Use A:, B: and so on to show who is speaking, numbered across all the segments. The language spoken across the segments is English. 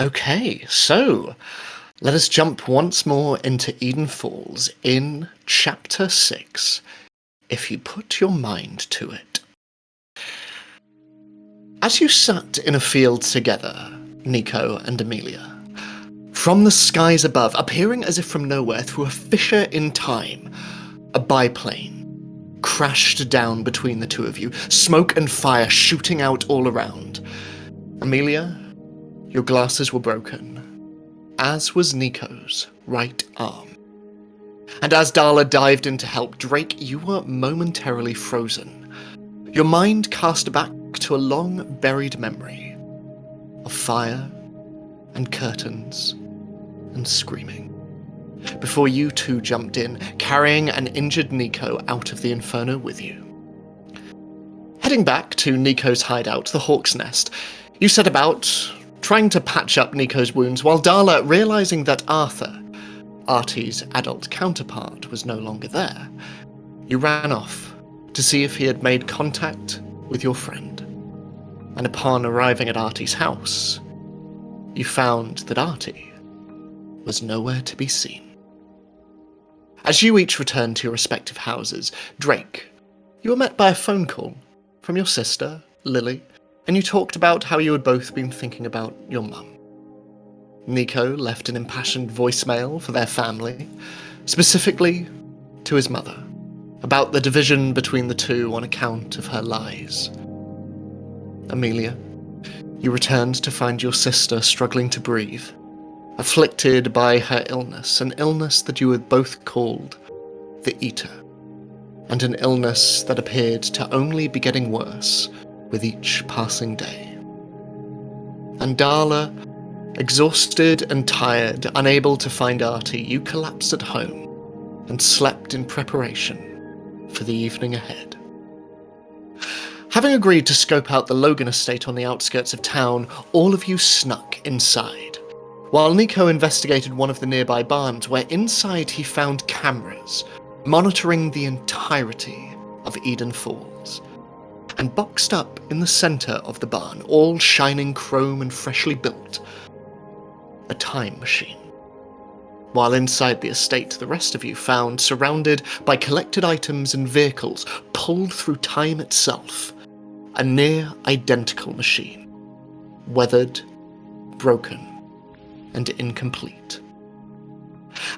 A: Okay, so let us jump once more into Eden Falls in Chapter 6, if you put your mind to it. As you sat in a field together, Nico and Amelia, from the skies above, appearing as if from nowhere through a fissure in time, a biplane crashed down between the two of you, smoke and fire shooting out all around. Amelia, your glasses were broken, as was Nico's right arm. And as Darla dived in to help Drake, you were momentarily frozen, your mind cast back to a long-buried memory of fire and curtains and screaming, before you two jumped in, carrying an injured Nico out of the inferno with you. Heading back to Nico's hideout, the Hawk's Nest, you set about trying to patch up Nico's wounds, while Darla, realizing that Arthur, Artie's adult counterpart, was no longer there, you ran off to see if he had made contact with your friend. And upon arriving at Artie's house, you found that Artie was nowhere to be seen. As you each returned to your respective houses, Drake, you were met by a phone call from your sister, Lily, and you talked about how you had both been thinking about your mum. Nico left an impassioned voicemail for their family, specifically to his mother, about the division between the two on account of her lies. Amelia, you returned to find your sister struggling to breathe, afflicted by her illness, an illness that you had both called the Eater, and an illness that appeared to only be getting worse with each passing day. And Darla, exhausted and tired, unable to find Artie, you collapsed at home and slept in preparation for the evening ahead. Having agreed to scope out the Logan estate on the outskirts of town, all of you snuck inside, while Nico investigated one of the nearby barns, where inside he found cameras monitoring the entirety of Eden Falls. And boxed up in the center of the barn, all shining chrome and freshly built, a time machine. While inside the estate, the rest of you found, surrounded by collected items and vehicles pulled through time itself, a near-identical machine, weathered, broken, and incomplete.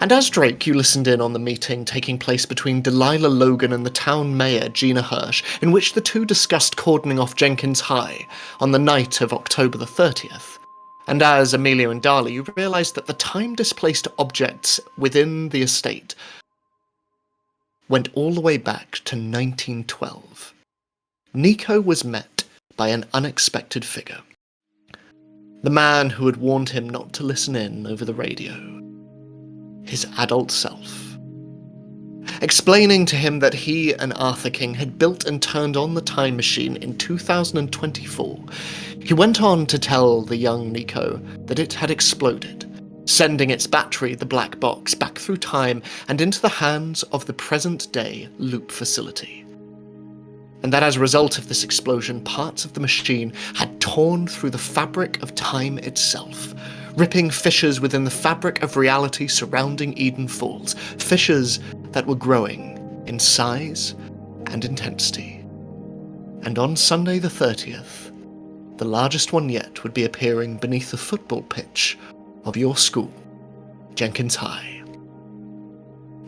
A: And as Drake, you listened in on the meeting taking place between Delilah Logan and the town mayor, Gina Hirsch, in which the two discussed cordoning off Jenkins High on the night of October the 30th. And as Amelia and Darla, you realized that the time-displaced objects within the estate went all the way back to 1912. Nico was met by an unexpected figure. The man who had warned him not to listen in over the radio. His adult self, explaining to him that he and Arthur King had built and turned on the time machine in 2024. He went on to tell the young Nico that it had exploded, sending its battery, the black box, back through time and into the hands of the present-day loop facility. And that as a result of this explosion, parts of the machine had torn through the fabric of time itself, ripping fissures within the fabric of reality surrounding Eden Falls, fissures that were growing in size and intensity. And on Sunday the 30th, the largest one yet would be appearing beneath the football pitch of your school, Jenkins High.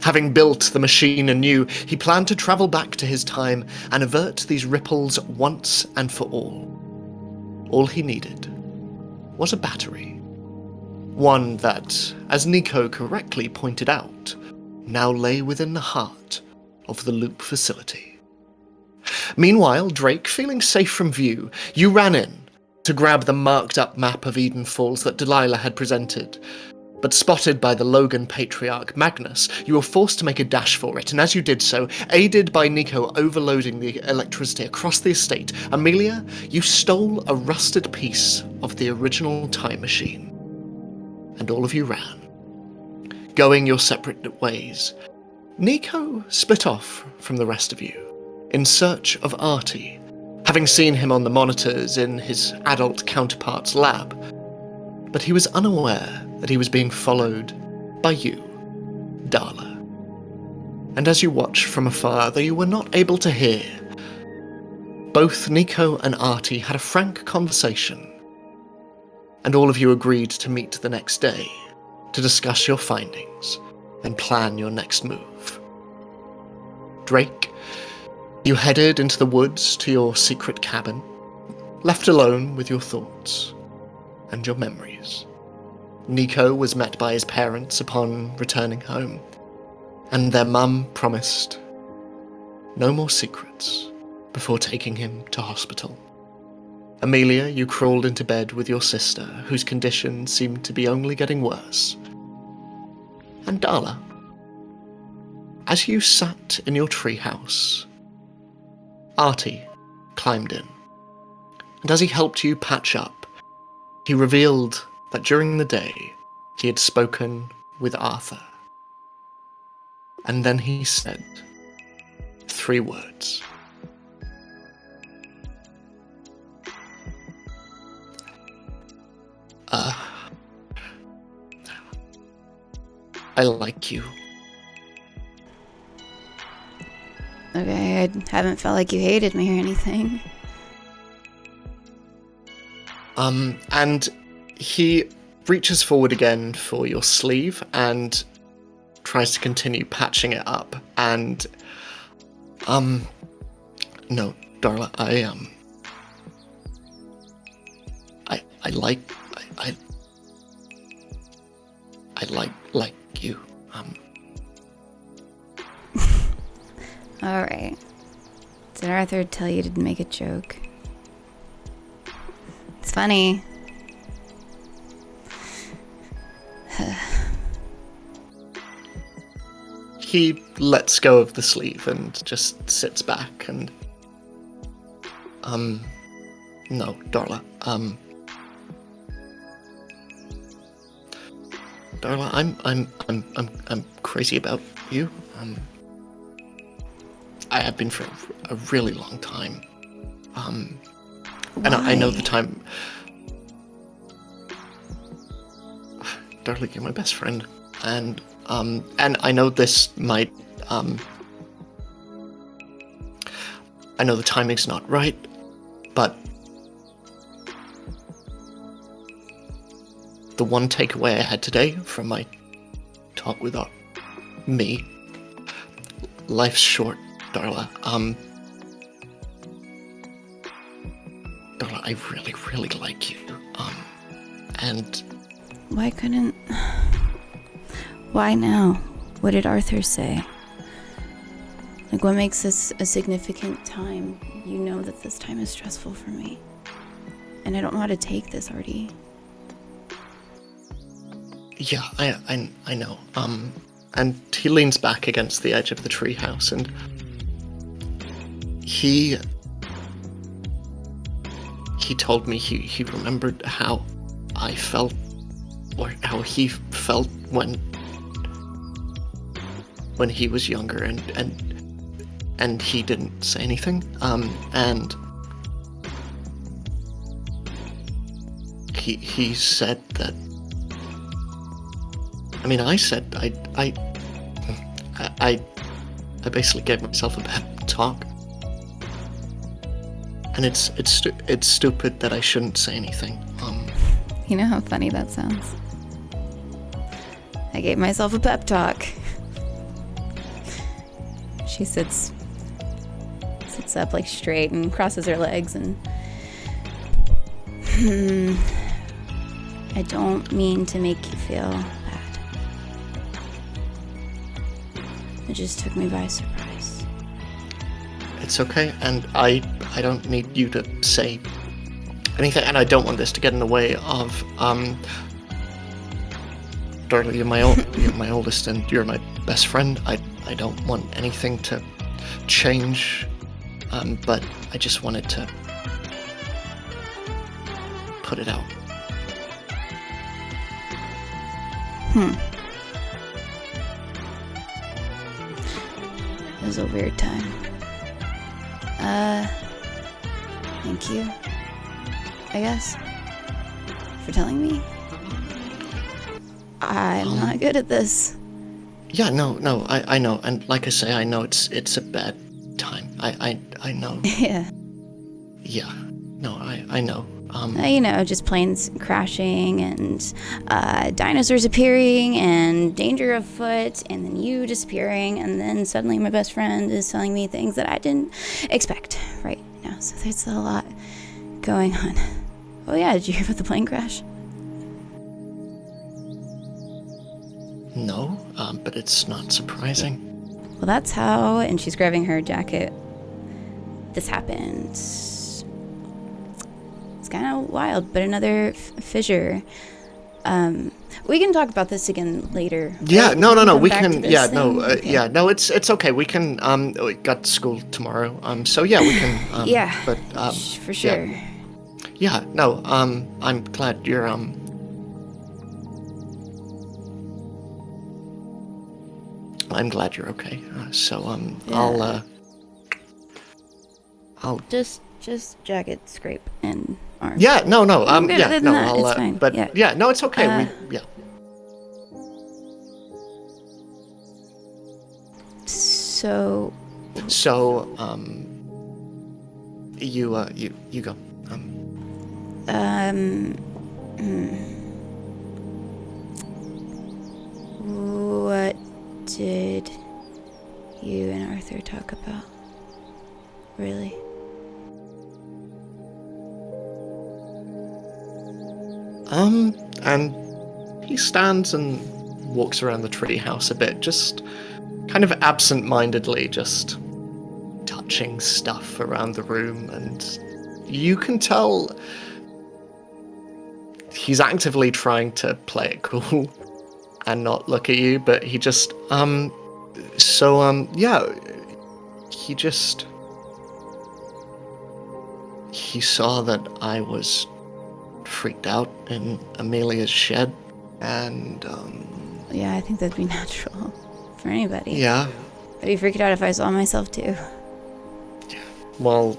A: Having built the machine anew, he planned to travel back to his time and avert these ripples once and for all. All he needed was a battery. One that, as Nico correctly pointed out, now lay within the heart of the loop facility. Meanwhile, Drake, feeling safe from view, you ran in to grab the marked-up map of Eden Falls that Delilah had presented. But spotted by the Logan patriarch Magnus, you were forced to make a dash for it, and as you did so, aided by Nico overloading the electricity across the estate, Amelia, you stole a rusted piece of the original time machine. And all of you ran, going your separate ways. Nico split off from the rest of you, in search of Artie, having seen him on the monitors in his adult counterpart's lab. but he was unaware that he was being followed by you, Darla. And as you watched from afar, though you were not able to hear, both Nico and Artie had a frank conversation, and all of you agreed to meet the next day to discuss your findings and plan your next move. Drake, you headed into the woods to your secret cabin, left alone with your thoughts and your memories. Nico was met by his parents upon returning home, and their mum promised no more secrets before taking him to hospital. Amelia, you crawled into bed with your sister, whose condition seemed to be only getting worse. And Darla, as you sat in your treehouse, Artie climbed in, and as he helped you patch up, he revealed that during the day he had spoken with Arthur. And then he said 3 words. I like you.
B: Okay, I haven't felt like you hated me or anything.
A: And he reaches forward again for your sleeve and tries to continue patching it up. And, no, Darla, I like you.
B: Alright. Did Arthur tell you to make a joke? It's funny.
A: He lets go of the sleeve and just sits back and, no, Darla, Darla, I'm crazy about you. I have been for a really long time. And I know the time. Darla, you're my best friend, and I know this might. I know the timing's not right, but the one takeaway I had today from my talk with me. Life's short, Darla. Darla, I really, really like you. And
B: Why now? What did Arthur say? Like, what makes this a significant time? You know that this time is stressful for me. And I don't know how to take this, Artie.
A: Yeah, I know. And he leans back against the edge of the treehouse, and he told me he remembered how I felt, or how he felt when he was younger, and he didn't say anything. And he said that. I mean, I said I basically gave myself a pep talk, and it's stupid that I shouldn't say anything.
B: You know how funny that sounds? I gave myself a pep talk. She sits up like straight and crosses her legs and I don't mean to make you feel bad. It just took me by surprise.
A: It's okay, and I don't need you to say anything, and I don't want this to get in the way of Darla, you're my oldest, and you're my best friend. I don't want anything to change, but I just wanted to put it out.
B: It was a weird time. Thank you, I guess, for telling me. I'm not good at this.
A: Yeah, no, I know, and like I say, I know it's a bad time. I know.
B: Yeah.
A: Yeah, no, I know.
B: Just planes crashing and dinosaurs appearing and danger afoot and then you disappearing and then suddenly my best friend is telling me things that I didn't expect right now. So there's a lot going on. Oh yeah, did you hear about the plane crash?
A: No, but it's not surprising.
B: Well, that's how, and she's grabbing her jacket, this happened. It's kind of wild, but another fissure. We can talk about this again later.
A: Yeah,
B: right?
A: no, we
B: Come back
A: can,
B: to this
A: yeah,
B: thing?
A: no,
B: Okay.
A: yeah, no, it's okay, we can, we got school tomorrow, so yeah, we can,
B: Yeah,
A: but,
B: for sure.
A: yeah, no, I'm glad you're, I'm glad you're okay,
B: Yeah.
A: I'll,
B: Just jacket scrape and arm.
A: yeah, no,
B: I'm good
A: yeah,
B: other than
A: no,
B: that,
A: I'll,
B: it's fine,
A: but,
B: yeah.
A: no, it's okay, yeah.
B: So,
A: You go,
B: what did you and Arthur talk about? Really?
A: and he stands and walks around the treehouse a bit, just kind of absent-mindedly, just touching stuff around the room, and you can tell he's actively trying to play it cool and not look at you, but he just, he saw that I was freaked out in Amelia's shed, and,
B: Yeah, I think that'd be natural for anybody.
A: yeah,
B: I'd be freaked out if I saw myself too.
A: well,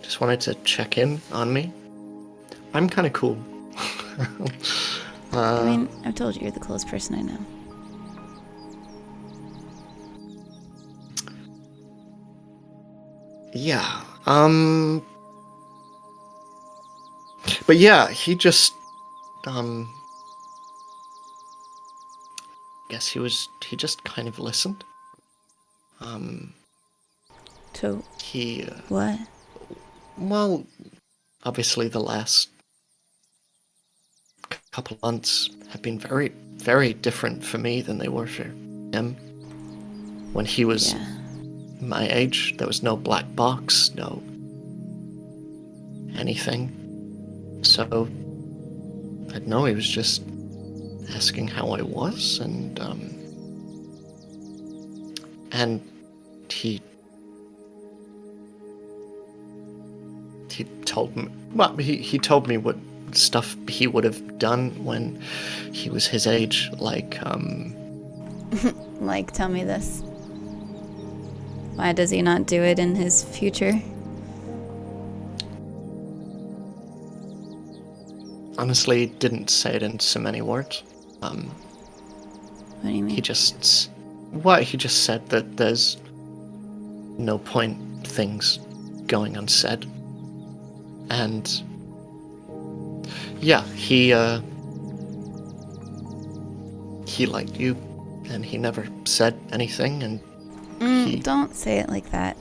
A: just wanted to check in on me. I'm kind of cool.
B: I mean, I've told you you're the coolest person I know.
A: Yeah, but yeah, he just, guess he just kind of listened.
B: So,
A: He,
B: what?
A: well, obviously the last couple months have been very, very different for me than they were for him. When he was
B: Yeah.
A: my age, there was no black box, no anything. So, I don't know, he was just asking how I was, and he told me, well, he told me what stuff he would have done when he was his age, like,
B: Like, tell me this. Why does he not do it in his future?
A: honestly, didn't say it in so many words.
B: What do you mean?
A: He just said that there's no point things going unsaid. And yeah, he liked you, and he never said anything, and
B: Don't say it like that.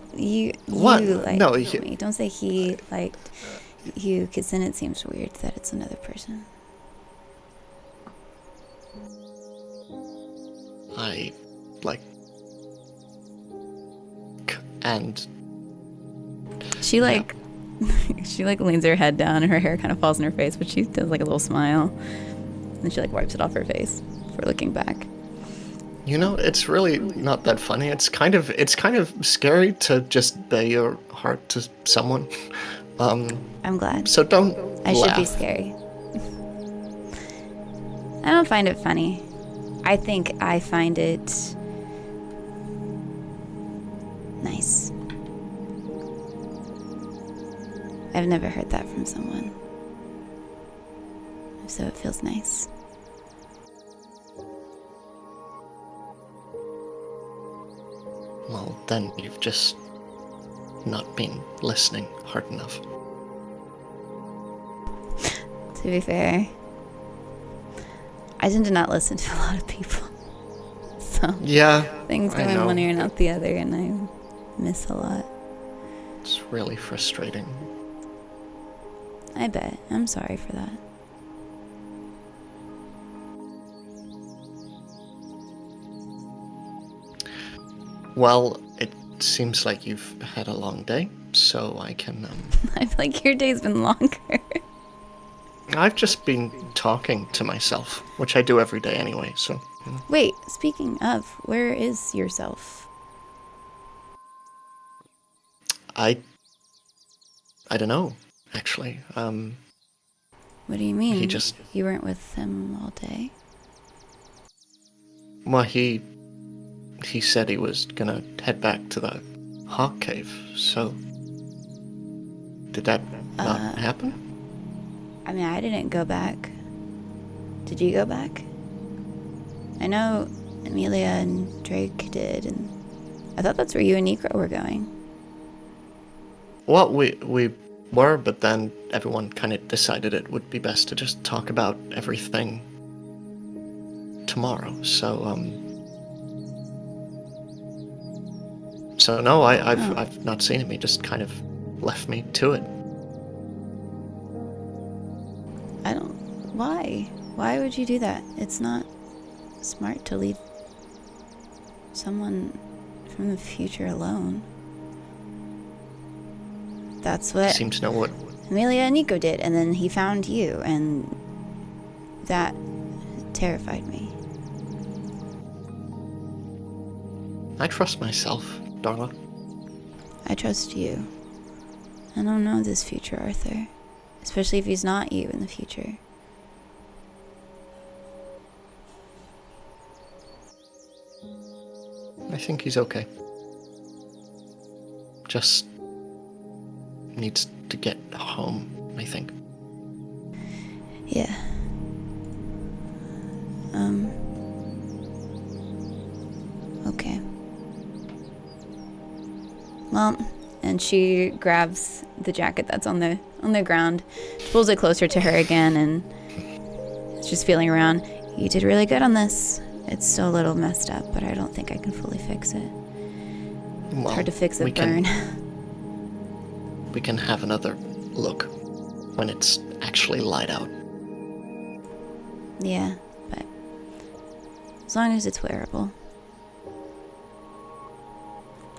A: What?
B: You liked
A: No,
B: me. Don't say he liked you, because then it seems weird that it's another person.
A: I, like, and
B: She like, she like leans her head down and her hair kind of falls in her face, but she does like a little smile. And she like wipes it off her face before looking back.
A: you know, it's really not that funny. It's kind of scary to just bare your heart to someone.
B: I'm glad.
A: So don't
B: I
A: laugh.
B: should be scary. I don't find it funny. I think I find it nice. I've never heard that from someone. I've so it feels nice.
A: Well, then you've just not been listening hard enough.
B: To be fair, I tend to not listen to a lot of people. So
A: Yeah,
B: things go
A: I
B: in
A: know.
B: one ear and out the other, and I miss a lot.
A: It's really frustrating.
B: I bet. I'm sorry for that.
A: Well, it seems like you've had a long day, so I can,
B: I feel like your day's been longer.
A: I've just been talking to myself, which I do every day anyway, so...
B: Wait, speaking of, where is yourself?
A: I don't know, actually.
B: What do you mean?
A: He just...
B: You weren't with him all day?
A: Well, he said he was gonna head back to the Hawk Cave, so... Did that not happen?
B: I mean, I didn't go back. Did you go back? I know Amelia and Drake did, and I thought that's where you and Nikro were going.
A: Well, we were, but then everyone kind of decided it would be best to just talk about everything tomorrow. So, So no, I've not seen him. He just kind of left me to it.
B: Why? Why would you do that? It's not smart to leave someone from the future alone. That's what
A: Seem to know what...
B: Amelia and Nico did, and then he found you, and that terrified me.
A: I trust myself, Darla.
B: I trust you. I don't know this future Arthur, especially if he's not you in the future.
A: I think he's okay. Just needs to get home, I think.
B: Yeah. Okay. Well, and she grabs the jacket that's on the ground, she pulls it closer to her again, and is just feeling around. You did really good on this. It's still a little messed up, but I don't think I can fully fix it.
A: Well,
B: Hard to fix a burn.
A: We can have another look when it's actually light out.
B: Yeah, but as long as it's wearable,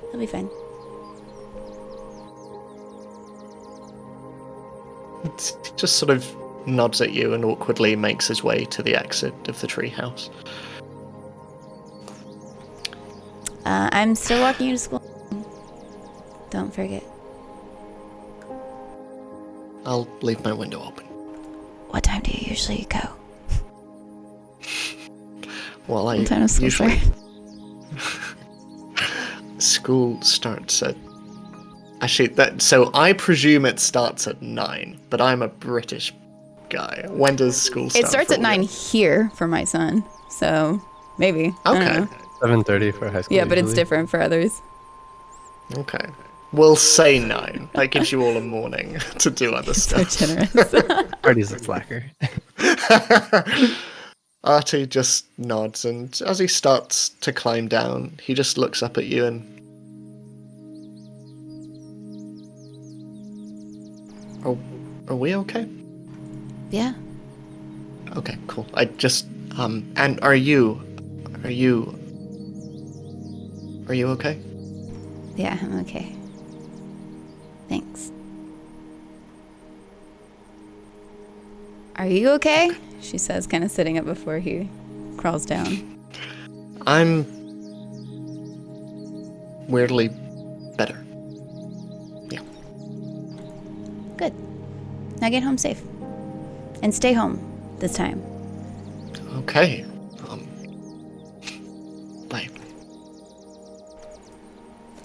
B: it'll be fine.
A: He just sort of nods at you and awkwardly makes his way to the exit of the treehouse.
B: I'm still walking you to school. Don't forget.
A: I'll leave my window open.
B: What time do you usually go?
A: Well, I
B: What time does school
A: usually...
B: start?
A: School starts at... Actually, so I presume it starts at 9, but I'm a British guy. When does school start?
B: It starts at 9 here for my son, so maybe. I don't
A: Okay.
B: know.
C: 7:30 for high school.
B: Yeah, but it's
C: usually.
B: different for others.
A: Okay. We'll say 9. That gives you all a morning to do other
B: So
A: stuff.
B: generous.
C: Artie's a slacker.
A: Artie just nods, and as he starts to climb down, he just looks up at you and... Are we okay?
B: Yeah.
A: Okay, cool. I just, and are you okay?
B: Yeah, I'm okay. Thanks. Are you okay? She says, kind of sitting up before he crawls down.
A: I'm weirdly better. Yeah.
B: Good. Now get home safe. And stay home this time.
A: Okay. Bye.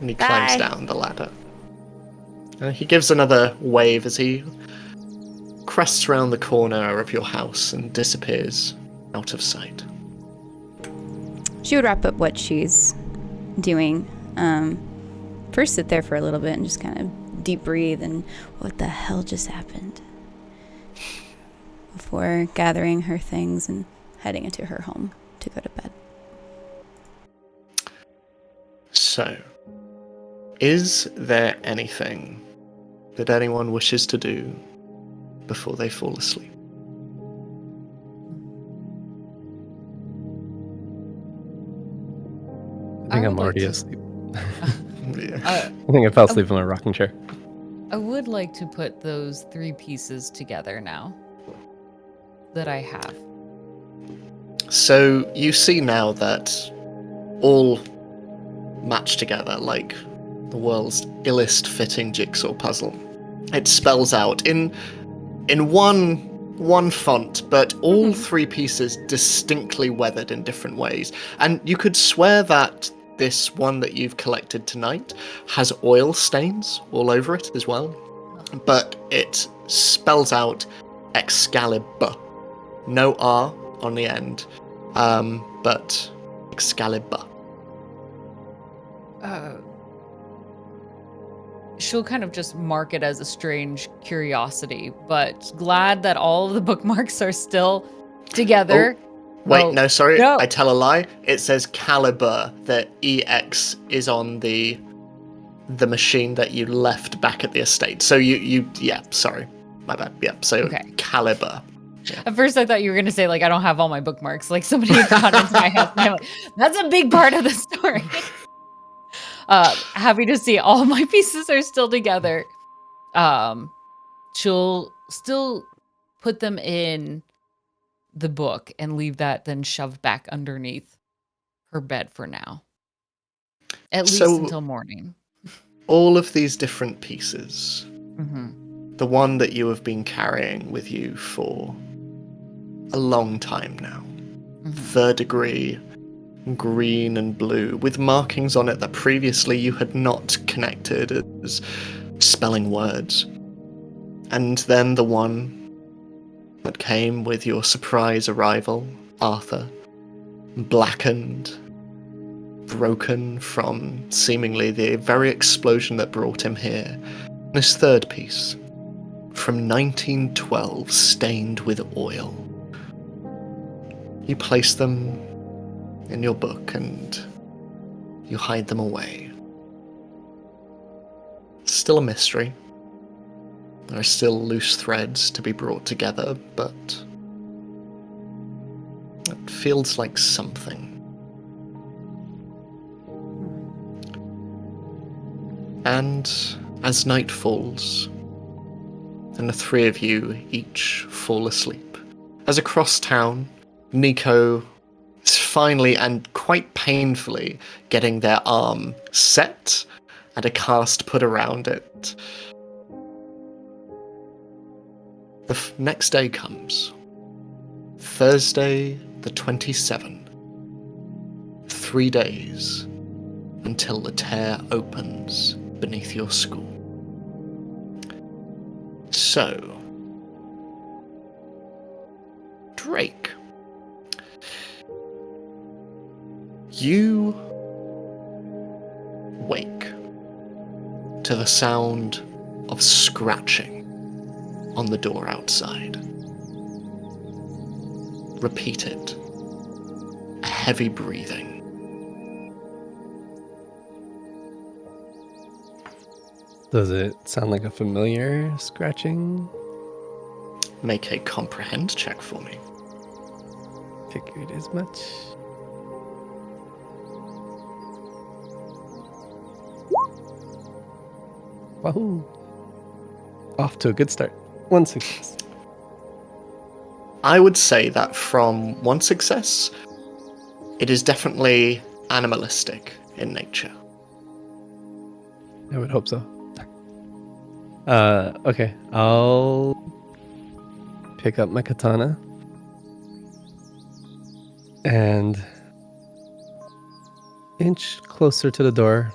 A: And he climbs
B: Bye.
A: down the ladder. He gives another wave as he crests around the corner of your house and disappears out of sight.
B: She would wrap up what she's doing. First sit there for a little bit and just kind of deep breathe and what the hell just happened? Before gathering her things and heading into her home to go to bed.
A: So, is there anything that anyone wishes to do before they fall asleep?
C: I think
D: I
C: I'm
D: would
C: already
D: like
C: asleep.
A: Yeah.
C: I think I fell asleep in my rocking chair.
D: I would like to put those 3 pieces together now that I have.
A: So you see now that all match together like the world's illest fitting jigsaw puzzle. It spells out in one font, but all 3 pieces distinctly weathered in different ways. And you could swear that this one that you've collected tonight has oil stains all over it as well. But it spells out Excalibur. No R on the end, but Excalibur.
D: She'll kind of just mark it as a strange curiosity, but glad that all of the bookmarks are still together.
A: Wait, no, sorry,
D: no.
A: I tell a lie. It says caliber. The EX is on the machine that you left back at the estate. So yeah, sorry, my bad. Yeah, so
D: Okay.
A: caliber.
D: At first I thought you were going to say, like, I don't have all my bookmarks. Like, somebody had gone into my house. And I'm like, that's a big part of the story. Happy to see all my pieces are still together. She'll still put them in the book and leave that then shoved back underneath her bed for now. At least until morning.
A: All of these different pieces,
D: Mm-hmm.
A: the one that you have been carrying with you for a long time now,
D: Mm-hmm.
A: 3rd degree, green and blue, with markings on it that previously you had not connected as spelling words. And then the one that came with your surprise arrival, Arthur, blackened, broken from seemingly the very explosion that brought him here. This 3rd piece, from 1912, stained with oil. You place them in your book and you hide them away. Still a mystery. There are still loose threads to be brought together, but it feels like something. And as night falls, and the 3 of you each fall asleep, as across town, Nico is finally and quite painfully getting their arm set and a cast put around it. The next day comes. Thursday the 27th. 3 days until the tear opens beneath your school. So, Drake, you wake to the sound of scratching on the door outside. Repeated, heavy breathing.
C: Does it sound like a familiar scratching?
A: Make a comprehend check for me.
C: Figured as much. Wahoo! Off to a good start. 1 success.
A: I would say that from 1 success, it is definitely animalistic in nature.
C: I would hope so. Okay. I'll pick up my katana and inch closer to the door.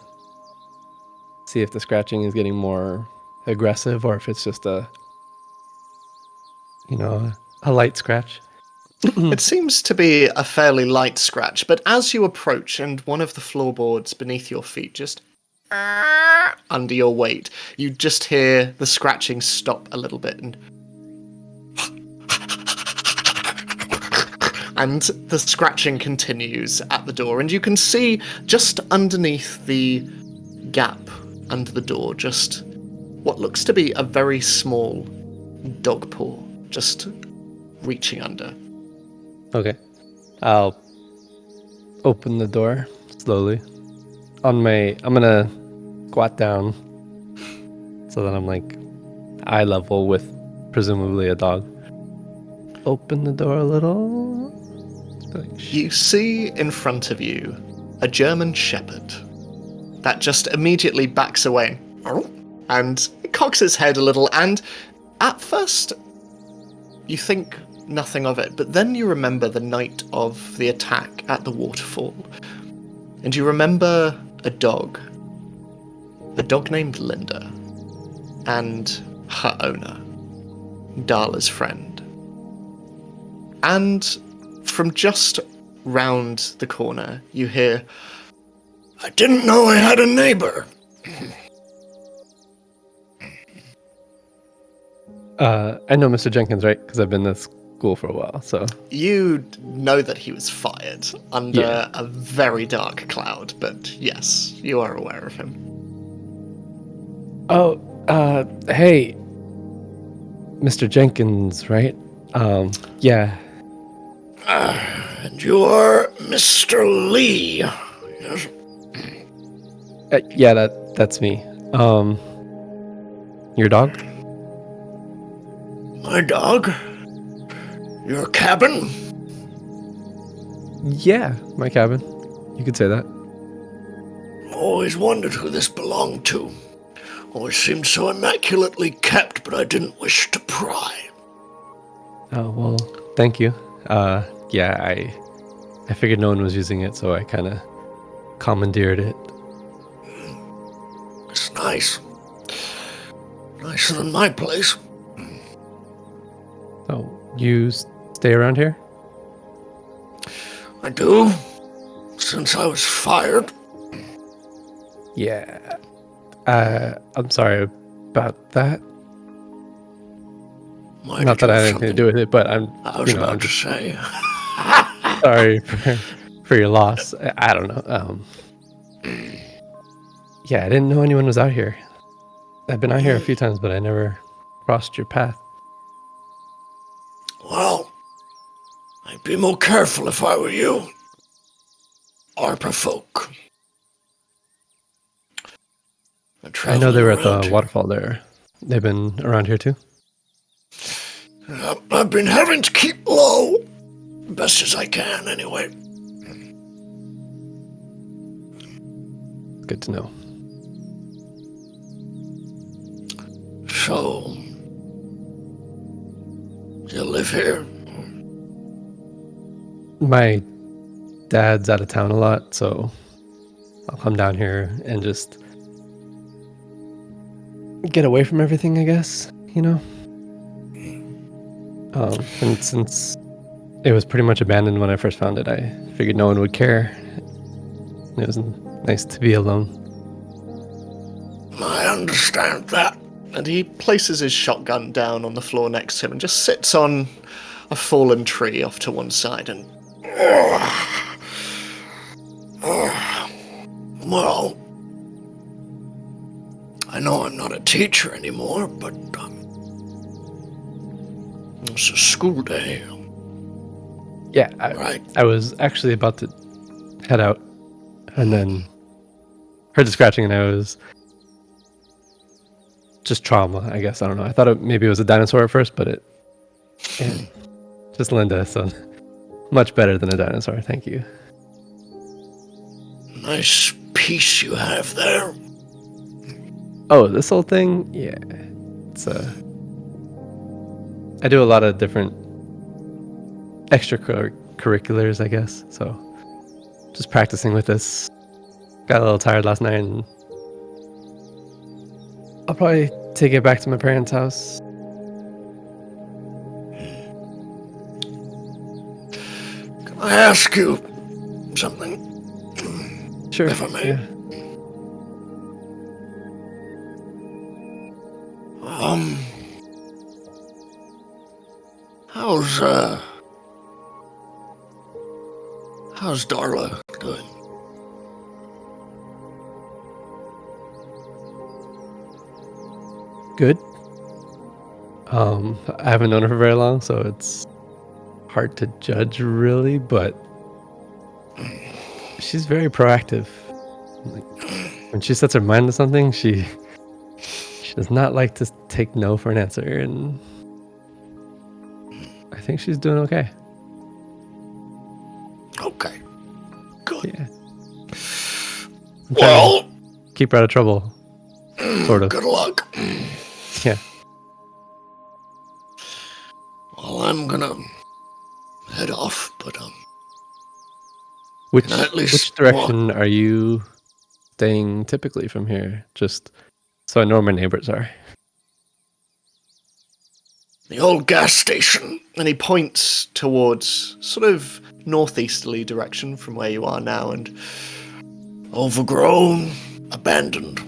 C: See if the scratching is getting more aggressive or if it's just a a light scratch.
A: It seems to be a fairly light scratch, but as you approach and one of the floorboards beneath your feet just under your weight, you just hear the scratching stop a little bit and the scratching continues at the door, and you can see just underneath the gap under the door just what looks to be a very small dog paw just reaching under.
C: Okay. I'll open the door slowly. I'm gonna squat down so that I'm like eye level with presumably a dog. Open the door a little.
A: You see in front of you a German Shepherd that just immediately backs away and cocks his head a little, and at first you think nothing of it, but then you remember the night of the attack at the waterfall, and you remember a dog named Linda, and her owner, Darla's friend. And from just round the corner, you hear, "I didn't know I had a neighbor."
C: I know Mr. Jenkins, right? Because I've been to school for a while, so...
A: You know that he was fired under a very dark cloud, but yes, you are aware of him.
C: Oh, hey, Mr. Jenkins, right? Yeah.
A: And you are Mr. Lee, yes?
C: Yeah, that's me. Your dog?
A: My dog? Your cabin?
C: Yeah, my cabin. You could say that.
A: Always wondered who this belonged to. Always seemed so immaculately kept, but I didn't wish to pry.
C: Oh, well, thank you. Yeah, I figured no one was using it, so I kind of commandeered it.
A: It's nice. Nicer than my place.
C: So, you stay around here?
A: I do. Since I was fired.
C: Yeah. I'm sorry about that. Not that I had anything to do with it, but I'm
A: just say.
C: sorry for your loss. I don't know. Yeah, I didn't know anyone was out here. I've been out here a few times, but I never crossed your path.
A: Well, I'd be more careful if I were you. Arpa folk.
C: I know they were at the waterfall there. They've been around here too?
A: I've been having to keep low. Best as I can, anyway.
C: Good to know.
A: So, you live here?
C: My dad's out of town a lot, so I'll come down here and just get away from everything, I guess, And since it was pretty much abandoned when I first found it, I figured no one would care. It was nice to be alone.
A: I understand that. And he places his shotgun down on the floor next to him and just sits on a fallen tree off to one side and... Well, I know I'm not a teacher anymore, but it's a school day.
C: Yeah,
A: Right.
C: I was actually about to head out and then heard the scratching and I was just trauma, I guess. I don't know. I thought maybe it was a dinosaur at first, but just Linda, so much better than a dinosaur. Thank you.
A: Nice piece you have there.
C: Oh, this whole thing? Yeah. It's I do a lot of different extracurriculars, I guess. So just practicing with this. Got a little tired last night and I'll probably take it back to my parents' house.
A: I ask you something?
C: Sure.
A: If I may.
C: Yeah.
A: How's Darla doing?
C: Good. I haven't known her for very long, so it's hard to judge really, but she's very proactive. Like, when she sets her mind to something, she does not like to take no for an answer, and I think she's doing okay.
A: Okay. Good.
C: Yeah. I'm trying to keep her out of trouble. Sort of.
A: Good luck.
C: Yeah.
A: Well, I'm gonna head off, but
C: Which
A: can I at least
C: which direction are you staying typically from here? Just so I know where my neighbors are.
A: the old gas station. And he points towards sort of northeasterly direction from where you are now, and overgrown, abandoned.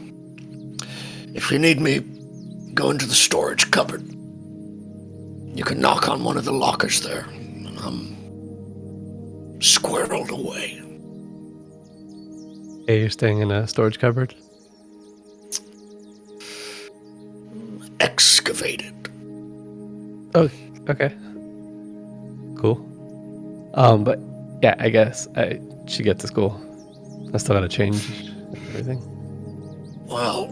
A: If you need me, go into the storage cupboard. You can knock on one of the lockers there, and I'm squirreled away.
C: Hey, you're staying in a storage cupboard?
A: Excavated.
C: Oh, okay. Cool. But yeah, I guess I should get to school. I still gotta change everything.
A: Well,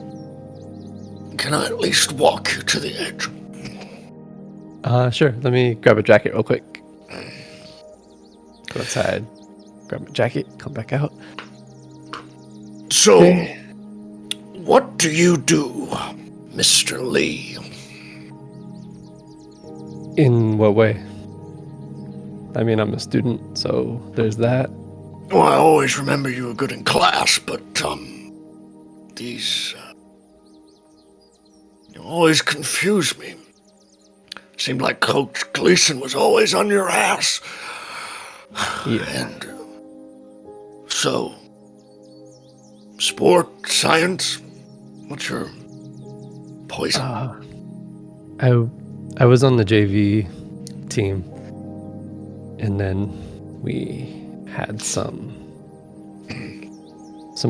A: can I at least walk you to the edge?
C: Sure. Let me grab a jacket real quick. Go outside, grab a jacket, come back out.
A: So,
C: Okay.
A: what do you do, Mr. Lee?
C: In what way? I mean, I'm a student, so there's that.
A: Well, I always remember you were good in class, but, these, you always confuse me. Seemed like Coach Gleason was always on your ass.
C: Yeah.
A: And, so, sport, science, what's your poison?
C: I was on the JV team, and then we had some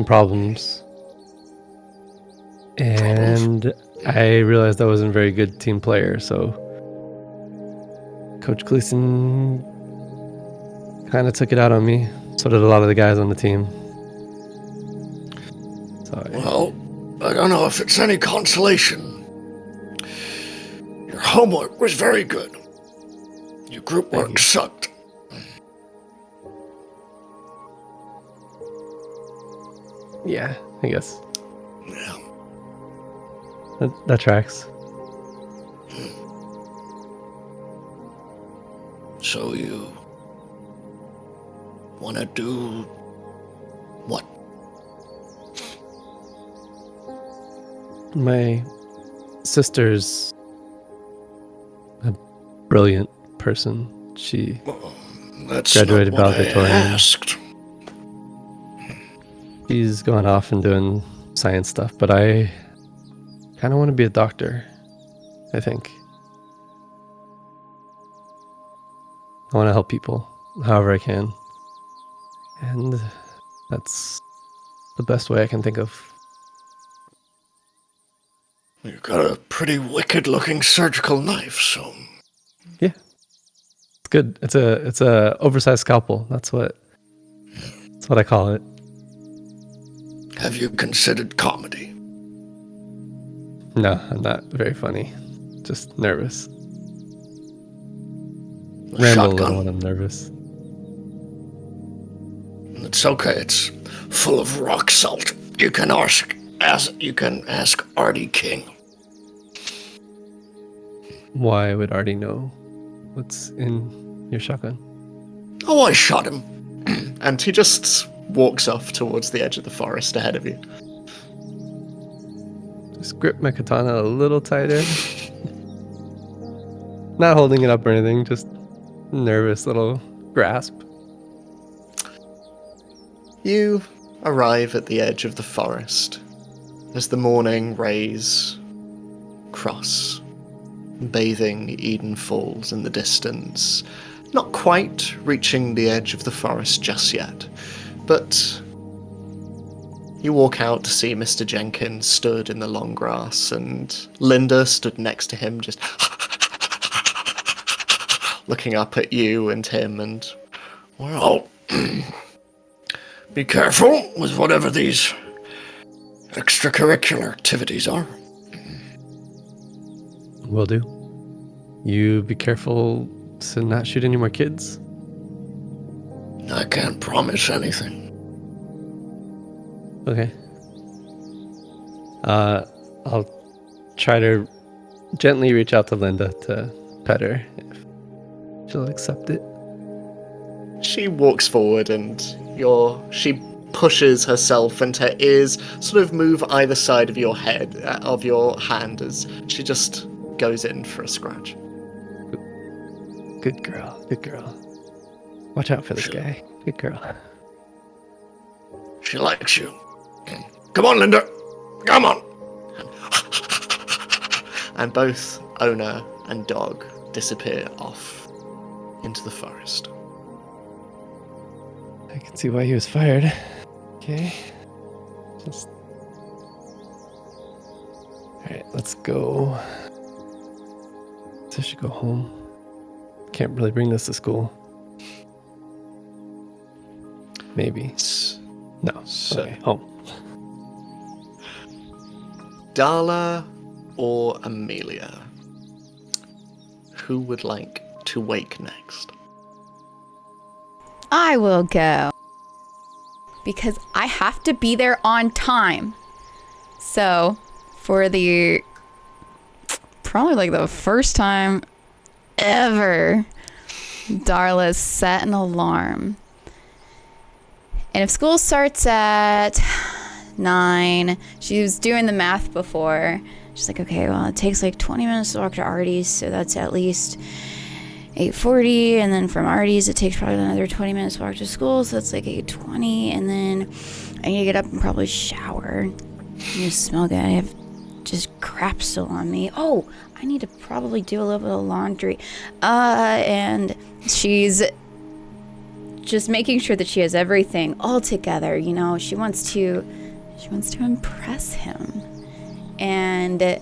C: problems, and I realized I wasn't a very good team player, so Coach Gleason kind of took it out on me. So did a lot of the guys on the team.
A: Well, I don't know if it's any consolation. Your homework was very good. Your group
C: Thank
A: work
C: you.
A: sucked.
C: Yeah, I guess
A: Yeah.
C: that tracks.
A: So you want to do what?
C: My sister's a brilliant person. She
A: That's
C: graduated
A: not what I
C: valedictorian.
A: asked.
C: She's going off and doing science stuff, but I kind of want to be a doctor, I think. I want to help people however I can. And that's the best way I can think of.
A: You've got a pretty wicked-looking surgical knife, so
C: Yeah. It's good. It's a oversized scalpel. That's what I call it.
A: have you considered comedy?
C: No, I'm not very funny. Just nervous.
A: A
C: Ramble a
A: shotgun?
C: little when I'm nervous.
A: It's okay. It's full of rock salt. You can ask Artie King.
C: Why would Artie know what's in your shotgun?
A: Oh, I shot him. And he just walks off towards the edge of the forest ahead of you.
C: Just grip my katana a little tighter. Not holding it up or anything, just nervous little grasp.
A: You arrive at the edge of the forest as the morning rays cross, bathing Eden Falls in the distance, not quite reaching the edge of the forest just yet, but you walk out to see Mr. Jenkins stood in the long grass, and Linda stood next to him, just looking up at you and him, and, well, be careful with whatever these extracurricular activities are.
C: Will do. You be careful to not shoot any more kids.
A: I can't promise anything.
C: Okay. I'll try to gently reach out to Linda to pet her if she'll accept it.
A: She walks forward and she pushes herself, and her ears sort of move either side of your head, of your hand, as she just goes in for a scratch.
C: Good girl, good girl. Watch out for this guy. Good girl.
A: She likes you. Come on, Linda. Come on. And both owner and dog disappear off into the forest.
C: I can see why he was fired. Okay. Just... Alright, let's go. So I should go home. Can't really bring this to school. Maybe. No.
A: So,
C: okay, home.
A: Darla or Amelia? Who would like to wake next?
B: I will go. Because I have to be there on time. So, for the... probably like the first time ever, Darla set an alarm. And if school starts at 9, she was doing the math before. She's like, okay, well, it takes like 20 minutes to walk to Artie's, so that's at least 8:40, and then from Artie's it takes probably another 20 minutes to walk to school, so that's like 8:20, and then I need to get up and probably shower. I just smell good. I have just crap still on me. Oh, I need to probably do a little bit of laundry. And she's just making sure that she has everything all together. You know, she wants to impress him. And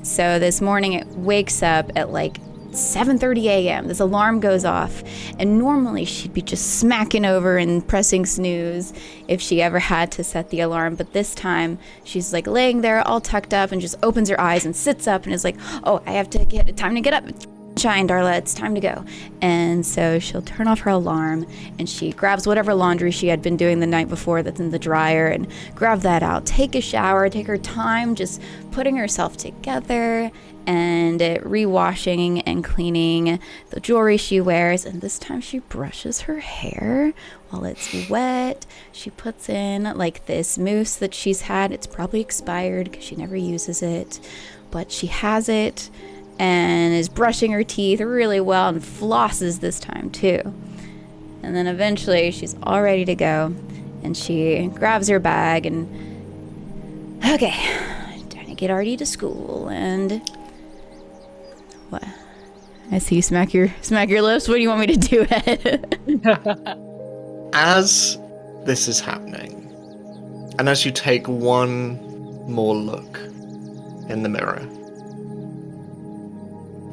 B: so this morning it wakes up at like 7:30 a.m. This alarm goes off, and normally she'd be just smacking over and pressing snooze if she ever had to set the alarm, but this time she's like laying there all tucked up and just opens her eyes and sits up and is like, oh, I have to time to get up. Shine, Darla, it's time to go. And so she'll turn off her alarm, and she grabs whatever laundry she had been doing the night before that's in the dryer and grab that out, take a shower, take her time just putting herself together and re-washing and cleaning the jewelry she wears. And this time she brushes her hair while it's wet. She puts in like this mousse that she's had. It's probably expired because she never uses it, but she has it, and is brushing her teeth really well and flosses this time too. And then eventually she's all ready to go, and she grabs her bag and, okay, time to get Artie to school. And what? I see you smack your lips. What do you want me to do, Ed?
A: As this is happening, and as you take one more look in the mirror,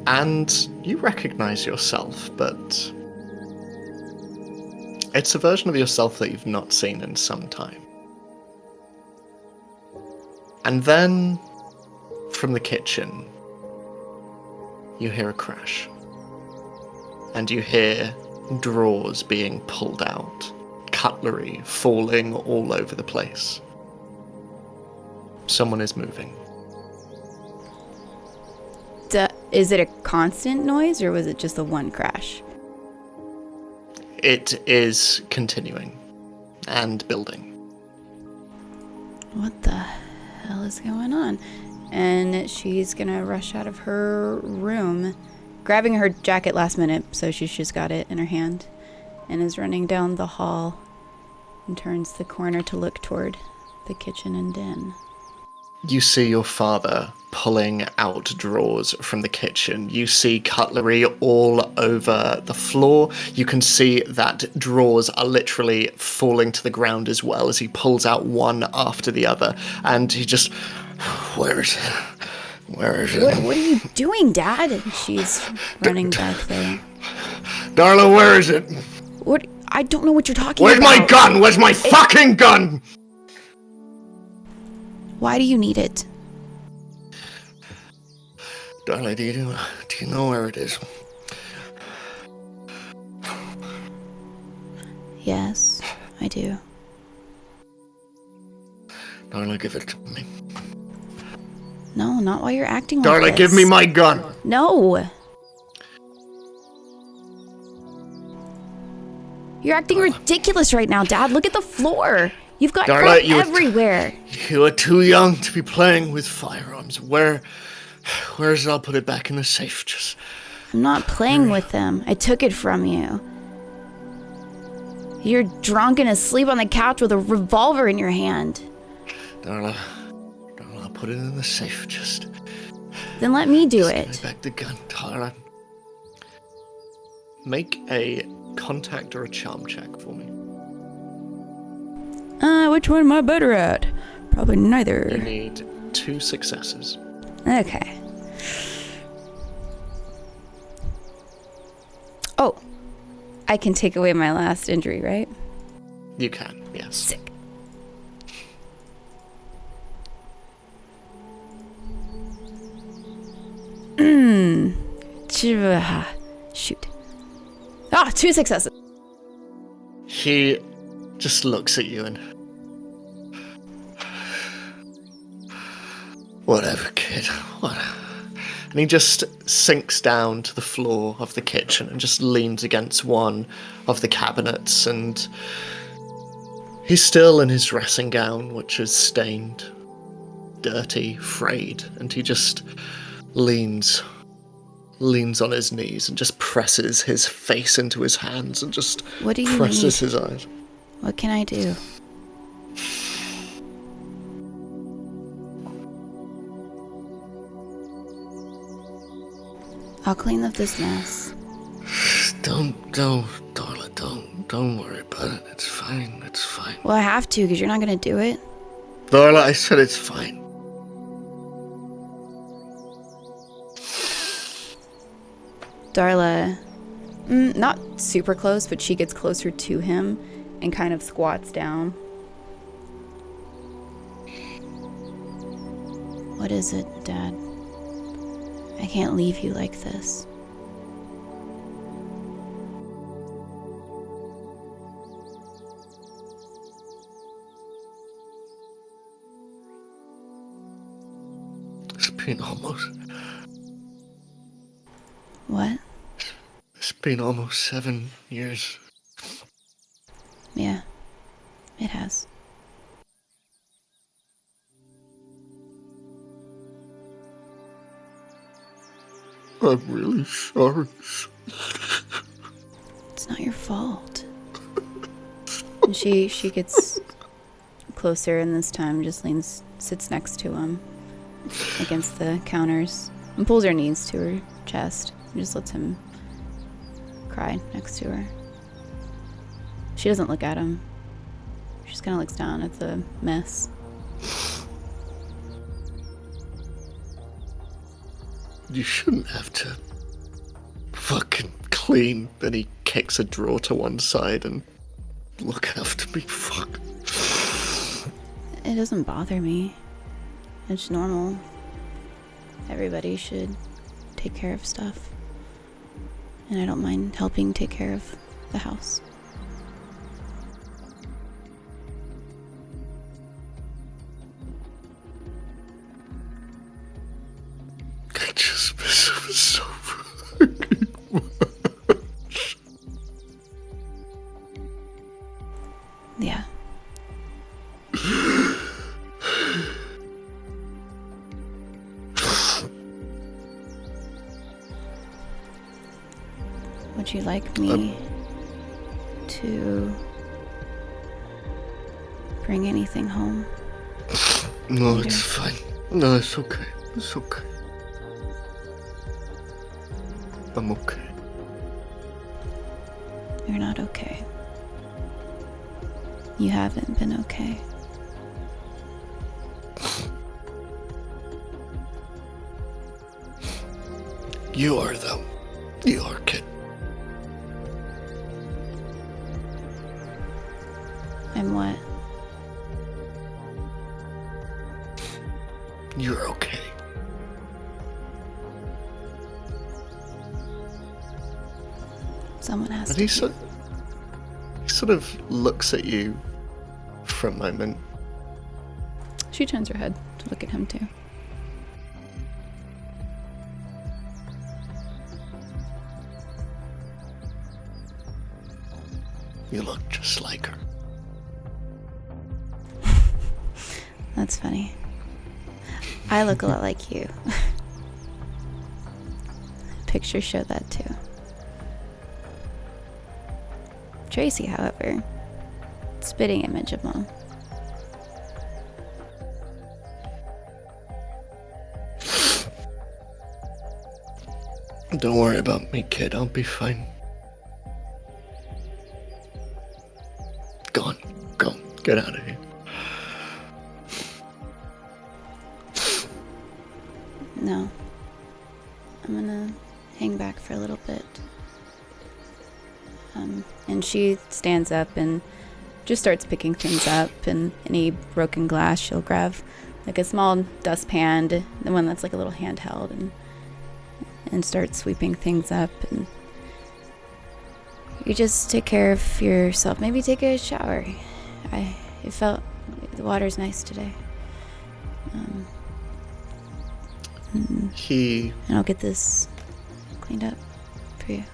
A: and you recognize yourself, but it's a version of yourself that you've not seen in some time. And then, from the kitchen, you hear a crash. And you hear drawers being pulled out, cutlery falling all over the place. Someone is moving.
B: Is it a constant noise, or was it just the one crash?
A: It is continuing and building.
B: What the hell is going on? And she's gonna rush out of her room, grabbing her jacket last minute, so she's just got it in her hand, and is running down the hall and turns the corner to look toward the kitchen and den.
A: You see your father pulling out drawers from the kitchen. You see cutlery all over the floor. You can see that drawers are literally falling to the ground as well as he pulls out one after the other. And he just, where is it? Where is it?
B: What are you doing, Dad? And she's running back there.
A: Darla, where is it?
B: What? I don't know what you're talking
A: Where's
B: about.
A: my gun? Where's my fucking gun?
B: Why do you need it?
A: Darla, do you know where it is?
B: Yes, I do.
A: Darla, give it to me.
B: No, not while you're acting like
A: Darla,
B: this.
A: give me my gun.
B: No. You're acting ridiculous right now, Dad. Look at the floor. You've got
A: Darla,
B: crap everywhere.
A: You are too young to be playing with firearms. Where is it? I'll put it back in the safe. Just.
B: I'm not playing with them. I took it from you. You're drunk and asleep on the couch with a revolver in your hand.
A: Darla, I'll put it in the safe. Just.
B: Then let me do
A: Give
B: it.
A: me back the gun, Darla. Make a contact or a charm check for me.
B: Which one am I better at? Probably
A: You
B: neither.
A: need 2 successes.
B: Okay. Oh, I can take away my last injury, right?
A: You can, yes.
B: Sick. Shoot. 2 successes.
A: He just looks at you and... Whatever, kid. Whatever. And he just sinks down to the floor of the kitchen and just leans against one of the cabinets, and he's still in his dressing gown, which is stained, dirty, frayed, and he just leans on his knees and just presses his face into his hands and just
B: What do you
A: presses
B: need?
A: his eyes.
B: What can I do? I'll clean up this mess.
A: Don't, Darla, don't worry about it. It's fine, it's fine.
B: Well, I have to, because you're not going to do it.
A: Darla, I said it's fine.
B: Darla, not super close, but she gets closer to him and kind of squats down. What is it, Dad? I can't leave you like this.
A: It's been almost...
B: What?
A: It's been almost 7 years.
B: Yeah, it has.
A: I'm really sorry.
B: It's not your fault. And she gets closer, and this time just sits next to him against the counters and pulls her knees to her chest and just lets him cry next to her. She doesn't look at him. She just kind of looks down at the mess.
A: You shouldn't have to fucking clean. Then he kicks a drawer to one side and look after me. Fuck.
B: It doesn't bother me. It's normal. Everybody should take care of stuff. And I don't mind helping take care of the house.
A: I just miss him so fucking much.
B: Yeah. Would you like me to bring anything home.
A: No, it's fine. No, it's okay. It's okay. I'm okay.
B: You're not okay. You haven't been okay.
A: You are, though. You are, kid.
B: I'm what?
A: You're okay.
B: Someone has
A: And
B: to.
A: he sort of looks at you for a moment.
B: She turns her head to look at him too.
A: You look just like her.
B: That's funny. I look a lot like you. Pictures show that too. Tracy, however, spitting image of Mom.
A: Don't worry about me, kid. I'll be fine. Go on. Go. Get out of here.
B: No. I'm gonna hang back for a little bit. And she stands up and just starts picking things up, and any broken glass she'll grab like a small dustpan, the one that's like a little handheld, and start sweeping things up. And you just take care of yourself. Maybe take a shower. It felt the water's nice today. And I'll get this cleaned up for you.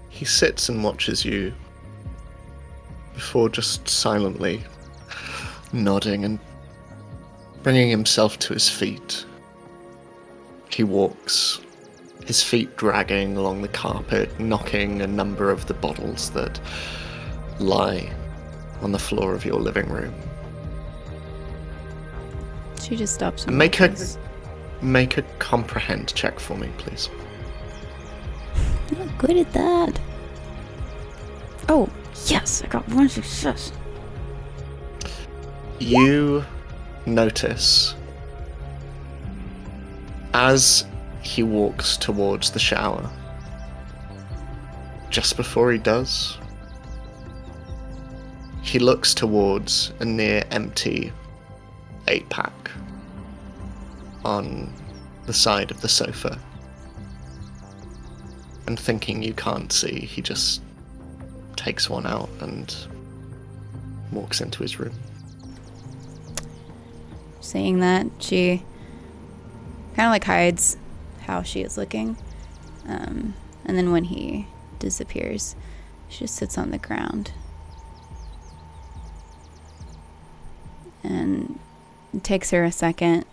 A: He sits and watches you before just silently nodding and bringing himself to his feet. He walks, his feet dragging along the carpet, knocking a number of the bottles that lie on the floor of your living room.
B: She just stops and
A: Make
B: watches.
A: a comprehend check for me, please.
B: You're not good at that. Oh, yes, I got one success.
A: You notice as he walks towards the shower, just before he does, he looks towards a near empty 8-pack on the side of the sofa. And thinking you can't see, he just takes one out and walks into his room.
B: Saying that, she kind of like hides how she is looking. And then when he disappears, she just sits on the ground. And it takes her a second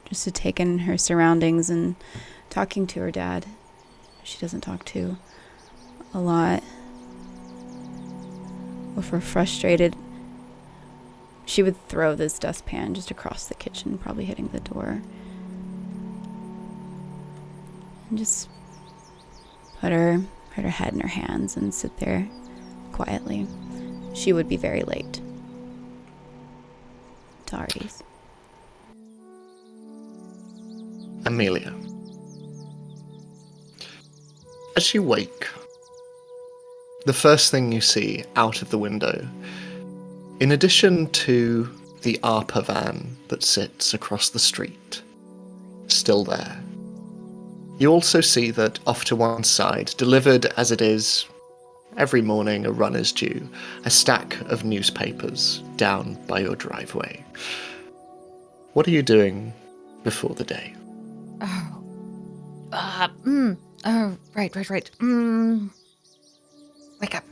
B: just to take in her surroundings and talking to her dad. She doesn't talk to a lot. If we're frustrated, she would throw this dustpan just across the kitchen, probably hitting the door. And just put her head in her hands and sit there quietly. She would be very late to Artie's.
A: Amelia. As you wake, the first thing you see out of the window, in addition to the ARPA van that sits across the street, still there, you also see that off to one side, delivered as it is every morning a runner's due, a stack of newspapers down by your driveway. What are you doing before the day?
D: Right. Wake up.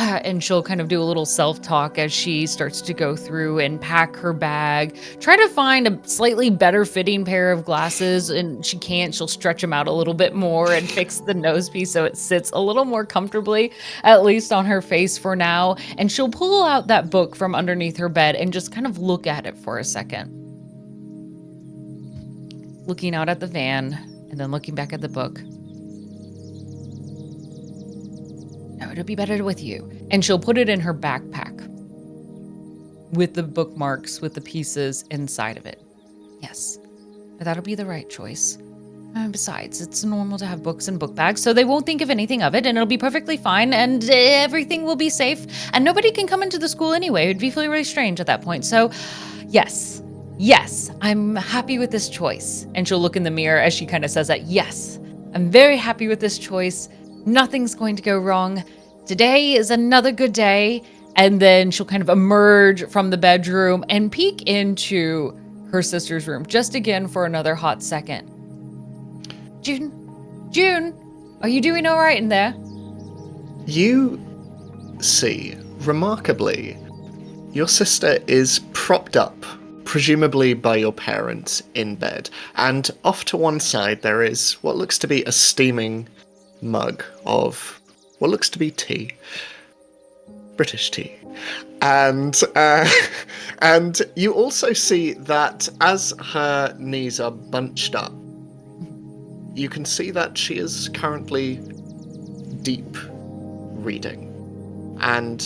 D: And she'll kind of do a little self-talk as she starts to go through and pack her bag. Try to find a slightly better fitting pair of glasses, and she can't. She'll stretch them out a little bit more and fix the nose piece so it sits a little more comfortably, at least on her face for now. And she'll pull out that book from underneath her bed and just kind of look at it for a second. Looking out at the van and then looking back at the book. No, it'll be better with you. And she'll put it in her backpack with the bookmarks, with the pieces inside of it. Yes, but that'll be the right choice. And besides, it's normal to have books in book bags, so they won't think of anything of it, and it'll be perfectly fine, and everything will be safe, and nobody can come into the school anyway. It'd be really strange at that point. So, yes, I'm happy with this choice. And she'll look in the mirror as she kind of says that. Yes, I'm very happy with this choice. Nothing's going to go wrong. Today is another good day. And then she'll kind of emerge from the bedroom and peek into her sister's room just again for another hot second. June, are you doing all right in there?
A: You see, remarkably, your sister is propped up, presumably by your parents, in bed. And off to one side there is what looks to be a steaming mug of what looks to be tea. British tea. And you also see that as her knees are bunched up, you can see that she is currently deep reading. And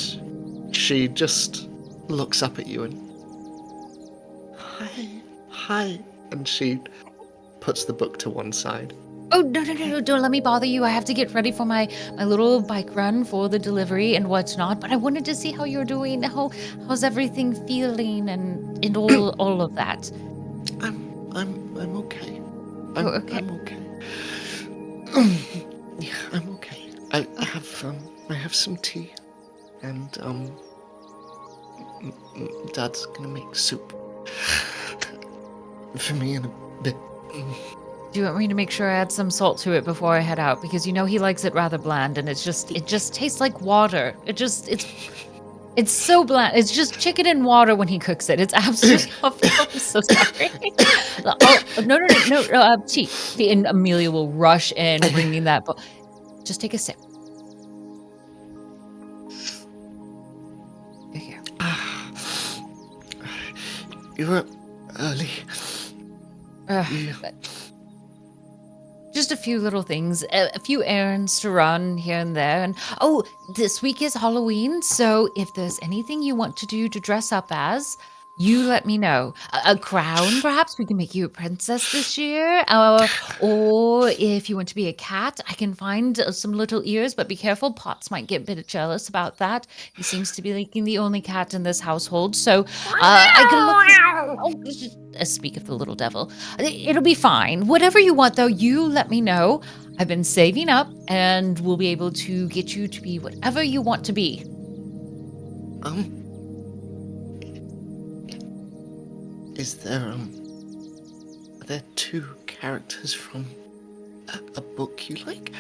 A: she just looks up at you and, hi, and she puts the book to one side.
D: Oh, no, don't let me bother you. I have to get ready for my little bike run for the delivery and whatnot, but I wanted to see how you're doing. How's everything feeling and all of that?
A: I'm okay.
D: Okay.
A: I'm okay. Yeah, I'm okay. I have some tea, and Dad's gonna make soup for me in a bit.
D: Do you want me to make sure I add some salt to it before I head out? Because you know he likes it rather bland, and it just tastes like water. It's so bland. It's just chicken and water when he cooks it. It's absolutely awful. I'm so sorry. No, tea. And Amelia will rush in, bringing that book. Just take a sip. Here.
A: You were early.
D: Just a few little things, a few errands to run here and there. And this week is Halloween, so if there's anything you want to do to dress up as, you let me know. A crown, perhaps? We can make you a princess this year. Or if you want to be a cat, I can find some little ears, but be careful. Potts might get a bit jealous about that. He seems to be like the only cat in this household, so I can look... speak of the little devil. It'll be fine. Whatever you want, though, you let me know. I've been saving up, and we'll be able to get you to be whatever you want to be.
A: Are there two characters from a book you like?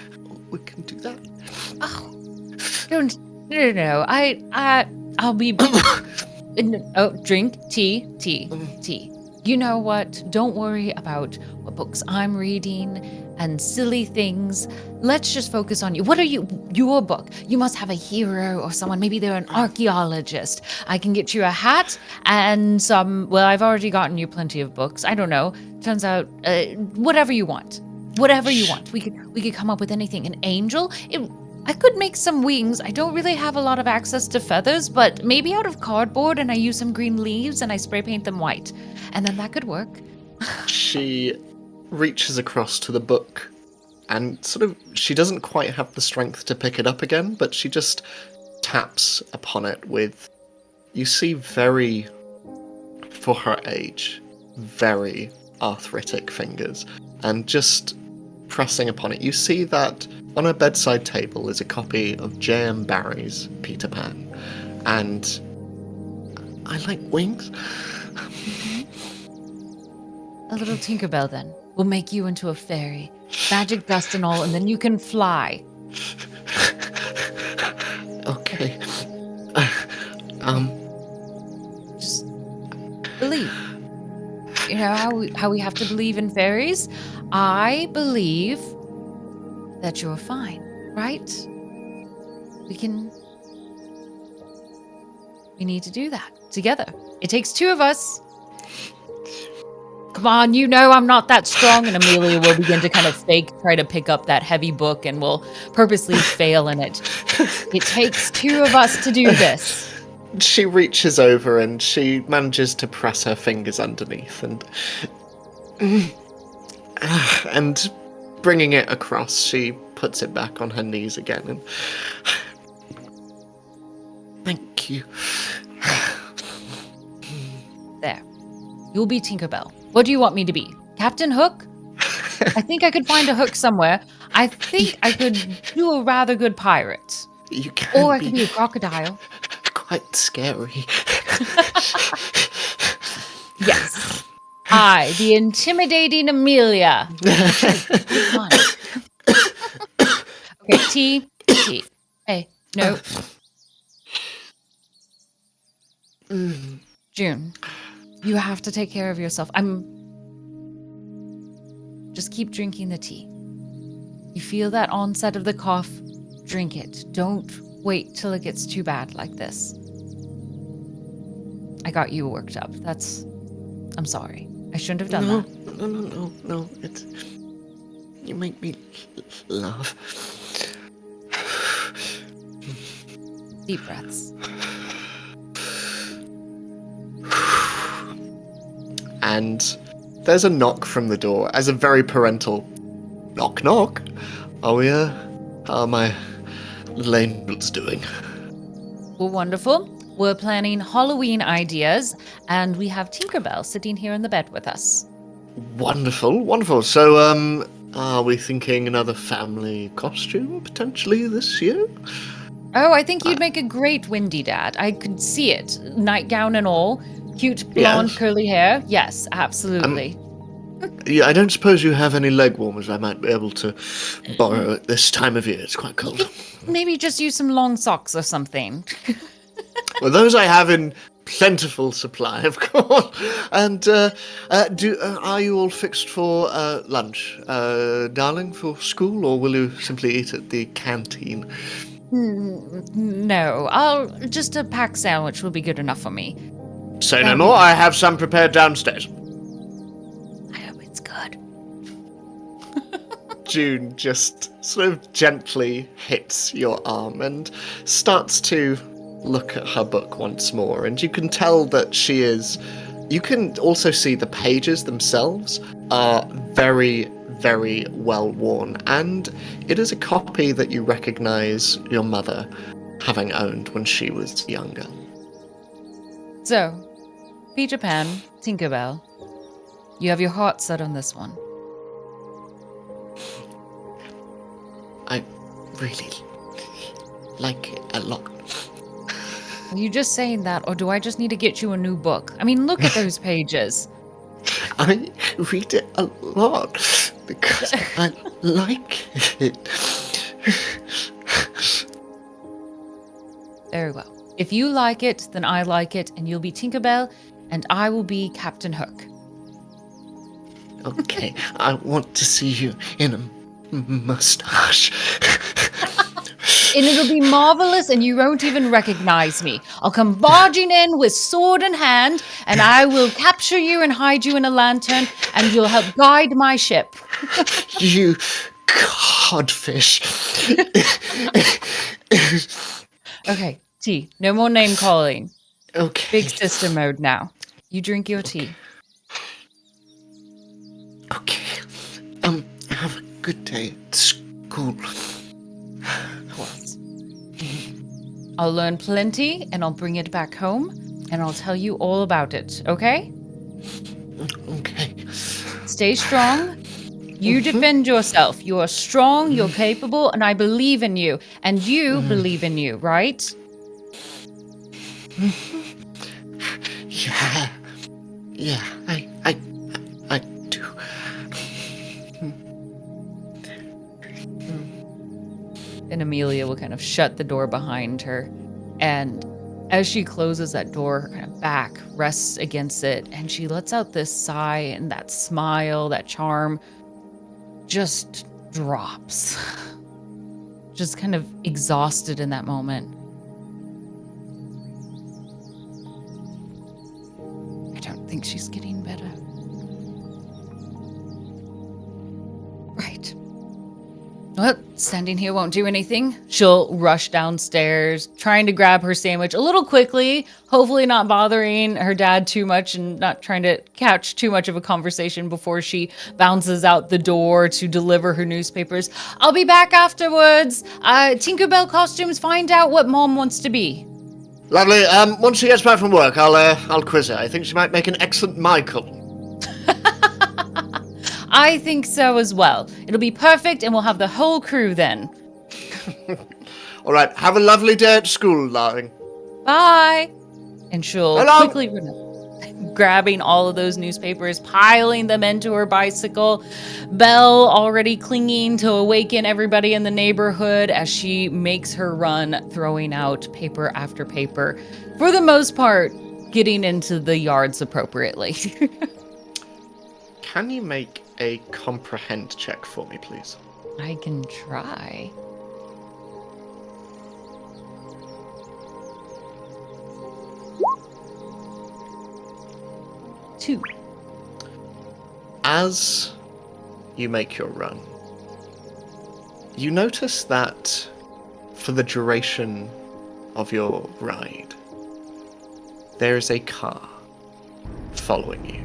A: We can do that.
D: No. I'll be... drink tea. You know what? Don't worry about what books I'm reading and silly things. Let's just focus on you. What are you? Your book. You must have a hero or someone. Maybe they're an archaeologist. I can get you a hat and some... Well, I've already gotten you plenty of books. I don't know. Turns out, whatever you want. Whatever you want. We could come up with anything. An angel? I could make some wings. I don't really have a lot of access to feathers, but maybe out of cardboard, and I use some green leaves and I spray paint them white. And then that could work.
A: She reaches across to the book and she doesn't quite have the strength to pick it up again, but she just taps upon it with, you see, very, for her age, very arthritic fingers. And just pressing upon it, you see that on her bedside table is a copy of J.M. Barrie's Peter Pan. And I like wings.
D: A little Tinkerbell, then. We'll make you into a fairy. Magic dust and all, and then you can fly.
A: Okay.
D: Just believe. You know how we have to believe in fairies? I believe that you're fine, right? We need to do that together. It takes two of us. Come on, you know I'm not that strong. And Amelia will begin to kind of try to pick up that heavy book and will purposely fail in it. It takes two of us to do this.
A: She reaches over and she manages to press her fingers underneath and bringing it across, she puts it back on her knees again and thank you.
D: There. You'll be Tinkerbell. What do you want me to be? Captain Hook? I think I could find a hook somewhere. I think I could do a rather good pirate.
A: You can
D: Or I could be a crocodile.
A: Quite scary.
D: Yes. I, the intimidating Amelia. Come on. Okay, T. Hey, no. June, you have to take care of yourself. Just keep drinking the tea. You feel that onset of the cough? Drink it. Don't wait till it gets too bad like this. I got you worked up. I'm sorry. I shouldn't have done that.
A: No. You make me laugh.
D: Deep breaths.
A: And there's a knock from the door, as a very parental knock knock. How are my little angels doing?
D: Well, wonderful. We're planning Halloween ideas, and we have Tinkerbell sitting here in the bed with us.
A: Wonderful. So, are we thinking another family costume potentially this year?
D: Oh, I think you'd make a great Windy Dad. I could see it. Nightgown and all. Cute blonde curly hair. Yes, absolutely.
A: Yeah, I don't suppose you have any leg warmers I might be able to borrow at this time of year. It's quite cold.
D: Maybe just use some long socks or something.
A: Well, those I have in plentiful supply, of course. And are you all fixed for lunch, darling, for school, or will you simply eat at the canteen?
D: No, just a pack sandwich will be good enough for me.
A: Say no more. I have some prepared downstairs.
D: I hope it's good.
A: June just sort of gently hits your arm and starts to look at her book once more, and you can tell that she is... You can also see the pages themselves are very, very well worn, and it is a copy that you recognize your mother having owned when she was younger.
D: So, Peter Pan, Tinkerbell, you have your heart set on this one.
A: I really like it a lot.
D: Are you just saying that, or do I just need to get you a new book? I mean, look at those pages.
A: I read it a lot because I like it.
D: Very well. If you like it, then I like it, and you'll be Tinkerbell, and I will be Captain Hook.
A: Okay, I want to see you in a mustache.
D: And it'll be marvelous, and you won't even recognize me. I'll come barging in with sword in hand, and I will capture you and hide you in a lantern, and you'll help guide my ship.
A: You codfish.
D: Okay, tea. No more name calling.
A: Okay.
D: Big sister mode now. You drink your tea.
A: Okay. Have a good day at school.
D: I'll learn plenty, and I'll bring it back home, and I'll tell you all about it, okay?
A: Okay.
D: Stay strong. You defend yourself. You are strong, you're capable, and I believe in you. And you believe in you, right?
A: Yeah, I do.
D: And Amelia will kind of shut the door behind her. And As she closes that door, her kind of back rests against it, and she lets out this sigh, and that smile, that charm, just drops. Just kind of exhausted in that moment. I don't think she's getting better. Right. Well, standing here won't do anything. She'll rush downstairs, trying to grab her sandwich a little quickly, hopefully not bothering her dad too much and not trying to catch too much of a conversation before she bounces out the door to deliver her newspapers. I'll be back afterwards. Tinkerbell costumes, find out what Mom wants to be.
A: Lovely. Once she gets back from work, I'll quiz her. I think she might make an excellent Michael.
D: I think so as well. It'll be perfect, and we'll have the whole crew then.
A: All right. Have a lovely day at school, darling.
D: Bye. And she'll
A: Hello?
D: quickly run up, grabbing all of those newspapers, piling them into her bicycle. Belle already clinging to awaken everybody in the neighborhood as she makes her run, throwing out paper after paper. For the most part, getting into the yards appropriately.
A: Can you make a comprehend check for me, please?
D: I can try. Two.
A: As you make your run, you notice that for the duration of your ride, there is a car following you.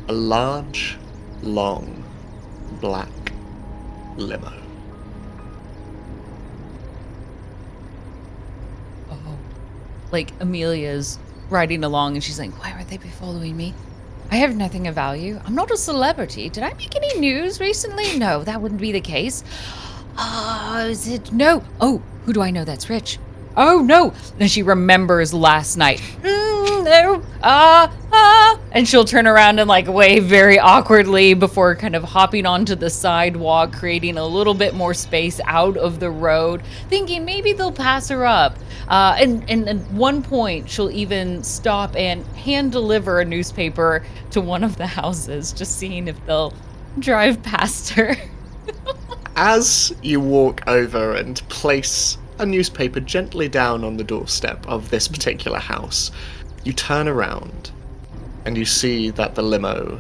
A: A large, long, black limo.
D: Oh. Like, Amelia's riding along and she's like, why would they be following me? I have nothing of value. I'm not a celebrity. Did I make any news recently? No, that wouldn't be the case. Is it? No. Oh, who do I know that's rich? Oh, no. Then she remembers last night. No. And she'll turn around and like wave very awkwardly before kind of hopping onto the sidewalk, creating a little bit more space out of the road, thinking maybe they'll pass her up. And at one point, she'll even stop and hand deliver a newspaper to one of the houses, just seeing if they'll drive past her.
A: As you walk over and place a newspaper gently down on the doorstep of this particular house, you turn around and you see that the limo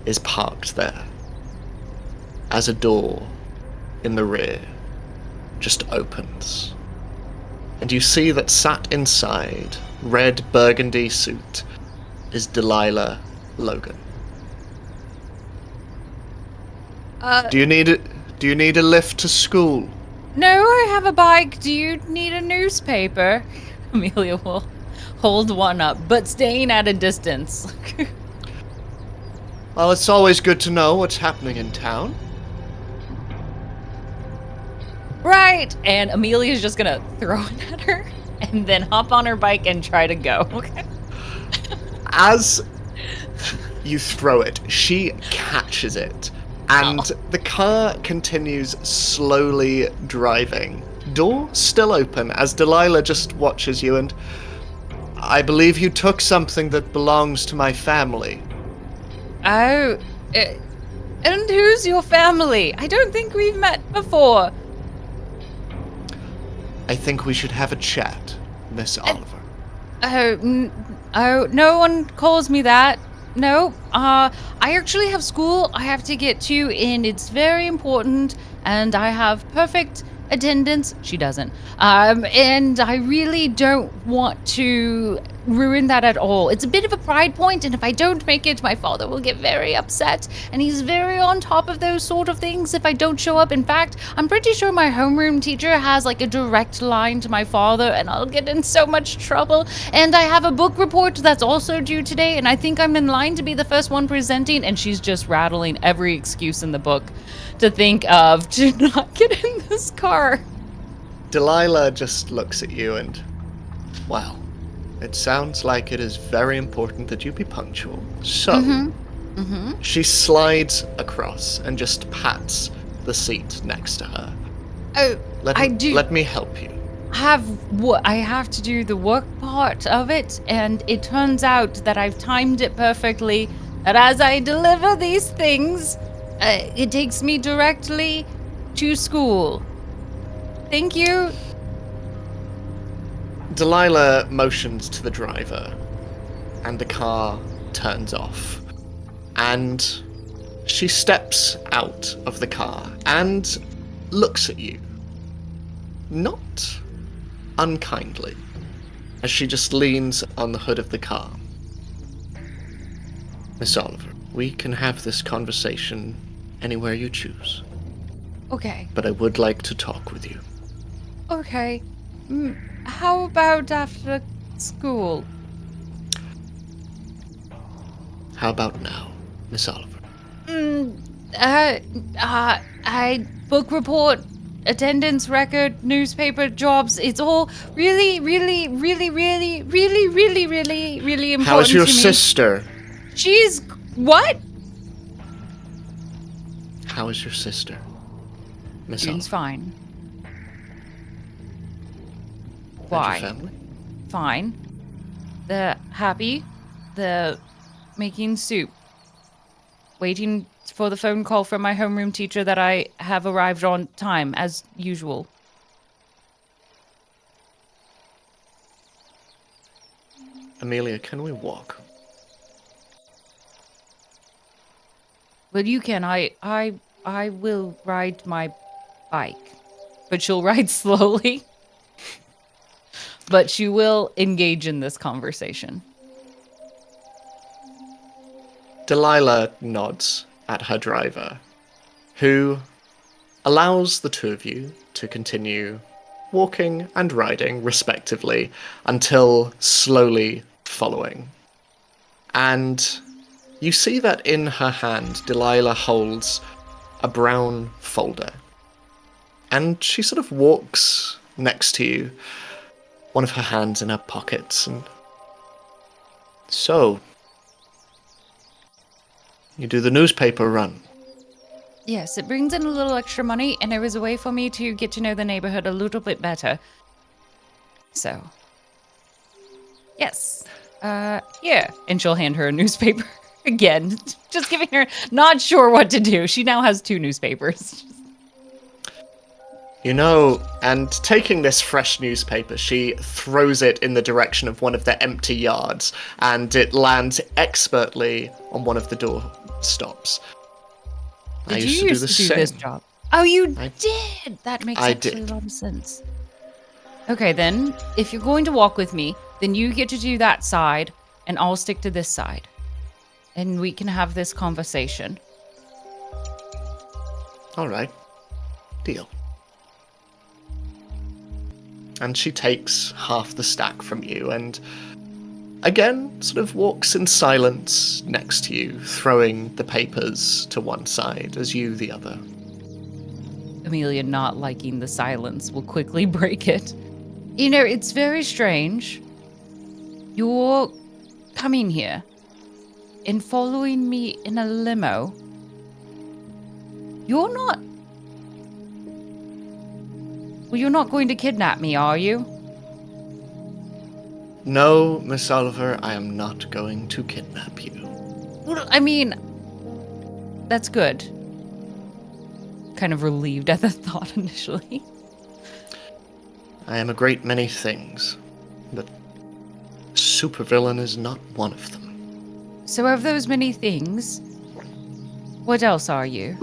A: is parked there as a door in the rear just opens. And you see that sat inside, red burgundy suit, is Delilah Logan. Do you need a lift to school?
D: No, I have a bike. Do you need a newspaper? Amelia will hold one up, but staying at a distance.
A: Well, it's always good to know what's happening in town.
D: Right. And Amelia's just gonna throw it at her and then hop on her bike and try to go. Okay.
A: As you throw it, she catches it, and the car continues slowly driving. Door still open as Delilah just watches you, and I believe you took something that belongs to my family.
D: Oh, and who's your family? I don't think we've met before.
A: I think we should have a chat, Miss Oliver.
D: Oh, no one calls me that. No, I actually have school I have to get to, and it's very important, and I have perfect attendance. She doesn't. And I really don't want to ruin that at all. It's a bit of a pride point, and if I don't make it, my father will get very upset, and he's very on top of those sort of things if I don't show up. In fact, I'm pretty sure my homeroom teacher has like a direct line to my father, and I'll get in so much trouble. And I have a book report that's also due today, and I think I'm in line to be the first one presenting, and she's just rattling every excuse in the book to think of to not get in this car.
A: Delilah just looks at you and, well, it sounds like it is very important that you be punctual. So, she slides across and just pats the seat next to her.
D: Oh,
A: Let me help you.
D: I have to do the work part of it, and it turns out that I've timed it perfectly. That as I deliver these things, it takes me directly to school. Thank you.
A: Delilah motions to the driver, and the car turns off. And she steps out of the car and looks at you. Not unkindly, as she just leans on the hood of the car. Miss Oliver, we can have this conversation anywhere you choose,
D: Okay.
A: but I would like to talk with you.
D: Okay. How about after school?
A: How about now, Miss Oliver?
D: I book report, attendance record, newspaper, jobs. It's all really, really, really, really, really, really, really, really important
A: How is your
D: to me.
A: sister?
D: She's what?
A: How is your sister, Miss
D: She's
A: Oliver?
D: fine.
A: And
D: Why?
A: your family?
D: Fine. They're happy. They're making soup. Waiting for the phone call from my homeroom teacher that I have arrived on time, as usual.
A: Amelia, can we walk?
D: Well, you can. I will ride my bike. But she'll ride slowly. But she will engage in this conversation.
A: Delilah nods at her driver, who allows the two of you to continue walking and riding, respectively, until slowly following. And you see that in her hand, Delilah holds a brown folder. And she sort of walks next to you, one of her hands in her pockets, and... So, you do the newspaper run.
D: Yes, it brings in a little extra money, and it was a way for me to get to know the neighborhood a little bit better. So, yes. Yeah. And she'll hand her a newspaper again. Just giving her, not sure what to do. She now has 2 newspapers.
A: You know, and taking this fresh newspaper, she throws it in the direction of one of the empty yards, and it lands expertly on one of the door stops.
D: Did you used to do this job? Oh, you did! That makes
A: I
D: actually
A: did.
D: a lot of sense. Okay, then, if you're going to walk with me, then you get to do that side, and I'll stick to this side. And we can have this conversation.
A: All right. Deal. And she takes half the stack from you and again sort of walks in silence next to you, throwing the papers to one side as you the other.
D: Amelia, not liking the silence, will quickly break it. You know, it's very strange. You're coming here and following me in a limo. You're not... Well, you're not going to kidnap me, are you?
A: No, Miss Oliver, I am not going to kidnap you.
D: Well, I mean, that's good. Kind of relieved at the thought initially.
A: I am a great many things, but supervillain is not one of them.
D: So of those many things, what else are you?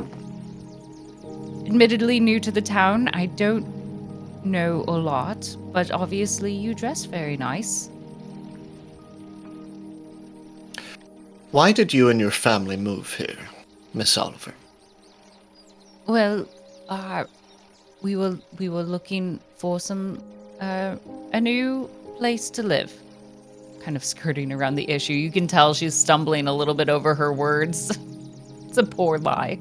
D: Admittedly new to the town, I don't know a lot, but obviously you dress very nice.
A: Why did you and your family move here, Miss Oliver?
D: Well, we were looking for a new place to live. Kind of skirting around the issue. You can tell she's stumbling a little bit over her words. It's a poor lie.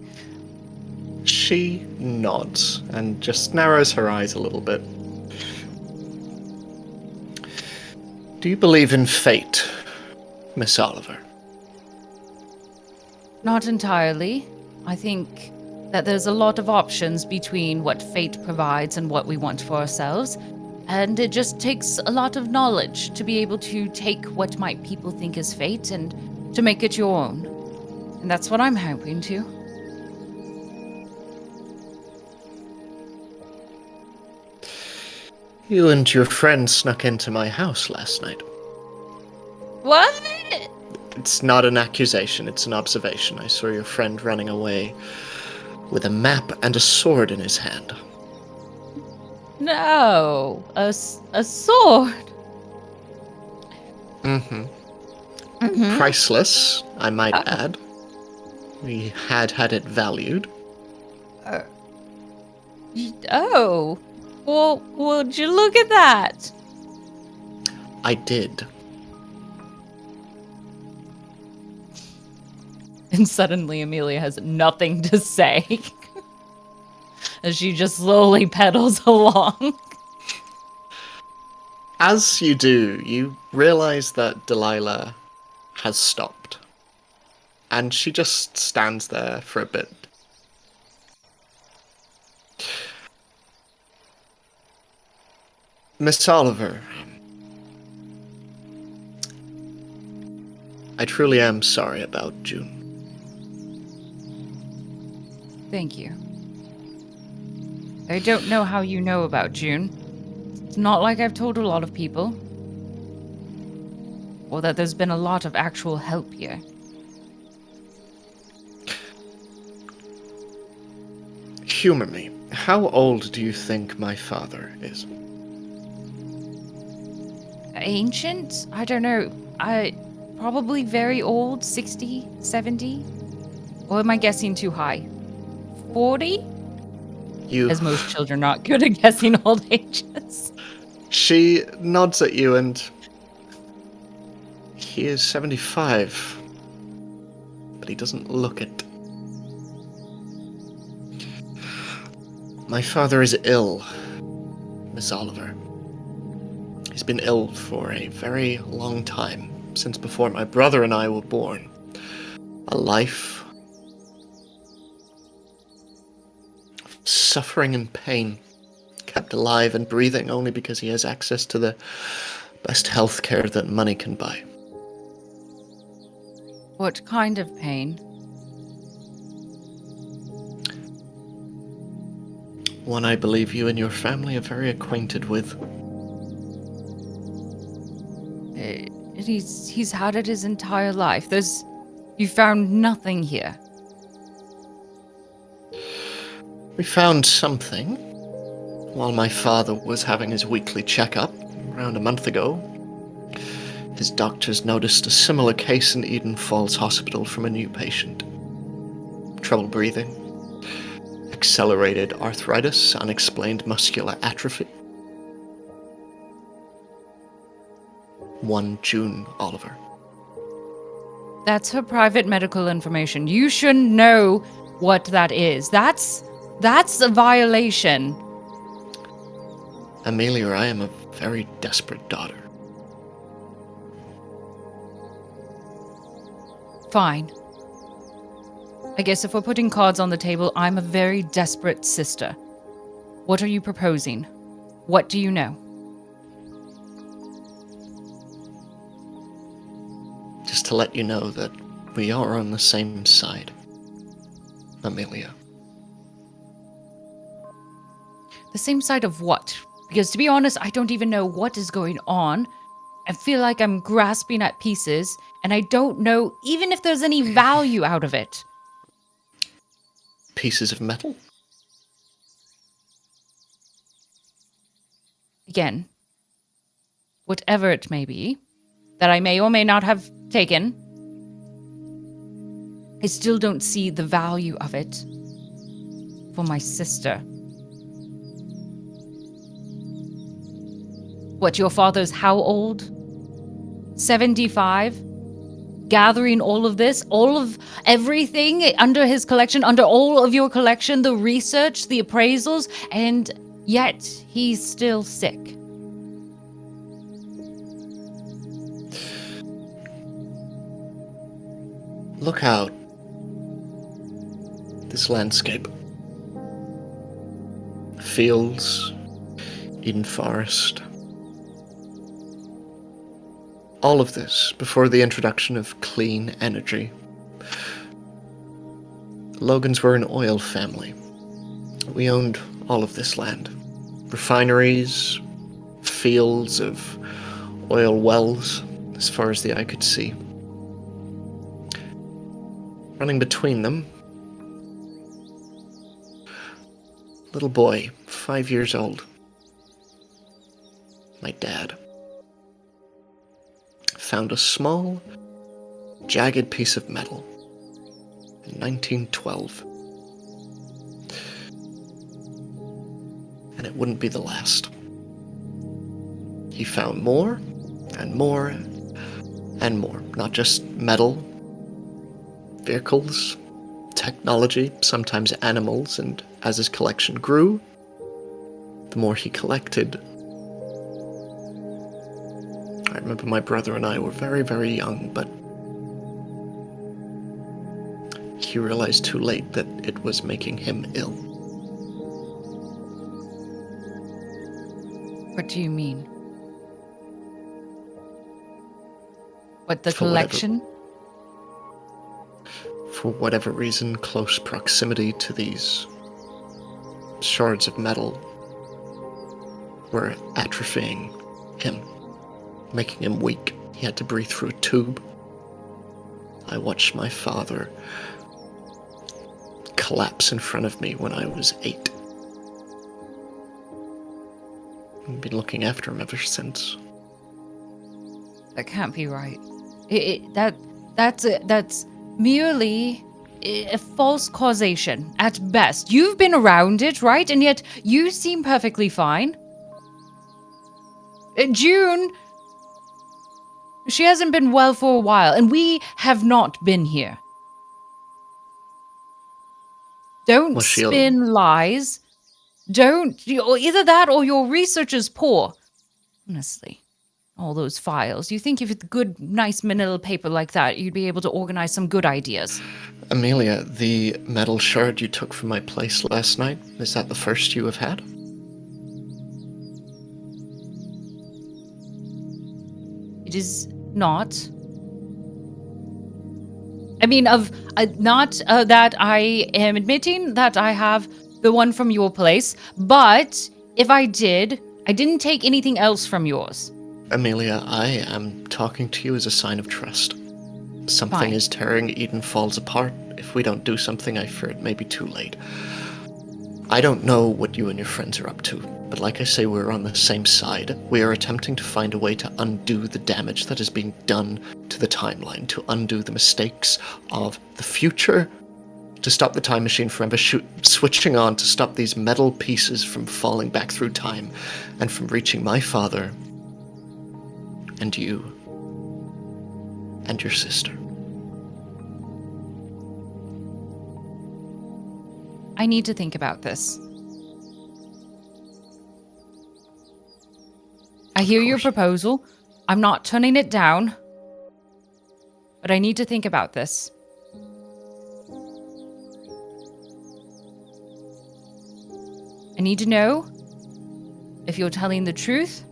A: She nods and just narrows her eyes a little bit. Do you believe in fate, Miss Oliver?
D: Not entirely. I think that there's a lot of options between what fate provides and what we want for ourselves. And it just takes a lot of knowledge to be able to take what might people think is fate and to make it your own. And that's what I'm hoping to.
A: You and your friend snuck into my house last night.
D: What?
A: It's not an accusation, it's an observation. I saw your friend running away with a map and a sword in his hand.
D: No, a sword.
A: Mm-hmm.
D: Mm-hmm.
A: Priceless, I might add. We had it valued.
D: Oh, well, would you look at that?
A: I did.
D: And suddenly Amelia has nothing to say as she just slowly pedals along.
A: As you do, you realize that Delilah has stopped. And she just stands there for a bit. Miss Oliver, I truly am sorry about June.
D: Thank you. I don't know how you know about June. It's not like I've told a lot of people. Or that there's been a lot of actual help here.
A: Humor me. How old do you think my father is?
D: Ancient? I don't know. Probably very old, 60, 70? Or am I guessing too high? 40?
A: You...
D: As most children are not good at guessing old ages.
A: She nods at you and... He is 75. But he doesn't look it. My father is ill, Miss Oliver. He's been ill for a very long time, since before my brother and I were born. A life of suffering and pain, kept alive and breathing only because he has access to the best health care that money can buy.
D: What kind of pain?
A: One I believe you and your family are very acquainted with.
D: He's had it his entire life. You found nothing here.
A: We found something while my father was having his weekly checkup around a month ago. His doctors noticed a similar case in Eden Falls Hospital from a new patient. Trouble breathing, accelerated arthritis, unexplained muscular atrophy. 1 June Oliver.
D: That's her private medical information. You shouldn't know what that is. That's a violation.
A: Amelia, I am a very desperate daughter.
D: Fine. I guess if we're putting cards on the table, I'm a very desperate sister. What are you proposing? What do you know?
A: Just to let you know that we are on the same side, Amelia.
D: The same side of what? Because to be honest, I don't even know what is going on. I feel like I'm grasping at pieces, and I don't know even if there's any value out of it.
A: Pieces of metal?
D: Again, whatever it may be, that I may or may not have taken, I still don't see the value of it for my sister. What, your father's how old? 75? Gathering all of this, all of everything under his collection, under all of your collection, the research, the appraisals, and yet he's still sick.
A: Look out. This landscape. Fields, Eden Forest. All of this before the introduction of clean energy. The Logans were an oil family. We owned all of this land. Refineries, fields of oil wells, as far as the eye could see. Running between them, little boy, 5 years old. My dad found a small, jagged piece of metal in 1912. And it wouldn't be the last. He found more and more and more. Not just metal, vehicles, technology, sometimes animals, and as his collection grew, the more he collected. I remember my brother and I were very, very young, but he realized too late that it was making him ill.
D: What do you mean? What, the
A: For
D: collection?
A: For whatever reason, close proximity to these shards of metal were atrophying him, making him weak. He had to breathe through a tube. I watched my father collapse in front of me when I was 8. I've been looking after him ever since.
D: That can't be right. That's merely a false causation at best. You've been around it, right? And yet you seem perfectly fine. June, she hasn't been well for a while, and we have not been here. Don't
A: Was she
D: spin lies. Or either that or your research is poor. Honestly. All those files. You think if it's good, nice manila paper like that, you'd be able to organize some good ideas.
A: Amelia, the metal shard you took from my place last night, is that the first you have had?
D: It is not. I mean, not that I am admitting that I have the one from your place, but if I did, I didn't take anything else from yours.
A: Amelia, I am talking to you as a sign of trust. Something
D: Fine.
A: is tearing Eden Falls apart. If we don't do something, I fear it may be too late. I don't know what you and your friends are up to, but like I say, we're on the same side. We are attempting to find a way to undo the damage that is being done to the timeline, to undo the mistakes of the future, to stop the time machine from ever switching on, to stop these metal pieces from falling back through time, and from reaching my father, and you, and your sister.
D: I need to think about this. I hear your proposal. I'm not turning it down. But I need to think about this. I need to know if you're telling the truth.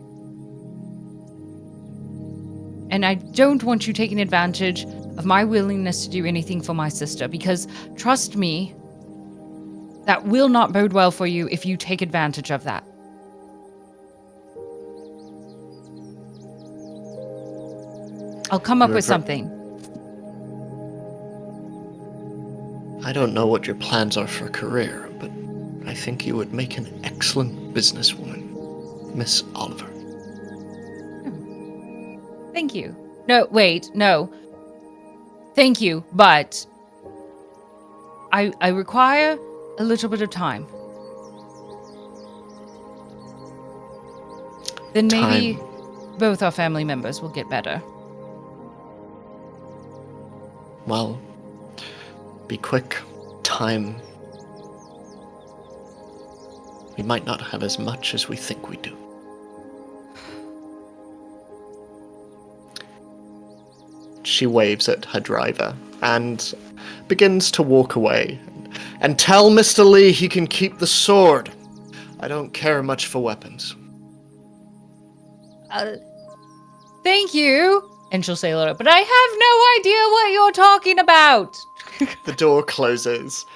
D: And I don't want you taking advantage of my willingness to do anything for my sister, because trust me, that will not bode well for you if you take advantage of that. I'll come up with something.
A: I don't know what your plans are for a career, but I think you would make an excellent businesswoman, Miss Oliver.
D: Thank you. No, wait, no. Thank you, but I require a little bit of time. Then maybe both our family members will get better.
A: Well, be quick. Time. We might not have as much as we think we do. She waves at her driver and begins to walk away. And tell Mr. Lee he can keep the sword. I don't care much for weapons.
D: Thank you. And she'll say a little, but I have no idea what you're talking about.
A: The door closes,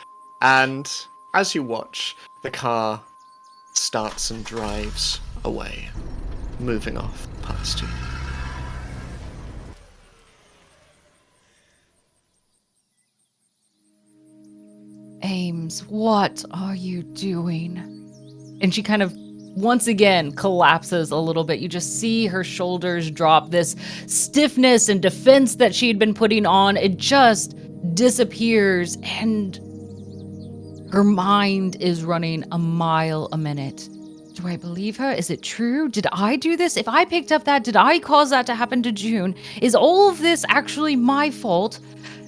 A: and as you watch, the car starts and drives away, moving off past you.
D: Ames, what are you doing? And she kind of once again collapses a little bit. You just see her shoulders drop. This stiffness and defense that she had been putting on, it just disappears, and her mind is running a mile a minute. Do I believe her? Is it true? Did I do this? If I picked up that, did I cause that to happen to June? Is all of this actually my fault?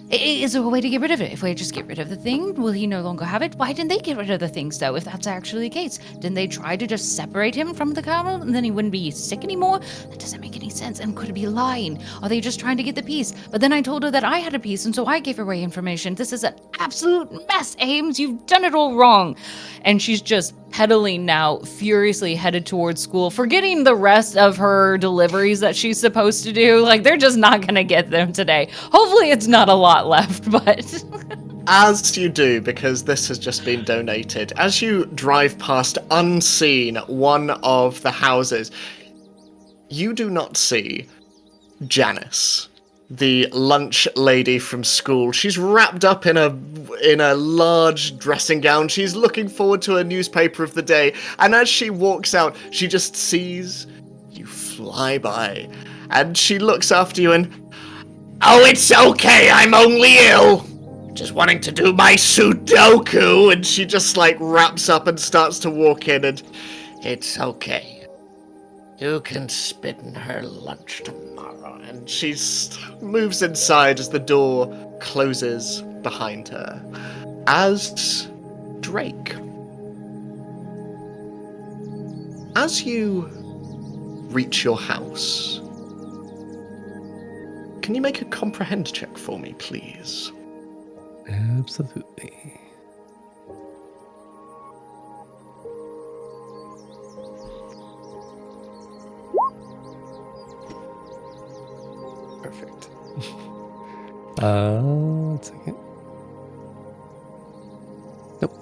D: Is there a way to get rid of it? If we just get rid of the thing, will he no longer have it? Why didn't they get rid of the things, though, if that's actually the case? Didn't they try to just separate him from the camel and then he wouldn't be sick anymore? That doesn't make any sense. And could it be lying? Are they just trying to get the piece? But then I told her that I had a piece, and so I gave away information. This is an absolute mess, Ames. You've done it all wrong. And she's just pedaling now, furiously headed towards school, forgetting the rest of her deliveries that she's supposed to do. Like, they're just not going to get them today. Hopefully it's not a lot left, but...
A: As you do, because this has just been donated, as you drive past unseen one of the houses, you do not see Janice, the lunch lady from school. She's wrapped up in a large dressing gown. She's looking forward to a newspaper of the day, and as she walks out, she just sees you fly by, and she looks after you and, "Oh, it's okay, I'm only ill. Just wanting to do my Sudoku," and she just like wraps up and starts to walk in, and "It's okay. You can spit in her lunch tomorrow," and she moves inside as the door closes behind her. As Drake, as you reach your house, can you make a comprehend check for me, please?
C: Absolutely.
A: Perfect.
C: 1 second. Nope.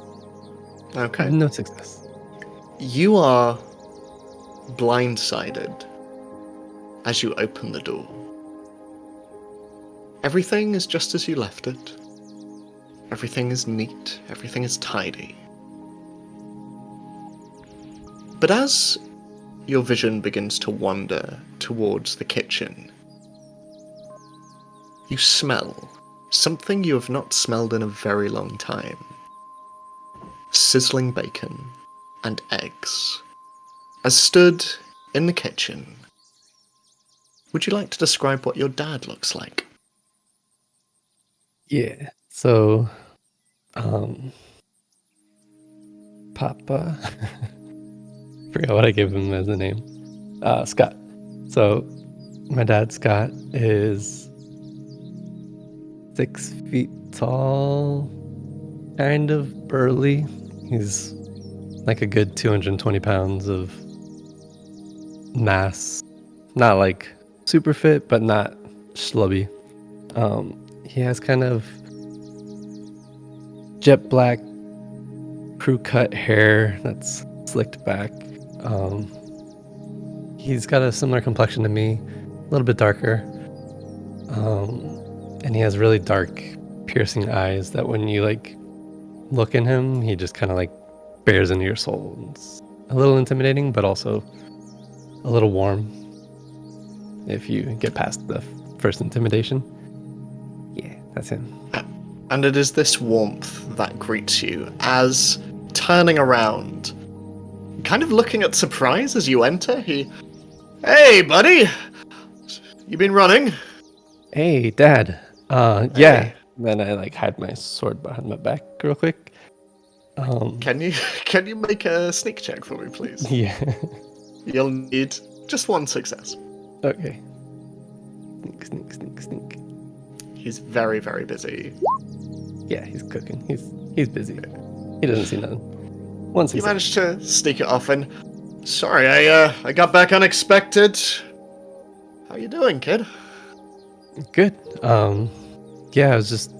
A: Okay.
C: No success.
A: You are blindsided as you open the door. Everything is just as you left it. Everything is neat. Everything is tidy. But as your vision begins to wander towards the kitchen, you smell something you have not smelled in a very long time. Sizzling bacon and eggs. As stood in the kitchen, would you like to describe what your dad looks like?
C: Yeah. So, Papa, forgot what I gave him as a name. Scott. So, my dad, Scott, is 6 feet tall, kind of burly. He's like a good 220 pounds of mass. Not like super fit, but not schlubby. He has kind of jet black crew cut hair that's slicked back. He's got a similar complexion to me, a little bit darker. And he has really dark, piercing eyes that when you like look in him, he just kind of like bears into your soul. It's a little intimidating, but also a little warm if you get past the first intimidation. Yeah, that's him.
A: And it is this warmth that greets you as, turning around, kind of looking at surprise as you enter, "Hey, buddy! You been running?"
C: Hey, Dad. Yeah.
A: Hey.
C: Then I like hide my sword behind my back real quick.
A: Can you make a sneak check for me, please?
C: Yeah.
A: You'll need just one success.
C: Okay. Sneak.
A: He's very, very busy.
C: Yeah, he's cooking. He's busy. He doesn't see nothing. Once
A: You managed to sneak it off, and Sorry, I got back unexpected. How you doing, kid?
C: Good. Yeah, I was just,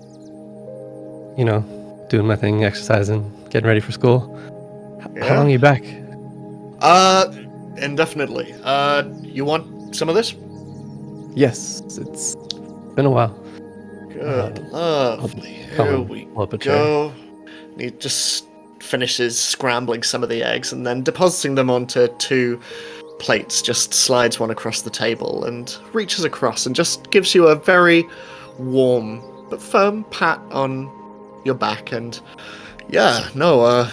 C: doing my thing, exercising, getting ready for school. How long are you back?
A: Indefinitely. You want some of this?
C: Yes, it's been a while.
A: Good,
C: I'll
A: lovely.
C: come
A: Here
C: and
A: we
C: pull up a chair.
A: go. And he just finishes scrambling some of the eggs and then depositing them onto 2 plates, just slides one across the table and reaches across and just gives you a very warm but firm pat on your back. And yeah, no,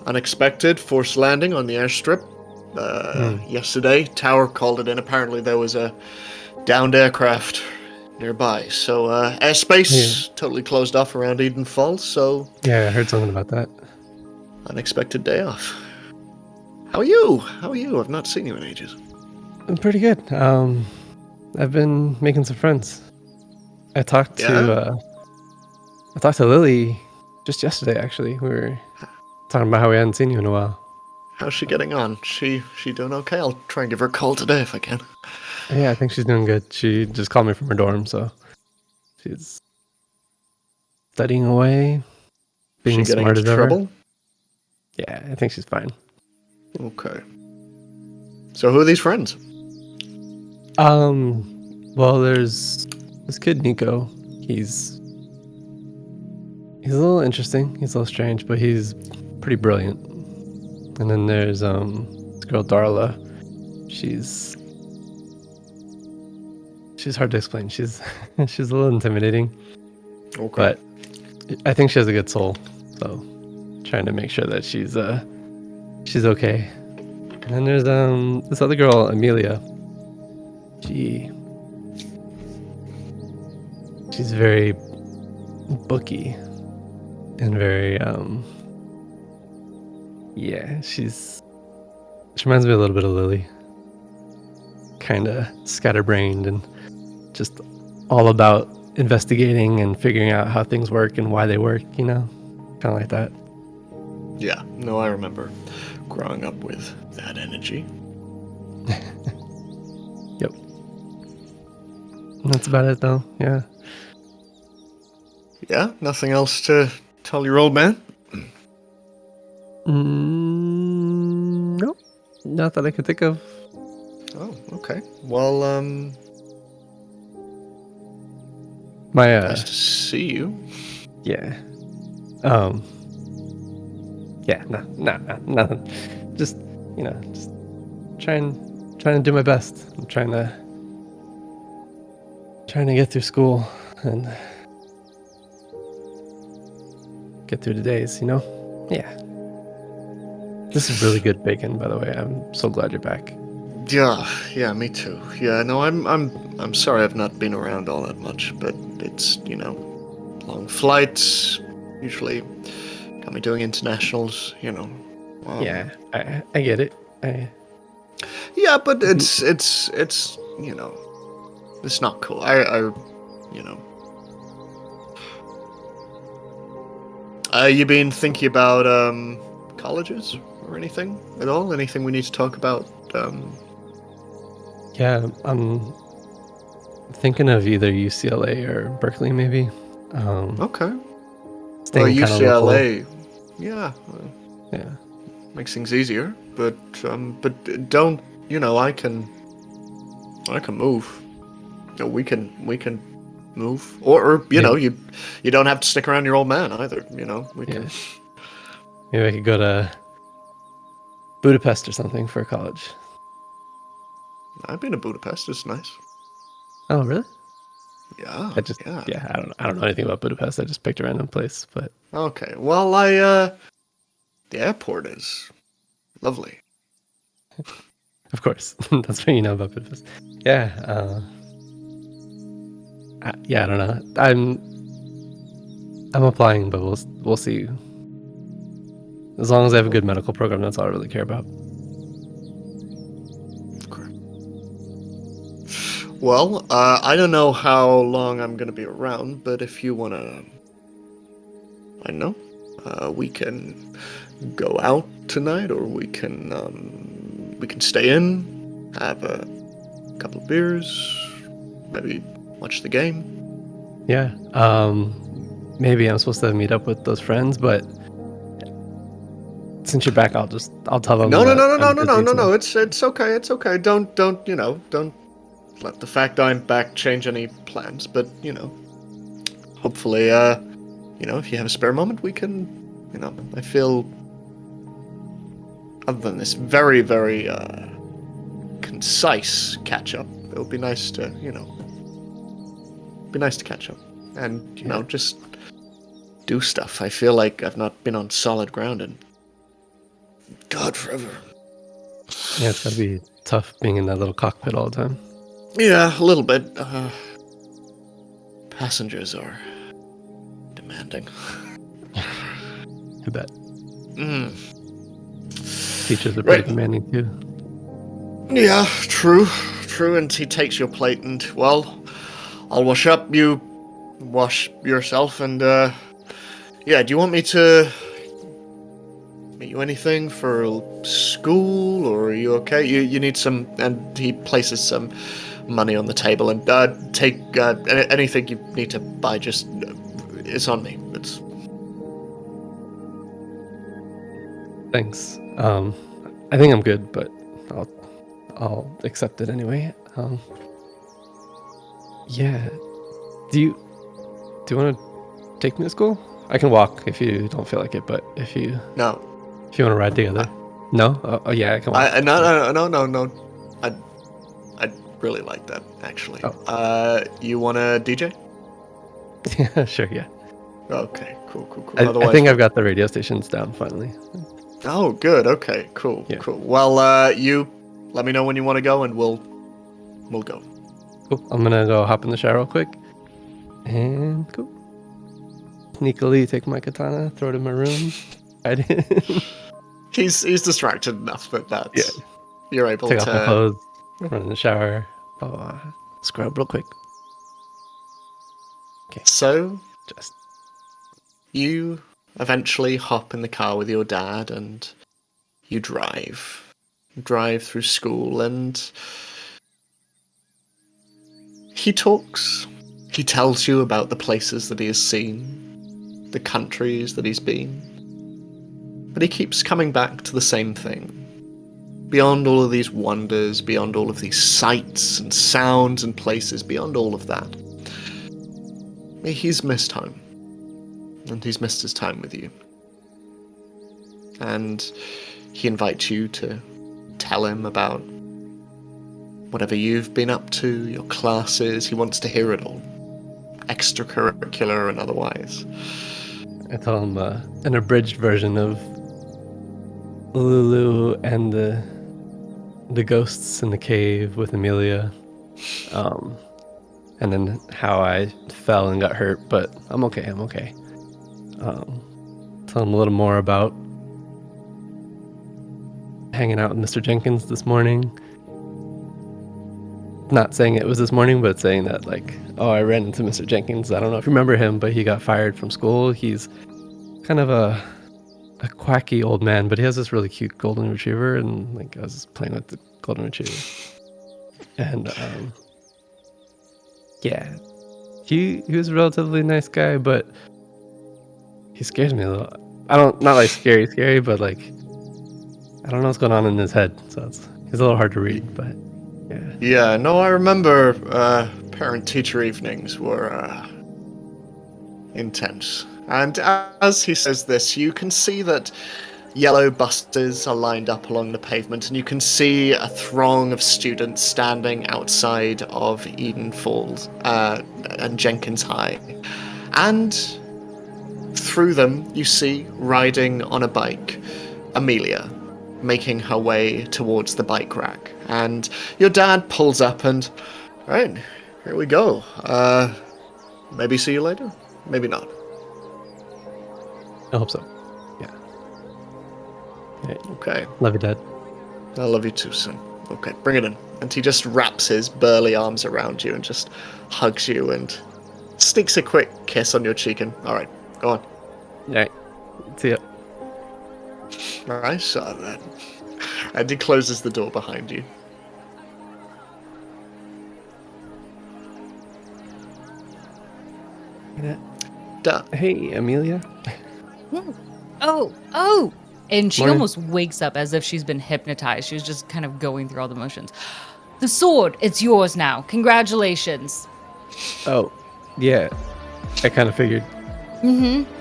A: unexpected forced landing on the airstrip. Yesterday, Tower called it in. Apparently there was a downed aircraft nearby. So airspace totally closed off around Eden Falls, so
C: Yeah, I heard something about that.
A: unexpected day off. How are you? How are you? I've not seen you in ages.
C: I'm pretty good. I've been making some friends. I talked
A: Yeah?
C: to Lily just yesterday. Actually, we were talking about how we hadn't seen you in a while.
A: How's she getting on? She doing okay? I'll try and give her a call today if I can.
C: Yeah, I think she's doing good. She just called me from her dorm, so she's studying away, being
A: She getting
C: smart
A: into
C: as ever.
A: trouble?
C: Yeah, I think she's fine.
A: Okay. So who are these friends?
C: Well, there's this kid Nico. He's a little interesting. He's a little strange, but he's pretty brilliant. And then there's this girl Darla. She's hard to explain. She's she's a little intimidating,
A: Okay.
C: but I think she has a good soul. So trying to make sure that she's okay. And then there's this other girl, Amelia. She's very booky and very yeah, she reminds me a little bit of Lily. Kind of scatterbrained and just all about investigating and figuring out how things work and why they work, kind of like that.
A: Yeah, no, I remember growing up with that energy.
C: Yep. That's about it, though. Yeah.
A: Yeah, nothing else to tell your old man?
C: Nope. Not that I could think of.
A: Oh, okay. Well,
C: My
A: nice to see you.
C: yeah. Yeah, no, nothing. Just, just trying to do my best. I'm trying to get through school and get through the days, Yeah. This is really good bacon, by the way. I'm so glad you're back.
A: Yeah, me too. Yeah, no, I'm sorry I've not been around all that much, but it's, long flights, usually got me doing internationals,
C: Yeah, I get it.
A: Yeah, but it's it's not cool. You been thinking about colleges or anything at all? Anything we need to talk about?
C: Yeah, I'm thinking of either UCLA or Berkeley, maybe.
A: Okay. Well,
C: Staying kind of local.
A: UCLA, yeah,
C: Yeah.
A: makes things easier. But don't, I can move. We can move, or you don't have to stick around your old man either. We can.
C: Maybe I could go to Budapest or something for college.
A: I've been to Budapest. It's nice.
C: Oh, really?
A: Yeah.
C: I don't know anything about Budapest. I just picked a random place, but
A: Okay. Well, the airport is lovely.
C: of course, that's what you know about Budapest. Yeah. I don't know. I'm applying, but we'll see. As long as I have a good medical program, that's all I really care about.
A: Okay. Well, I don't know how long I'm gonna be around, but if you wanna, I don't know, we can go out tonight, or we can we can stay in, have a couple of beers, maybe watch the game.
C: Yeah. Maybe I'm supposed to meet up with those friends, but since you're back, I'll tell them.
A: No.
C: I'm busy, so-
A: It's okay. It's okay. Don't let the fact I'm back change any plans. But hopefully, if you have a spare moment, we can. I feel, other than this very, very concise catch up, it would be nice to, catch up and just do stuff. I feel like I've not been on solid ground in God forever.
C: Yeah, it's gotta be tough being in that little cockpit all the time.
A: Yeah, a little bit. Passengers are demanding.
C: I bet.
A: Mm.
C: Teachers are pretty
A: Right.
C: demanding too.
A: Yeah, true. And he takes your plate and, well, I'll wash up, you wash yourself, and, do you want me to get you anything for school, or are you okay? You need some, and he places some money on the table, and, take, anything you need to buy, just, it's on me. It's...
C: Thanks. I think I'm good, but I'll accept it anyway. Yeah. Do you want to take me to school? I can walk if you don't feel like it, but if you
A: No.
C: want to ride together. No? Oh yeah, I can walk.
A: No. I'd really like that, actually.
C: Oh.
A: You want a DJ?
C: Yeah, sure, yeah.
A: Okay, cool.
C: I think I've got the radio stations down finally.
A: Oh, good. Okay, cool.
C: Yeah.
A: Cool. Well, you let me know when you want to go, and we'll go.
C: Cool. I'm gonna go hop in the shower real quick. And cool. Sneakily take my katana, throw it in my room. Hide it.
A: He's distracted enough that that's you're able
C: Take
A: to.
C: off my clothes, run in the shower, scrub real quick. Okay.
A: So
C: Just
A: you eventually hop in the car with your dad, and you drive through school, and he talks. He tells you about the places that he has seen, the countries that he's been. But he keeps coming back to the same thing. Beyond all of these wonders, beyond all of these sights and sounds and places, beyond all of that, he's missed home. And he's missed his time with you. And he invites you to tell him about whatever you've been up to, your classes. He wants to hear it all. Extracurricular and otherwise.
C: I tell him an abridged version of Lulu and the ghosts in the cave with Amelia, and then how I fell and got hurt, but I'm okay. Tell him a little more about hanging out with Mr. Jenkins this morning. Not saying it was this morning, but saying that, like, oh, I ran into Mr. Jenkins. I don't know if you remember him, but he got fired from school. He's kind of a quacky old man, but he has this really cute golden retriever, and like I was playing with the golden retriever. And yeah, he was a relatively nice guy, but he scares me a little. Not like scary, but like I don't know what's going on in his head, so he's a little hard to read, but yeah.
A: Yeah, no, I remember parent-teacher evenings were intense. And as he says this, you can see that yellow buses are lined up along the pavement, and you can see a throng of students standing outside of Eden Falls and Jenkins High. And through them, you see, riding on a bike, Amelia, making her way towards the bike rack. And your dad pulls up and, right, here we go. Maybe see you later? Maybe not.
C: I hope so. Yeah.
A: Okay.
C: Love you, Dad.
A: I love you too, son. Okay, bring it in. And he just wraps his burly arms around you and just hugs you and sneaks a quick kiss on your cheek and, alright, go on.
C: All right. See ya.
A: Alright, so then, And he closes the door behind you.
C: Hey, Amelia.
D: Oh. And she
C: Morning.
D: almost wakes up as if she's been hypnotized. She was just kind of going through all the motions. The sword, it's yours now. Congratulations.
C: Oh, yeah. I kind of figured.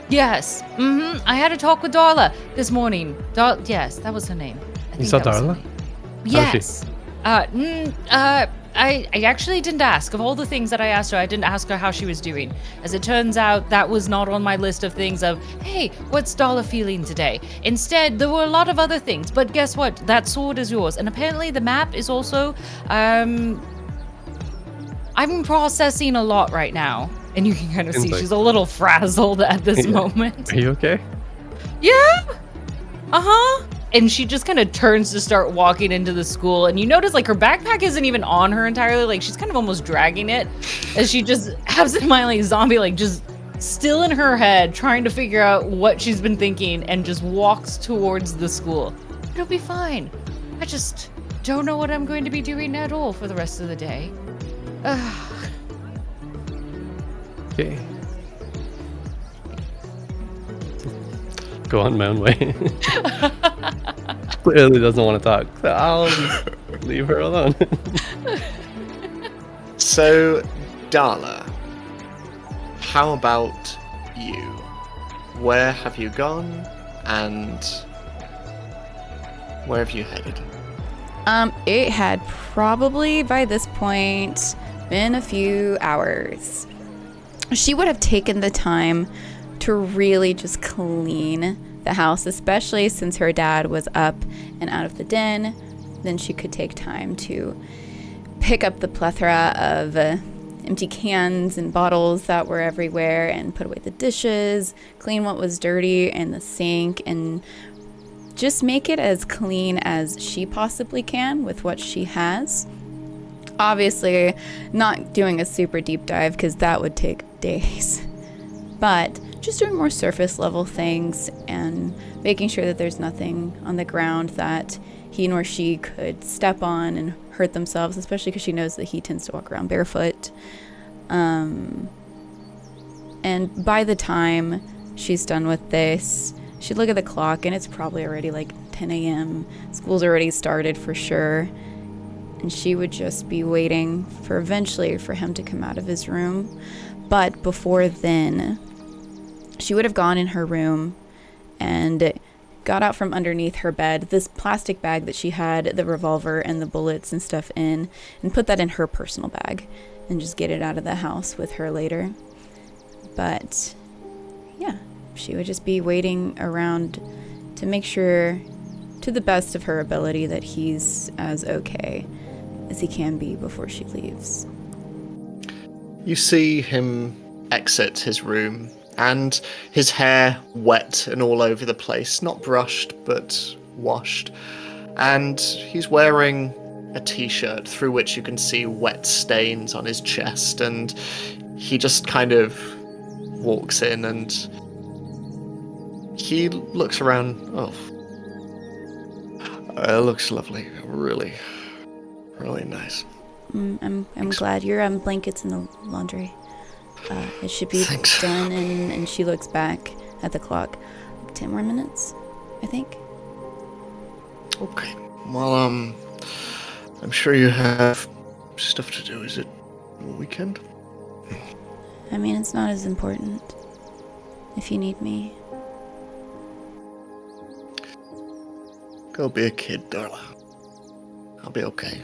D: Yes. I had a talk with Darla this morning. Yes, that was her name.
C: You saw Darla?
D: Yes. I actually didn't ask. Of all the things that I asked her, I didn't ask her how she was doing. As it turns out, that was not on my list of things of, hey, what's Darla feeling today? Instead, there were a lot of other things. But guess what? That sword is yours. And apparently the map is also, I'm processing a lot right now. And you can kind of see she's a little frazzled at this moment.
C: Are you okay?
D: Yeah. Uh-huh. And she just kind of turns to start walking into the school. And you notice like her backpack isn't even on her entirely. Like she's kind of almost dragging it as she just absentmindedly zombie, like just still in her head, trying to figure out what she's been thinking and just walks towards the school. It'll be fine. I just don't know what I'm going to be doing at all for the rest of the day.
C: Okay. Go on my own way. Clearly doesn't want to talk. So I'll leave her alone.
A: So, Darla, how about you? Where have you gone, and where have you headed?
B: It had probably by this point been a few hours. She would have taken the time to really just clean the house, especially since her dad was up and out of the den. Then she could take time to pick up the plethora of empty cans and bottles that were everywhere and put away the dishes, clean what was dirty in the sink, and just make it as clean as she possibly can with what she has. Obviously, not doing a super deep dive because that would take days, but just doing more surface level things and making sure that there's nothing on the ground that he nor she could step on and hurt themselves, especially because she knows that he tends to walk around barefoot. And by the time she's done with this, she'd look at the clock and it's probably already like 10 a.m. School's already started for sure. And she would just be waiting for eventually for him to come out of his room. But before then, she would have gone in her room and got out from underneath her bed this plastic bag that she had the revolver and the bullets and stuff in, and put that in her personal bag and just get it out of the house with her later. But yeah, she would just be waiting around to make sure, to the best of her ability, that he's as okay as he can be before she leaves.
A: You see him exit his room, and his hair wet and all over the place, not brushed but washed. And he's wearing a t-shirt through which you can see wet stains on his chest, and he just kind of walks in and he looks around. Oh, it looks lovely. Really, really nice.
B: I'm glad. Your blanket's in the laundry. It should be
A: Thanks.
B: done, and she looks back at the clock. 10 more minutes, I think.
A: Okay. Well, I'm sure you have stuff to do. Is it a weekend?
B: I mean, it's not as important. If you need me.
A: Go be a kid, Darla. I'll be okay.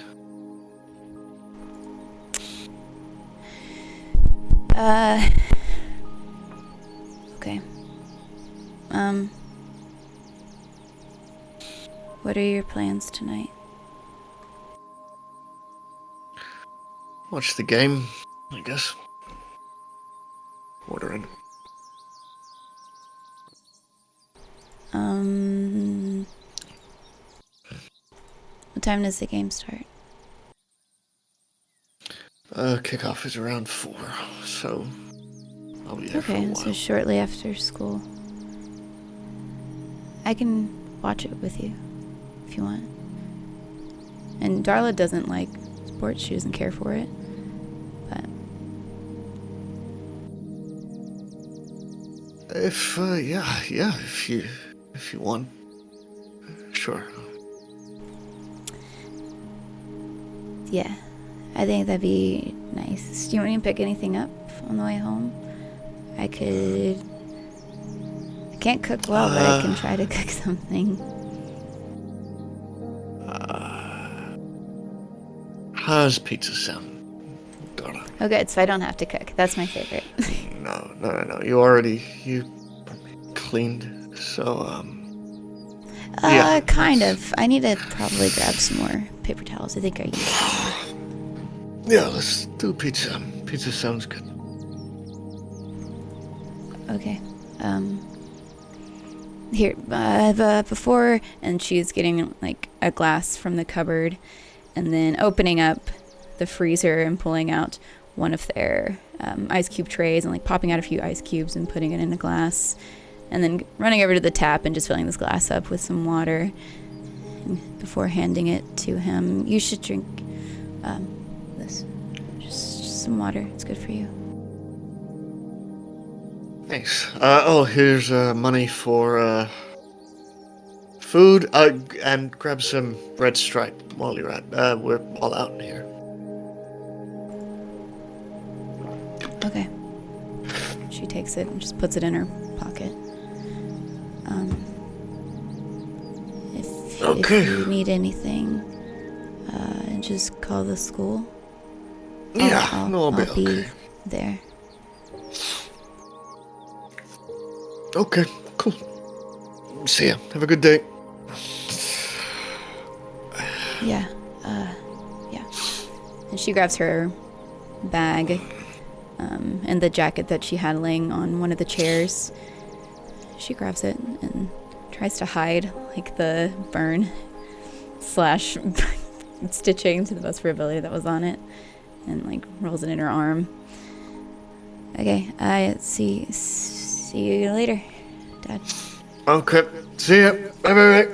B: Okay. What are your plans tonight?
A: Watch the game, I guess. Ordering.
B: What time does the game start?
A: Kickoff is around 4, so I'll be there for a
B: Okay,
A: while.
B: so shortly after school. I can watch it with you if you want. And Darla doesn't like sports. She doesn't care for it. But
A: If you want, sure.
B: yeah, I think that'd be nice. Do you want me to pick anything up on the way home? I can't cook well, but I can try to cook something.
A: How's pizza sound, Darla?
B: Oh, good. So I don't have to cook. That's my favorite.
A: No. You cleaned, so yeah.
B: Kind of. I need to probably grab some more paper towels. I think I used them.
A: Yeah, let's do pizza. Pizza sounds good.
B: Okay. Here, before, and she's getting like a glass from the cupboard, and then opening up the freezer and pulling out one of their ice cube trays and like popping out a few ice cubes and putting it in a glass, and then running over to the tap and just filling this glass up with some water before handing it to him. You should drink this. Just some water. It's good for you.
A: Thanks. Here's money for food. And grab some Red Stripe while you're at. We're all out in here.
B: Okay. She takes it and just puts it in her pocket. If you need anything, just call the school. I'll be
A: okay.
B: there.
A: Okay, cool. See ya. Have a good day.
B: Yeah. And she grabs her bag, and the jacket that she had laying on one of the chairs. She grabs it and tries to hide like the burn / stitching to the best of her ability that was on it, and like rolls it in her arm. Okay, I see you later, Dad.
A: Okay, see ya. Bye.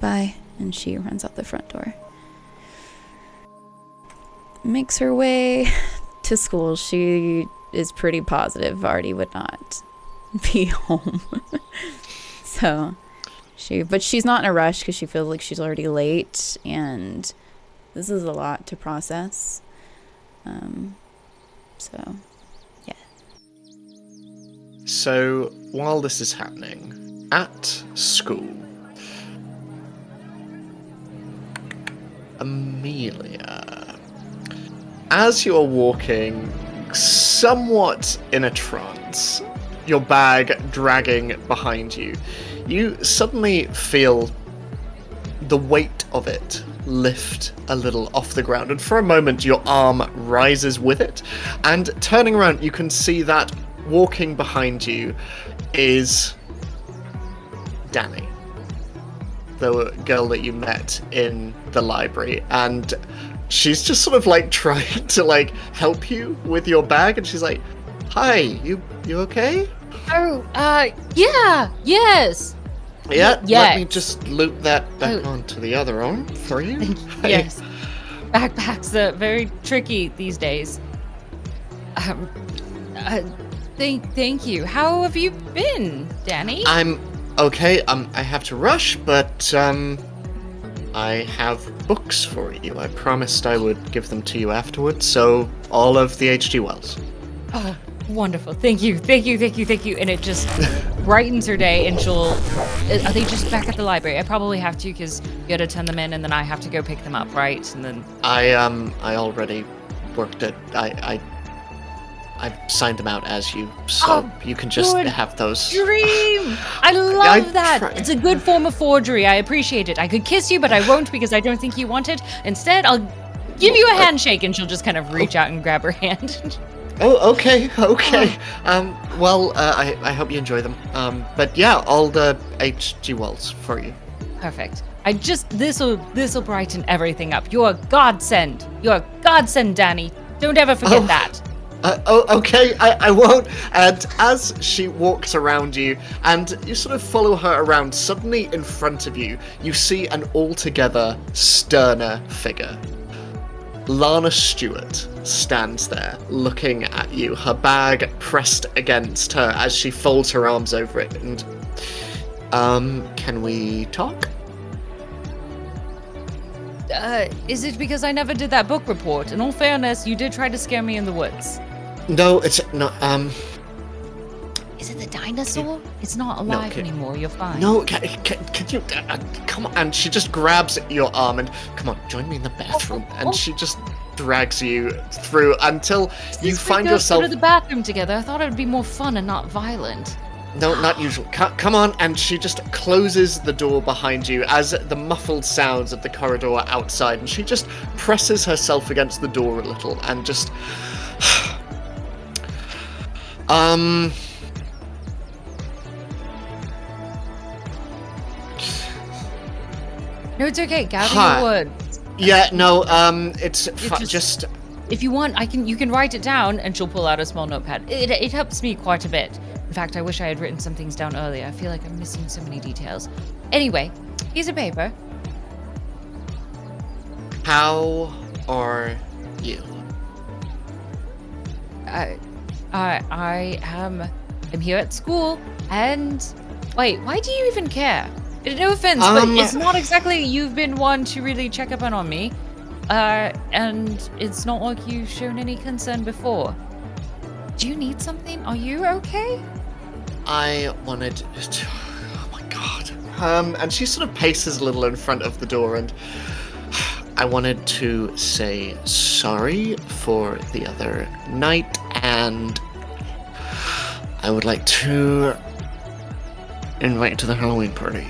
B: Bye. And she runs out the front door. Makes her way to school. She is pretty positive Vardy would not be home. But she's not in a rush because she feels like she's already late, and this is a lot to process.
A: So, while this is happening, at school, Amelia, as you're walking somewhat in a trance, your bag dragging behind you, you suddenly feel the weight of it lift a little off the ground, and for a moment your arm rises with it, and turning around you can see that walking behind you is Danny, the girl that you met in the library, and she's just sort of like trying to like help you with your bag, and she's like, "Hi, you okay?"
D: Oh, yeah, yes.
A: Yeah,
D: yes.
A: Let me just loop that back onto the other arm for you.
D: Yes. Backpacks are very tricky these days. Thank you. How have you been, Danny?
A: I'm okay. I have to rush, but I have books for you. I promised I would give them to you afterwards. So all of the H.G. Wells.
D: Oh, wonderful. Thank you. And it just brightens her day, and are they just back at the library? I probably have to, because you gotta turn them in, and then I have to go pick them up, right? And then
A: I already worked it. I signed them out as you, so you can just have those.
D: Dream! I love that! It's a good form of forgery. I appreciate it. I could kiss you, but I won't, because I don't think you want it. Instead, I'll give you a handshake, and she'll just kind of reach out and grab her hand.
A: Oh, okay. I hope you enjoy them. But yeah, all the H.G. Wells for you.
D: Perfect. This'll brighten everything up. You're a godsend. You're a godsend, Danny. Don't ever forget that.
A: Okay, I won't. And as she walks around you, and you sort of follow her around, suddenly in front of you, you see an altogether sterner figure. Lana Stewart stands there, looking at you, her bag pressed against her as she folds her arms over it. And, can we talk?
D: Is it because I never did that book report? In all fairness, you did try to scare me in the woods.
A: No, it's not,
D: Is it the dinosaur? It's not alive anymore, you're fine.
A: No, can you, come on, and she just grabs your arm and, come on, join me in the bathroom, and she just drags you through until you find yourself...
D: Go to the bathroom together. I thought it would be more fun and not violent.
A: No, not usual. Come on, and she just closes the door behind you as the muffled sounds of the corridor outside, and she just presses herself against the door a little, and just...
D: No, it's okay. Gather your words.
A: Yeah, no, it's just...
D: If you want, you can write it down, and she'll pull out a small notepad. It helps me quite a bit. In fact, I wish I had written some things down earlier. I feel like I'm missing so many details. Anyway, here's a paper.
A: How are you?
D: I'm here at school, and wait, why do you even care? No offense, but it's not exactly you've been one to really check up on me, and it's not like you've shown any concern before. Do you need something? Are you okay?
A: I wanted to... Oh my god. And she sort of paces a little in front of the door, and I wanted to say sorry for the other night, and I would like to invite you to the Halloween party.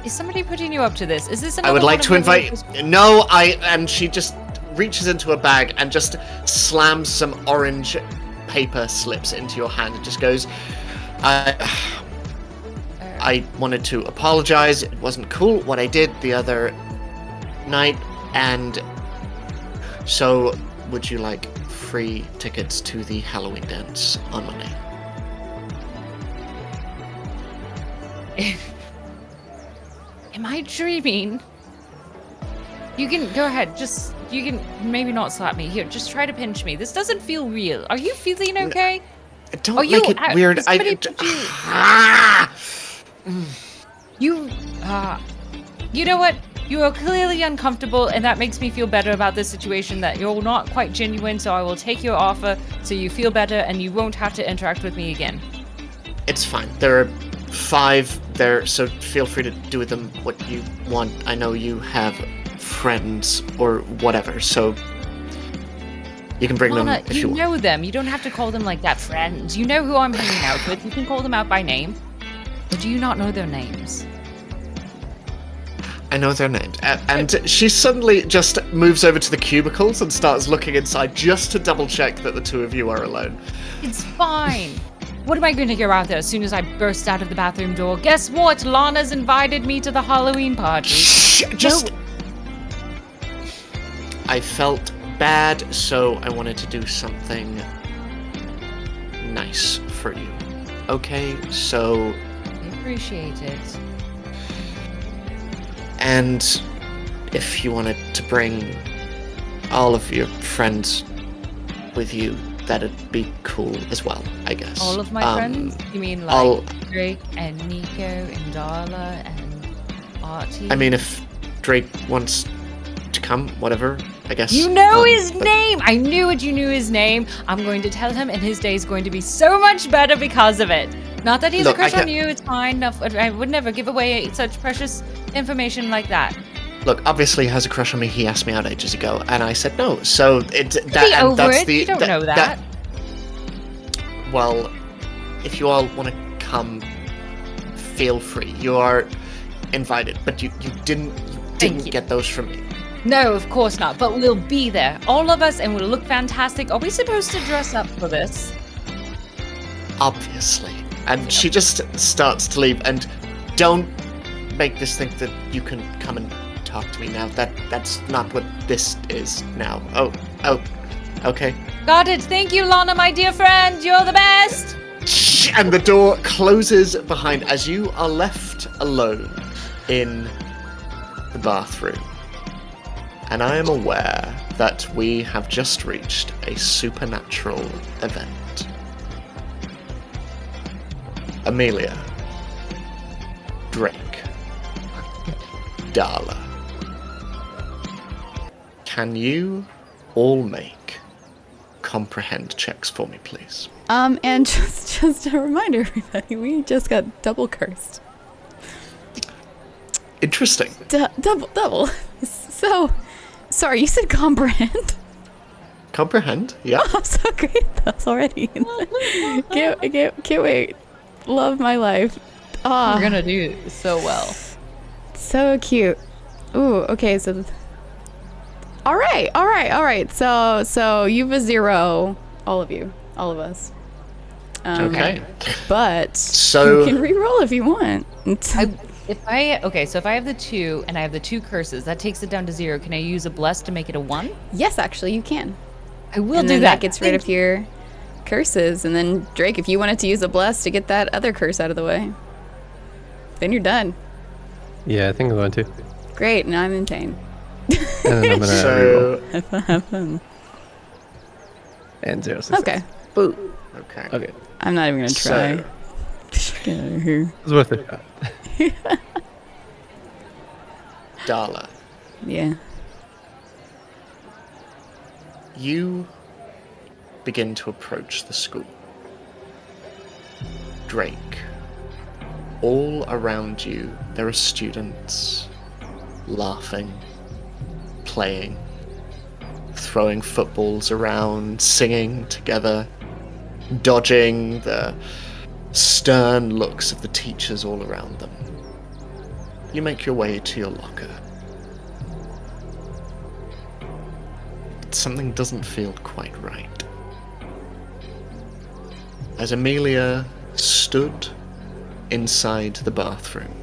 D: Is somebody putting you up to this? Is this
A: I would like to invite... No, and she just reaches into a bag and just slams some orange paper slips into your hand and just goes, I wanted to apologize. It wasn't cool what I did the other night, and so would you like free tickets to the Halloween dance on Monday?
D: Am I dreaming? You can go ahead. You can maybe not slap me. Here, just try to pinch me. This doesn't feel real. Are you feeling okay?
A: Don't make it weird.
D: You know what? You are clearly uncomfortable, and that makes me feel better about this situation, that you're not quite genuine, so I will take your offer so you feel better and you won't have to interact with me again.
A: It's fine. There are 5 there, so feel free to do with them what you want. I know you have friends or whatever, so you can bring them if you want.
D: You know them. You don't have to call them like that, friends. You know who I'm hanging out with. You can call them out by name. Or do you not know their names?
A: I know their names. And she suddenly just moves over to the cubicles and starts looking inside just to double check that the 2 of you are alone.
D: It's fine. What am I going to hear out there as soon as I burst out of the bathroom door? Guess what? Lana's invited me to the Halloween party.
A: Shh! Just... No. I felt bad, so I wanted to do something nice for you. Okay, so...
D: I appreciate it.
A: And if you wanted to bring all of your friends with you, that'd be cool as well, I guess.
D: All of my friends? You mean like Drake and Nico and Darla and Archie?
A: I mean, if Drake wants to come, whatever, I guess.
D: You know his name! I knew it, you knew his name. I'm going to tell him, and his day is going to be so much better because of it. Not that he's a crush on you, it's fine. I would never give away such precious information like that.
A: Look, obviously he has a crush on me. He asked me out ages ago, and I said no. So
D: you don't know that.
A: Well, if you all want to come, feel free. You are invited, but you didn't get those from me.
D: No, of course not. But we'll be there, all of us, and we'll look fantastic. Are we supposed to dress up for this?
A: Obviously. And she just starts to leave, and don't make this think that you can come and talk to me now. That's not what this is now. Oh, Okay.
D: Got it. Thank you, Lana, my dear friend. You're the best.
A: And the door closes behind as you are left alone in the bathroom. And I am aware that we have just reached a supernatural event. Amelia, Drake, Darla, can you all make comprehend checks for me, please?
B: And just a reminder, everybody, we just got double cursed.
A: Interesting.
B: Double. So, sorry, you said comprehend?
A: Comprehend? Yeah.
B: Oh, so great at this already. Can't wait. Love my life. Ah,
D: We're gonna do so well.
B: so cute. Ooh, okay, so... All right. So you've a 0, all of you, all of us.
A: Okay.
B: But
A: So-
B: you can re-roll if you want.
D: If I have the 2 and I have the 2 curses, that takes it down to 0. Can I use a bless to make it a 1?
B: Yes, actually, you can.
D: I will
B: And
D: do
B: then
D: that.
B: gets rid of your curses. And then, Drake, if you wanted to use a bless to get that other curse out of the way, then you're done.
C: Yeah, I think I'm going to.
B: Great, now I'm in pain.
C: And then I'm gonna reroll.
A: So,
C: And 0 success.
B: Okay,
A: okay.
C: Okay.
B: I'm not even gonna try.
A: So,
B: Get out of here.
C: It's worth it.
A: Darla,
B: Yeah.
A: you begin to approach the school. Drake, all around you, there are students laughing, playing, throwing footballs around, singing together, dodging the stern looks of the teachers all around them. You make your way to your locker. But something doesn't feel quite right. As Amelia stood inside the bathroom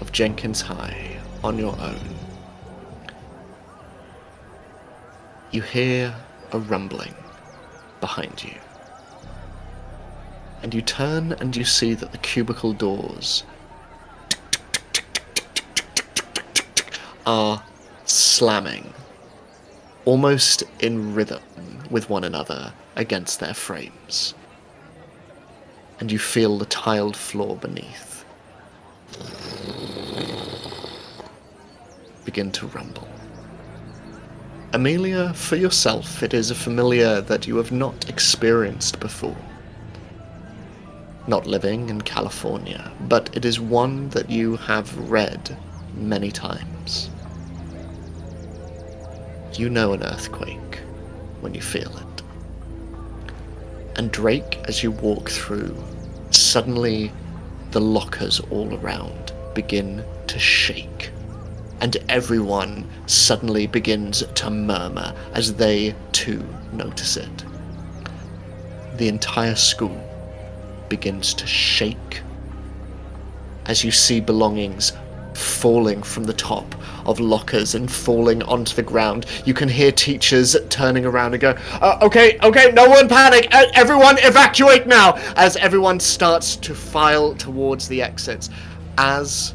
A: of Jenkins High on your own, you hear a rumbling behind you. And you turn and you see that the cubicle doors are slamming, almost in rhythm with one another against their frames. And you feel the tiled floor beneath begin to rumble. Amelia, for yourself, it is a familiar that you have not experienced before. Not living in California, but it is one that you have read many times. You know an earthquake when you feel it. And Drake, as you walk through, suddenly the lockers all around begin to shake. And everyone suddenly begins to murmur as they too notice it. The entire school begins to shake as you see belongings falling from the top of lockers and falling onto the ground. You can hear teachers turning around and go, okay, no one panic, everyone evacuate now, as everyone starts to file towards the exits. As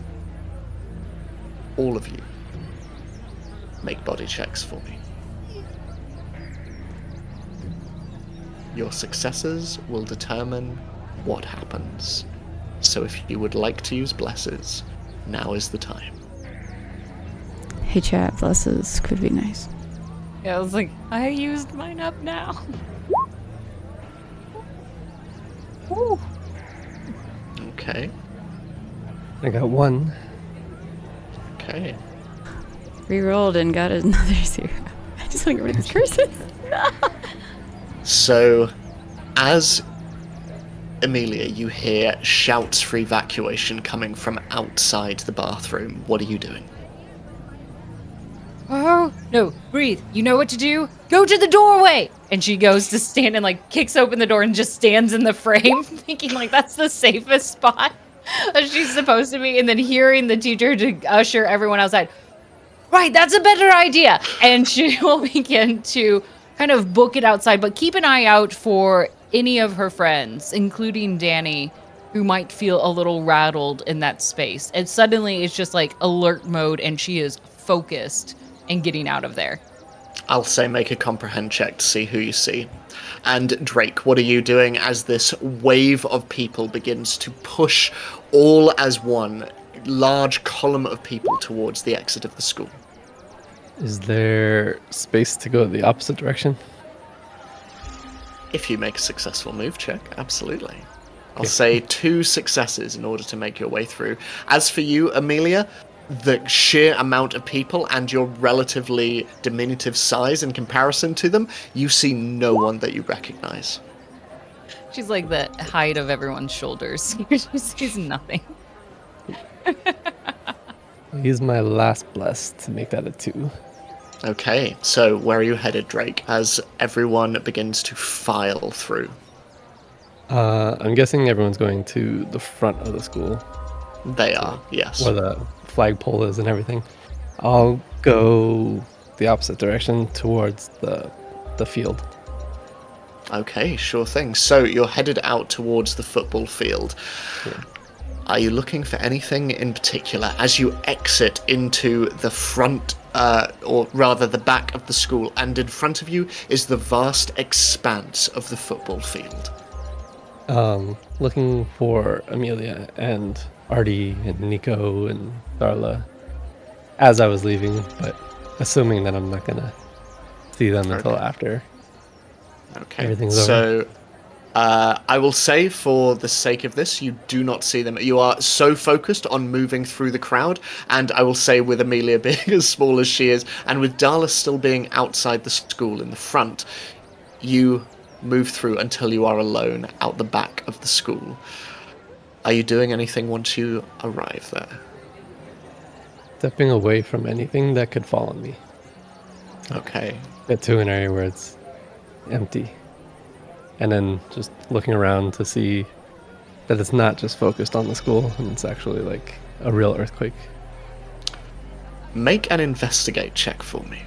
A: all of you make body checks for me. Your successes will determine what happens. So if you would like to use blesses, now is the time.
B: Hey chat, blesses could be nice.
D: Yeah, I was like, I used mine up now. Woo.
A: Okay.
C: I got 1.
A: Okay.
B: Rerolled and got another 0. I just want to get rid of these curses.
A: So, as Amelia, you hear shouts for evacuation coming from outside the bathroom. What are you doing?
D: Oh, no, breathe. You know what to do? Go to the doorway! And she goes to stand and, like, kicks open the door and just stands in the frame, thinking, like, that's the safest spot that she's supposed to be. And then hearing the teacher to usher everyone outside. Right, that's a better idea. And she will begin to kind of book it outside, but keep an eye out for any of her friends, including Danny, who might feel a little rattled in that space. And suddenly it's just like alert mode and she is focused and getting out of there.
A: I'll say make a comprehend check to see who you see. And Drake, what are you doing as this wave of people begins to push all as one large column of people towards the exit of the school?
C: Is there space to go the opposite direction?
A: If you make a successful move check, absolutely. I'll say 2 successes in order to make your way through. As for you, Amelia, the sheer amount of people and your relatively diminutive size in comparison to them, you see no one that you recognize.
D: She's like the height of everyone's shoulders. She sees nothing.
C: Use my last bless to make that a 2.
A: Okay, so where are you headed, Drake, as everyone begins to file through?
C: I'm guessing everyone's going to the front of the school,
A: They are, yes.
C: where the flagpole is and everything. I'll go the opposite direction towards the field.
A: Okay, sure thing. So you're headed out towards the football field.
C: Yeah.
A: Are you looking for anything in particular as you exit into the front, or rather the back of the school, and in front of you is the vast expanse of the football field?
C: Looking for Amelia and Artie and Nico and Darla as I was leaving, but assuming that I'm not gonna see them until after.
A: Okay,
C: Everything's over.
A: so I will say for the sake of this, you do not see them. You are so focused on moving through the crowd, and I will say with Amelia being as small as she is, and with Darla still being outside the school in the front, you move through until you are alone out the back of the school. Are you doing anything once you arrive there?
C: Stepping away from anything that could fall on me.
A: Okay.
C: Get to an area where it's empty. And then just looking around to see that it's not just focused on the school and it's actually like a real earthquake.
A: Make an investigate check for me.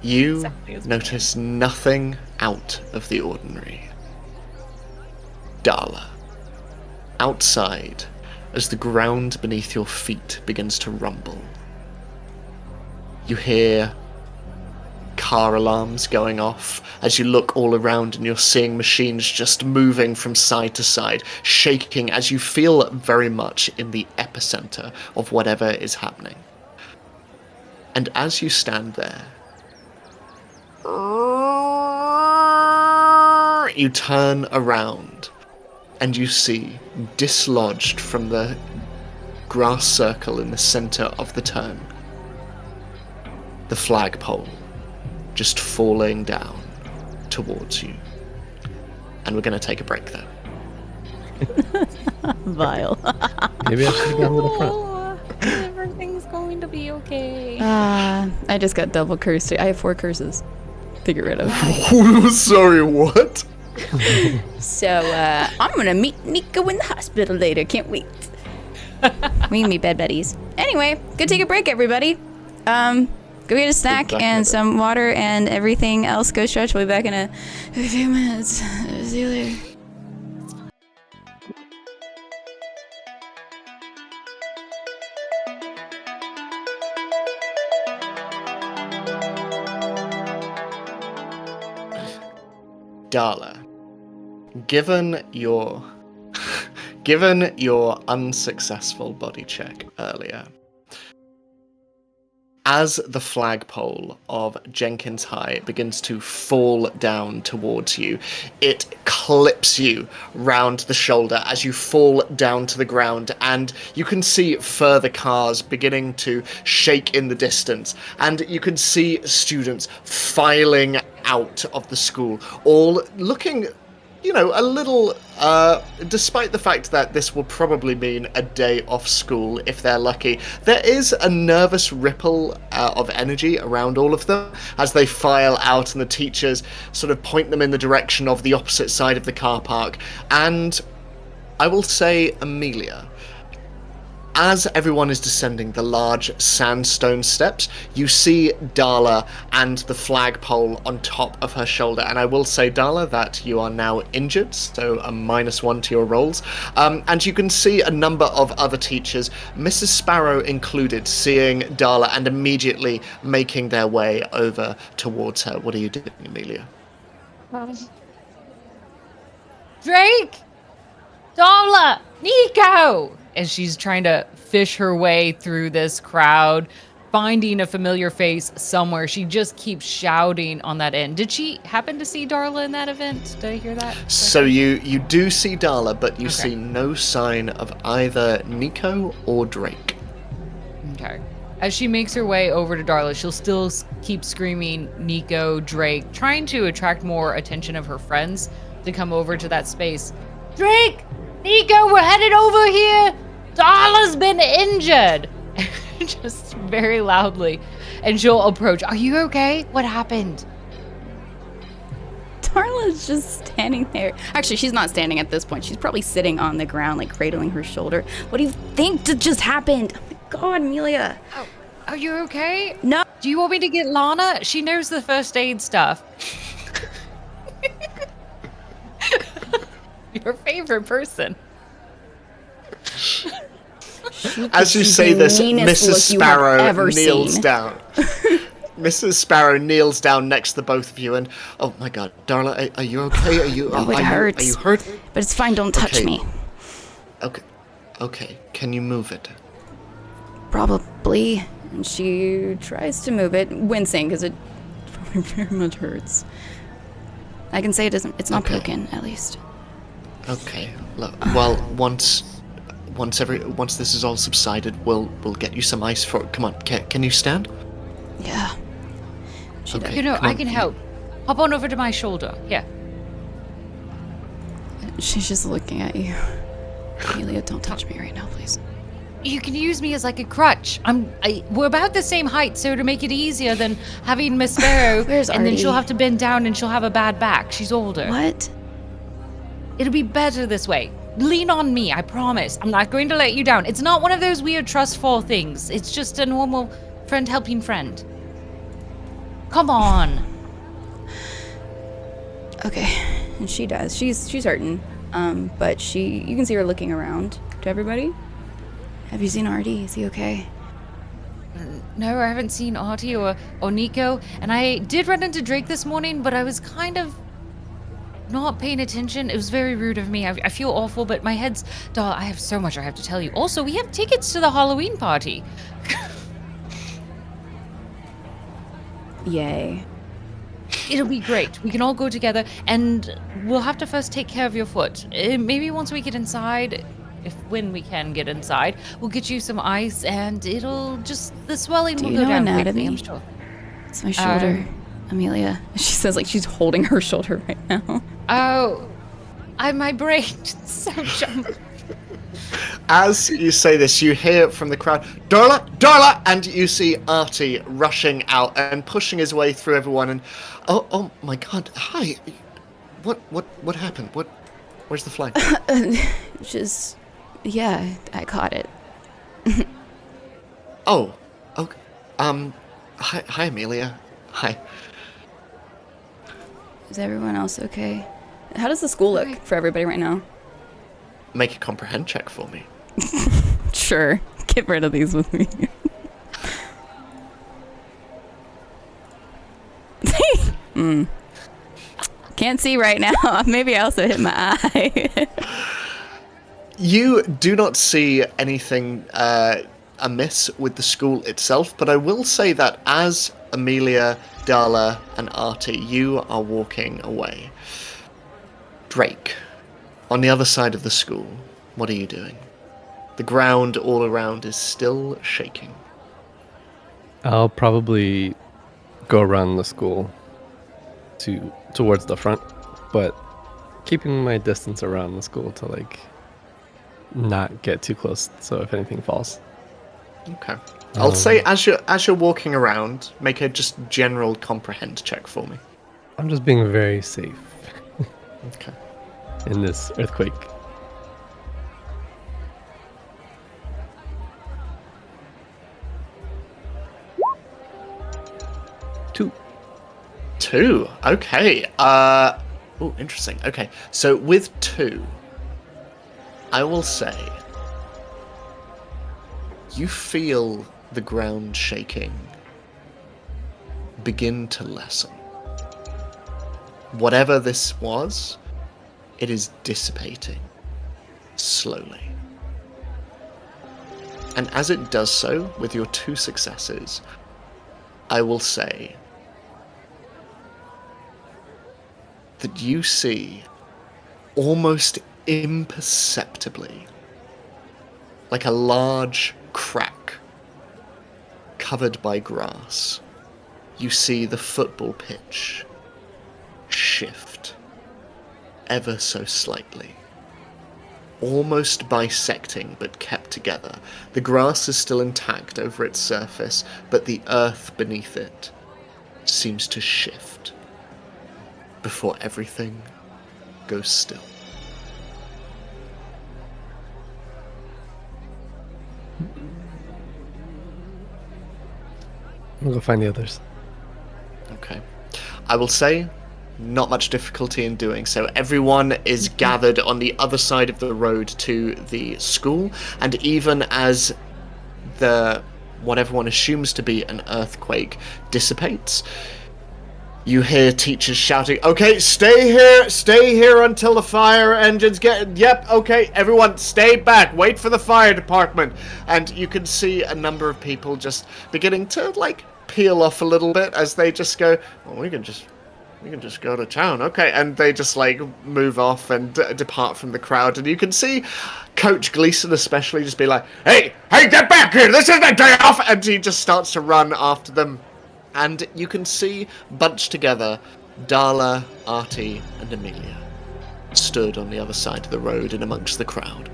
A: You
D: Exactly as
A: notice nothing out of the ordinary. Darla, outside, as the ground beneath your feet begins to rumble, you hear car alarms going off as you look all around and you're seeing machines just moving from side to side, shaking as you feel very much in the epicenter of whatever is happening. And as you stand there, you turn around and you see, dislodged from the grass circle in the center of the turn, the flagpole just falling down towards you. And we're going to take a break there.
B: Vile.
C: Maybe I should go to the front.
D: Oh, everything's going to be okay.
B: I just got double cursed. I have 4 curses to get rid of.
A: Sorry, what?
B: So, I'm gonna meet Nico in the hospital later. Can't wait. We can be bed buddies. Anyway, go take a break, everybody. Go get a snack and some water and everything else. Go stretch. We'll be back in a few minutes. See you later.
A: Darla, given your unsuccessful body check earlier, as the flagpole of Jenkins High begins to fall down towards you, it clips you round the shoulder as you fall down to the ground, and you can see further cars beginning to shake in the distance, and you can see students filing out of the school, all looking a little, despite the fact that this will probably mean a day off school if they're lucky, there is a nervous ripple of energy around all of them as they file out and the teachers sort of point them in the direction of the opposite side of the car park. And I will say, Amelia, as everyone is descending the large sandstone steps, you see Darla and the flagpole on top of her shoulder. And I will say, Darla, that you are now injured, so a -1 to your rolls. And you can see a number of other teachers, Mrs. Sparrow included, seeing Darla and immediately making their way over towards her. What are you doing, Amelia?
D: Drake! Darla! Nico! As she's trying to fish her way through this crowd, finding a familiar face somewhere. She just keeps shouting on that end. Did she happen to see Darla in that event? Did I hear that?
A: So you do see Darla, but you see no sign of either Nico or Drake.
D: Okay. As she makes her way over to Darla, she'll still keep screaming Nico, Drake, trying to attract more attention of her friends to come over to that space. Drake! Nico, we're headed over here! Darla's been injured! Just very loudly. And she'll approach. Are you okay? What happened?
B: Darla's just standing there. Actually, she's not standing at this point. She's probably sitting on the ground, like cradling her shoulder. What do you think just happened? Oh my God, Amelia.
D: Oh, are you okay?
B: No.
D: Do you want me to get Lana? She knows the first aid stuff. Your favorite person.
A: As you say this, Mrs. Sparrow kneels down. Mrs. Sparrow kneels down next to the both of you, and oh my God, Darla, are you okay? Are you?
B: No, it hurts.
A: Are you hurt?
B: But it's fine. Don't touch me.
A: Okay. Can you move it?
B: Probably. And she tries to move it, wincing because it probably very much hurts. I can say it's not broken, at least.
A: Okay. Well, once this is all subsided, we'll get you some ice for it. Come on, can you stand?
B: Yeah. She does.
D: You know, I can help. Hop on over to my shoulder. Here.
B: She's just looking at you. Amelia, don't touch me right now, please.
D: You can use me as like a crutch. We're about the same height, so to make it easier than having Miss Sparrow,
B: Where's
D: and then
B: Artie?
D: she'll have to bend down and she'll have a bad back. She's older.
B: What?
D: It'll be better this way. Lean on me, I promise. I'm not going to let you down. It's not one of those weird trust fall things. It's just a normal friend helping friend. Come on.
B: Okay. And she does. She's hurting. But you can see her looking around to everybody. Have you seen Artie? Is he okay?
D: No, I haven't seen Artie or Nico. And I did run into Drake this morning, but I was kind of not paying attention. It was very rude of me. I feel awful, but my head's... Darla, I have so much I have to tell you. Also, we have tickets to the Halloween party.
B: Yay.
D: It'll be great. We can all go together, and we'll have to first take care of your foot. Maybe once we get inside, when we can get inside, we'll get you some ice, and it'll just... The swelling will go down quickly, I'm sure.
B: It's my shoulder. Amelia. She says like she's holding her shoulder right now.
D: Oh, my brain so jumbled.
A: As you say this, you hear from the crowd, Darla! And you see Artie rushing out and pushing his way through everyone. And oh my God! Hi, what happened? Where's the flag?
B: Yeah, I caught it.
A: Oh, okay. Hi, Amelia. Hi.
B: Is everyone else okay? How does the school look for everybody right now?
A: Make a comprehend check for me.
B: Sure. Get rid of these with me. Can't see right now. Maybe I also hit my eye.
A: You do not see anything amiss with the school itself, but I will say that as Amelia, Darla, and Artie, you are walking away. Drake, on the other side of the school, what are you doing? The ground all around is still shaking.
C: I'll probably go around the school towards the front, but keeping my distance around the school to like not get too close. So if anything falls.
A: Okay. I'll say as you're walking around, make a just general comprehend check for me.
C: I'm just being very safe
A: Okay.
C: in this earthquake.
A: Two. Okay. Oh, interesting. Okay. So with 2, I will say you feel the ground shaking begin to lessen. Whatever this was, it is dissipating slowly. And as it does so, with your 2 successes, I will say that you see, almost imperceptibly, like a large crack covered by grass, you see the football pitch shift ever so slightly, almost bisecting but kept together. The grass is still intact over its surface, but the earth beneath it seems to shift before everything goes still.
C: I'll go find the others.
A: Okay. I will say, not much difficulty in doing so. Everyone is gathered on the other side of the road to the school, and even as what everyone assumes to be an earthquake dissipates, you hear teachers shouting, "Okay, stay here until the fire engines get..." Yep, okay, everyone, stay back, wait for the fire department. And you can see a number of people just beginning to, like, peel off a little bit as they just go, "Well, we can just go to town, okay," and they just, like, move off and depart from the crowd. And you can see Coach Gleason especially just be like, hey, get back here, this isn't a day off," and he just starts to run after them. And you can see, bunched together, Darla, Artie, and Amelia stood on the other side of the road and amongst the crowd.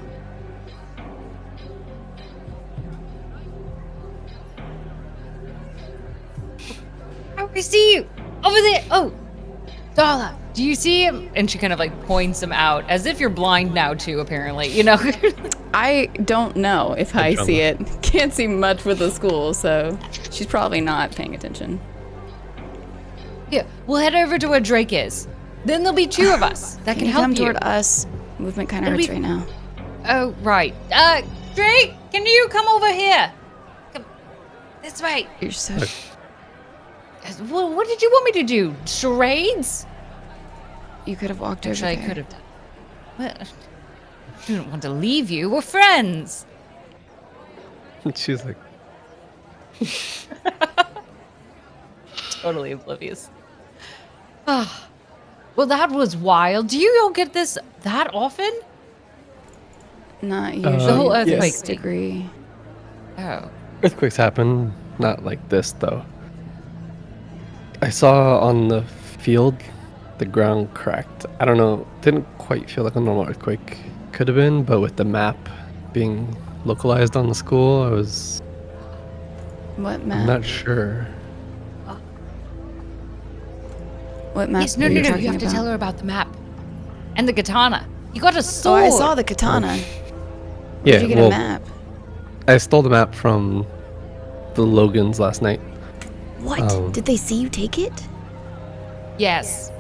D: Oh, I see you! Over there! Oh! Darla, do you see him? And she kind of like points him out, as if you're blind now too, apparently, you know?
B: I don't know if I
C: drama.
B: see it. Can't see much with the school, so she's probably not paying attention.
D: Yeah, we'll head over to where Drake is. Then there'll be 2 of us that can
B: you
D: help
B: come
D: you.
B: toward us? Movement kind of
D: It'll
B: hurts
D: be-
B: right now.
D: Oh, right. Drake, can you come over here? Come this way.
B: You're so...
D: Well, what did you want me to do? Charades?
B: You could have walked
D: Actually, I
B: over there.
D: could have done. Well, I didn't want to leave you. We're friends.
C: She's like,
D: Totally oblivious. Ah, well, that was wild. Do you all get this that often?
B: Not usually.
D: The whole
B: to
D: earthquake
B: this
D: thing.
B: degree.
D: Oh.
C: earthquakes happen, not like this though. I saw on the field the ground cracked. I don't know, didn't quite feel like a normal earthquake. Could have been, but with the map being localized on the school, I was
B: What map?
C: not sure.
B: What map
D: Yes, no,
B: are
D: no,
B: you
D: no.
B: talking
D: You have to
B: about?
D: tell her about the map. And the katana. You got a
B: Oh,
D: sword.
B: I saw the katana.
C: Yeah,
B: Did you get
C: well,
B: a map?
C: I stole the map from the Logans last night.
B: What?
C: Oh.
B: Did they see you take it?
D: Yes.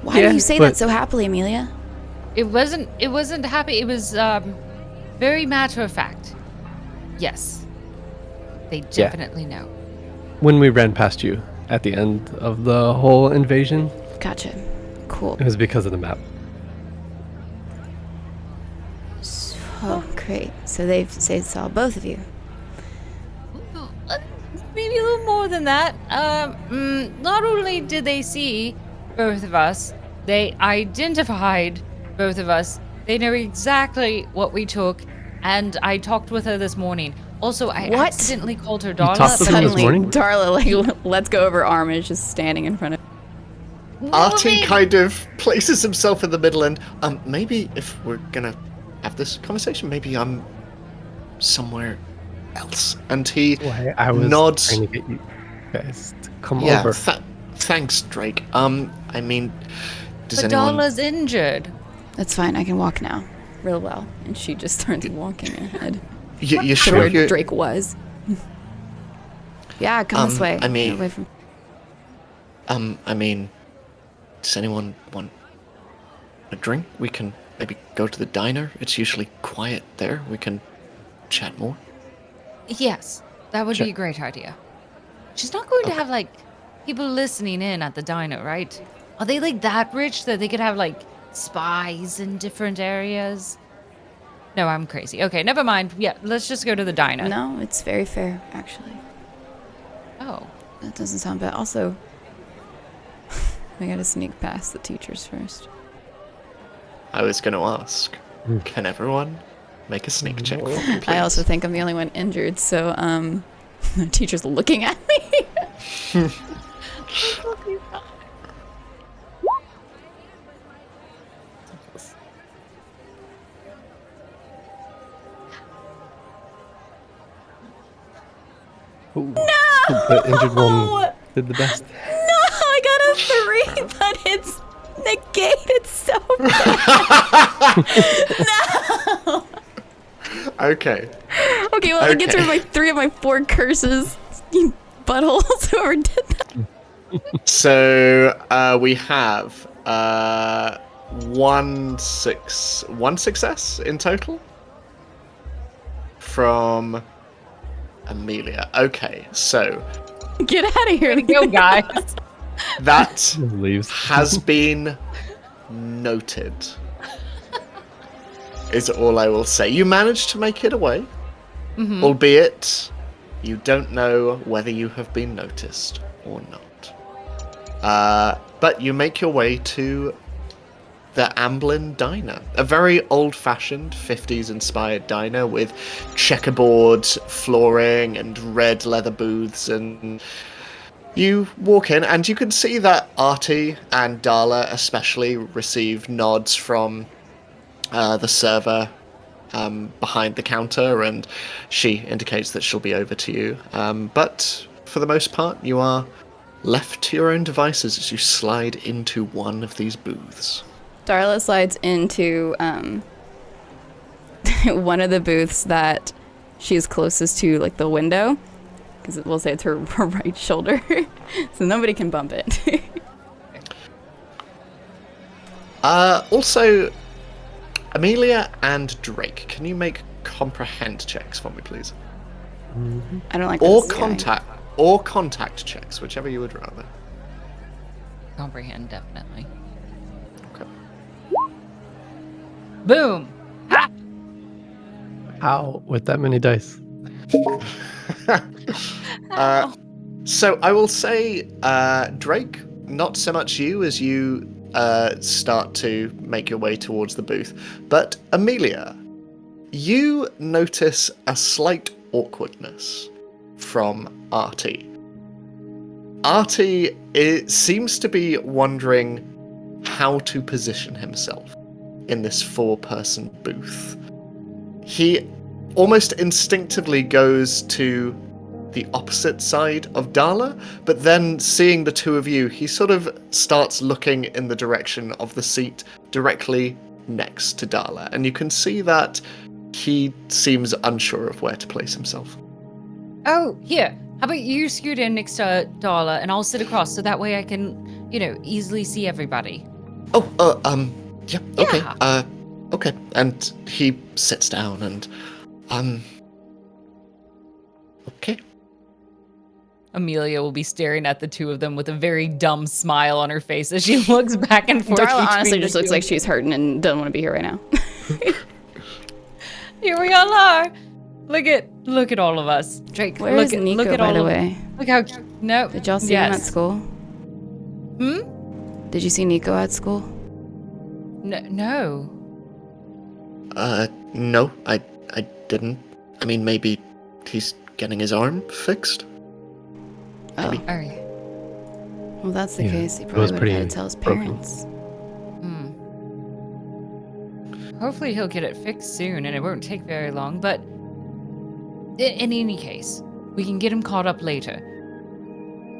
B: Why
C: Yeah,
B: do you say
C: but-
B: that so happily, Amelia?
D: It wasn't happy. It was very matter of fact. Yes. They definitely know.
C: When we ran past you at the end of the whole invasion,
B: Gotcha. Cool.
C: it was because of the map.
B: Oh, great. So they saw both of you.
D: Maybe a little more than that. Not only did they see both of us, they identified both of us. They know exactly what we took, and I talked with her this morning. Also, I
B: What?
D: accidentally called her Darla.
C: talked with her this
B: Suddenly,
C: morning?
B: Darla like lets go of her arm and is just standing in front of.
A: Artie kind of places himself in the middle and, maybe if we're gonna have this conversation, maybe I'm somewhere else. And he
C: I was
A: nods.
C: trying to get you guys to come
A: Yeah,
C: over.
A: thanks, Drake. I mean, does
D: But
A: anyone...
D: Darla's injured.
B: That's fine. I can walk now, real well. And she just starts walking ahead
A: You
B: to
A: sure
B: where
A: you...
B: Drake was. Yeah, come this way.
A: I mean-
B: Get away from.
A: I mean, does anyone want a drink? We can maybe go to the diner. It's usually quiet there. We can chat more.
D: Yes, that would be a great idea. She's not going to have, like, people listening in at the diner, right? Are they, like, that rich that they could have, like, spies in different areas? No, I'm crazy. Okay, never mind. Yeah, let's just go to the diner.
B: No, it's very fair, actually.
D: Oh.
B: That doesn't sound bad. Also, I gotta sneak past the teachers first.
A: I was going to ask, can everyone make a sneak check for me, please?
B: I also think I'm the only one injured, so the teacher's looking at me.
C: Ooh, the injured one did the best.
B: No, I got a 3, but it's negated so bad. No.
A: Okay.
B: Okay, well, I get through my 3 of my 4 curses. You buttholes, whoever did that.
A: So we have one success in total from Amelia. Okay, so
B: Get out of here.
D: Go, guys.
A: that
C: Leaves.
A: has been noted. Is all I will say. You managed to make it away, albeit you don't know whether you have been noticed or not. But you make your way to the Amblin Diner, a very old-fashioned 50s-inspired diner with checkerboard flooring and red leather booths, and you walk in and you can see that Artie and Darla especially receive nods from the server behind the counter, and she indicates that she'll be over to you. But for the most part, you are left to your own devices as you slide into one of these booths.
B: Darla slides into one of the booths that she's closest to, like the window, because we'll say it's her right shoulder, so nobody can bump it.
A: Also, Amelia and Drake, can you make comprehend checks for me, please?
B: I don't like
A: Or
B: this guy.
A: contact checks, whichever you would rather.
D: Comprehend, definitely.
A: Okay.
D: Boom. Ha!
C: How with that many dice?
A: So I will say, Drake, not so much you as you start to make your way towards the booth, but Amelia, you notice a slight awkwardness from Artie. Artie seems to be wondering how to position himself in this 4-person booth. He almost instinctively goes to the opposite side of Darla, but then seeing the two of you, he sort of starts looking in the direction of the seat directly next to Darla, and you can see that he seems unsure of where to place himself.
D: Oh, here. How about you scoot in next to Darla and I'll sit across so that way I can, easily see everybody.
A: Yeah, okay.
D: Yeah.
A: Okay. And he sits down and, okay.
D: Amelia will be staring at the two of them with a very dumb smile on her face as she looks back and forth.
B: Darla honestly
D: between
B: just
D: the
B: looks
D: two.
B: like she's hurting and doesn't want to be here right now.
D: Here we all are. Look at all of us. Drake,
B: Where
D: look
B: is
D: at
B: Nico,
D: look at
B: by
D: all
B: the
D: of
B: way?
D: Look how no.
B: Did y'all see him at school? Did you see Nico at school?
D: No.
A: No, I didn't. I mean, maybe he's getting his arm fixed?
B: Oh,
A: Maybe.
D: All right.
B: Well, that's the
C: Yeah,
B: case. He
C: it
B: probably
C: was
B: would have had
C: pretty
B: to tell his
C: broken.
B: parents.
D: Hopefully he'll get it fixed soon and it won't take very long, but in any case, we can get him caught up later.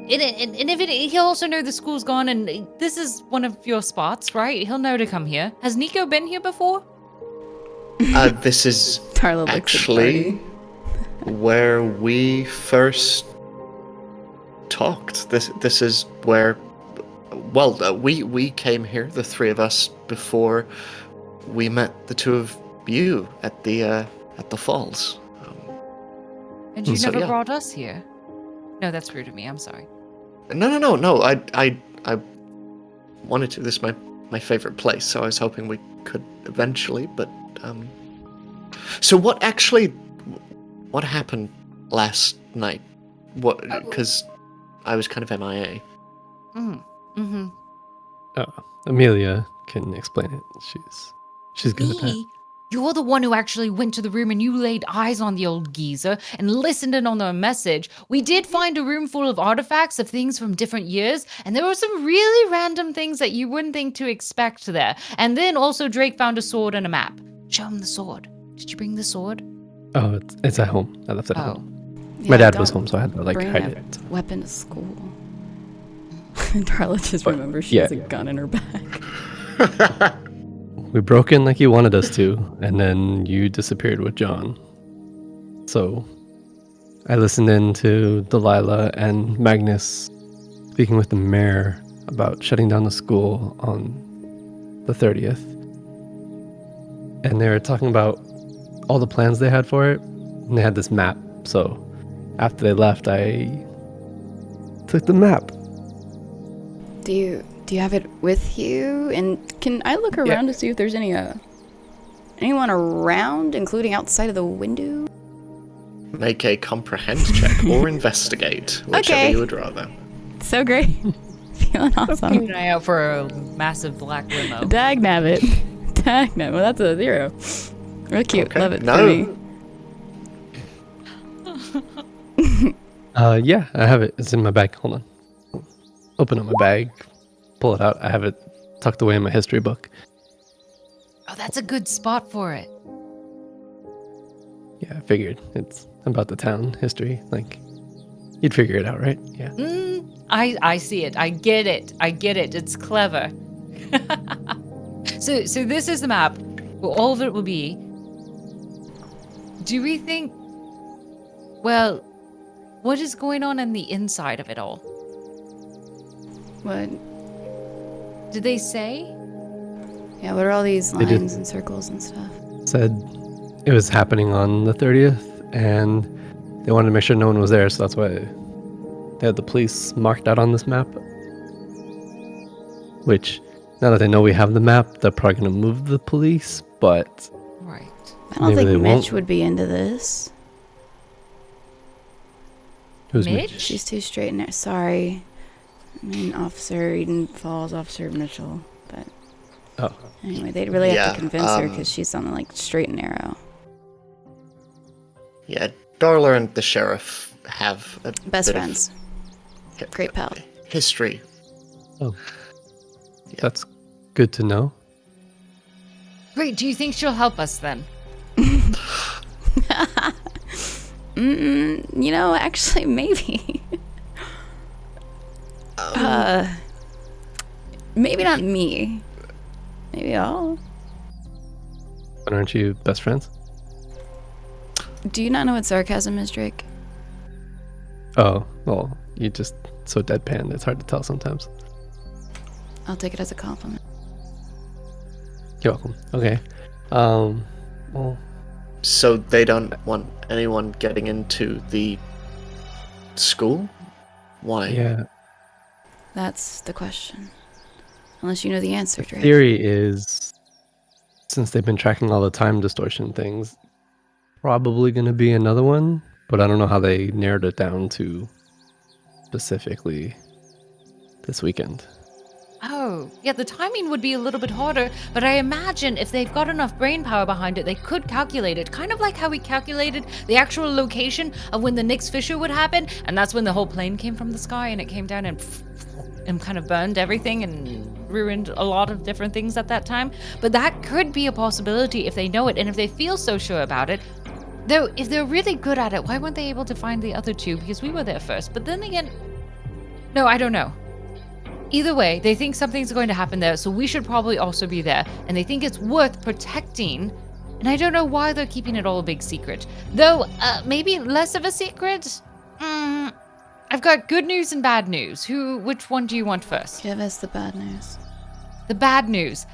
D: And if he'll also know the school's gone and this is one of your spots, right? He'll know to come here. Has Nico been here before?
A: This is
B: Darla looks
A: actually where we first talked. This is where, well, we came here, the three of us, before we met the two of you at the falls.
D: And you
A: So,
D: never
A: yeah.
D: brought us here? No, that's rude of me. I'm sorry.
A: No. I wanted to. This is my favorite place, so I was hoping we could eventually. But so what happened last night? What? Because I was kind of MIA.
D: Mm-hmm.
C: Amelia can explain it. She's good at that.
D: Me? You're the one who actually went to the room and you laid eyes on the old geezer and listened in on their message. We did find a room full of artifacts of things from different years, and there were some really random things that you wouldn't think to expect there. And then also Drake found a sword and a map. Show him the sword. Did you bring the sword?
C: Oh, it's at home. I left it at
D: Oh.
C: home.
B: Yeah,
C: My dad was
B: don't
C: home, so I had to
B: bring
C: hide
B: a
C: it.
B: weapon to school. Darla just
C: But,
B: remembers she
C: yeah.
B: has a gun in her bag.
C: We broke in like you wanted us to, and then you disappeared with John. So I listened in to Delilah and Magnus speaking with the mayor about shutting down the school on the 30th. And they were talking about all the plans they had for it, and they had this map. So after they left, I took the map.
B: Do you have it with you? And can I look around to see if there's anyone around, including outside of the window?
A: Make a comprehend check or investigate, whichever
B: Okay.
A: you would rather.
B: So great. Feeling
D: Keep
B: awesome.
D: an eye out for a massive black limo.
B: Dagnabbit. Dagnabbit. Well, that's a 0. Real cute.
A: Okay,
B: Love it
A: no.
B: for me.
C: Yeah, I have it. It's in my bag. Hold on. Open up my bag, pull it out. I have it tucked away in my history book.
D: Oh, that's a good spot for it.
C: Yeah, I figured it's about the town history. Like, you'd figure it out, right? Yeah.
D: I see it. I get it. It's clever. So this is the map. Well, all of it will be. Do we think? Well, what is going on the inside of it all?
B: What?
D: Did they say?
B: Yeah, what are all these
C: They did.
B: lines and circles and stuff?
C: Said it was happening on the 30th, and they wanted to make sure no one was there, so that's why they had the police marked out on this map. Which, now that they know we have the map, they're probably going to move the police, but
D: Right.
B: I don't
C: Maybe they
B: think Mitch
C: won't.
B: would be into this.
C: who's
D: Mitch?
C: Mitch?
B: She's too straight in there. Sorry. I mean, Officer Eden Falls, Officer Mitchell. But
C: Oh,
B: anyway, they'd really have
A: Yeah,
B: to convince her because she's on the straight and narrow.
A: Yeah, Darla and the sheriff have a
B: Best
A: bit of
B: friends.
A: hi-
B: Great pal.
A: history.
C: that's good to know.
D: Great. Do you think she'll help us then?
B: Actually, maybe. Maybe not me. Maybe all.
C: But aren't you best friends?
B: Do you not know what sarcasm is, Drake?
C: Oh, well, you just so deadpan, it's hard to tell sometimes.
B: I'll take it as a compliment.
C: You're welcome. Okay. Well,
A: So they don't want anyone getting into the school? Why?
C: yeah.
B: That's the question. Unless you know the answer, Drake.
C: Theory is, since they've been tracking all the time distortion things, probably going to be another one, but I don't know how they narrowed it down to specifically this weekend.
D: Oh, yeah, the timing would be a little bit harder, but I imagine if they've got enough brain power behind it, they could calculate it. Kind of like how we calculated the actual location of when the next fissure would happen, and that's when the whole plane came from the sky and it came down and and kind of burned everything and ruined a lot of different things at that time. But that could be a possibility if they know it and if they feel so sure about it. Though, if they're really good at it, why weren't they able to find the other two? Because we were there first. But then again, no, I don't know. Either way, they think something's going to happen there, so we should probably also be there. And they think it's worth protecting. And I don't know why they're keeping it all a big secret. Though, maybe less of a secret? I've got good news and bad news. Which one do you want first?
B: Give us the bad news.
D: The bad news.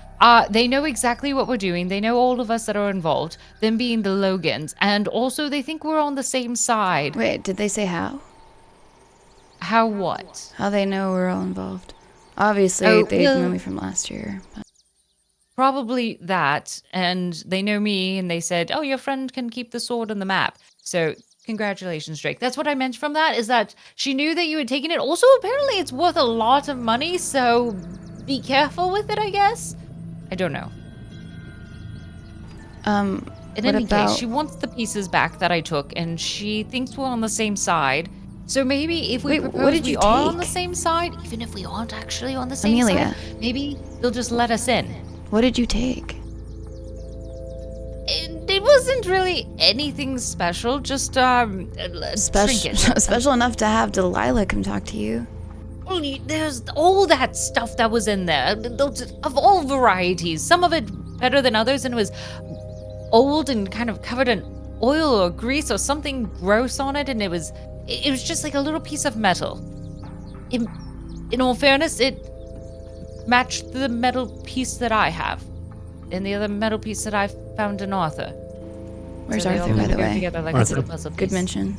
D: They know exactly what we're doing. They know all of us that are involved, them being the Logans. And also, they think we're on the same side.
B: Wait, did they say how?
D: How what?
B: How they know we're all involved? Obviously, they know me from last year. But...
D: Probably that. And they know me, and they said, oh, your friend can keep the sword on the map. So, congratulations, Drake. That's what I meant from that, is that she knew that you had taken it. Also, apparently, it's worth a lot of money, so be careful with it, I guess. I don't know. In any case, she wants the pieces back that I took, and she thinks we're on the same side. So maybe if we propose we are on the same side, even if we aren't actually on the same side, maybe they'll just let us in.
B: What did you take?
D: It wasn't really anything special, just trinkets.
B: Special enough to have Delilah come talk to you.
D: There's all that stuff that was in there, of all varieties. Some of it better than others, and it was old and kind of covered in oil or grease or something gross on it, and it was just like a little piece of metal. In all fairness, it matched the metal piece that I have, and the other metal piece that I found in Arthur.
B: Where's Arthur, by the way?
D: Together like a little puzzle piece.
B: Good mention.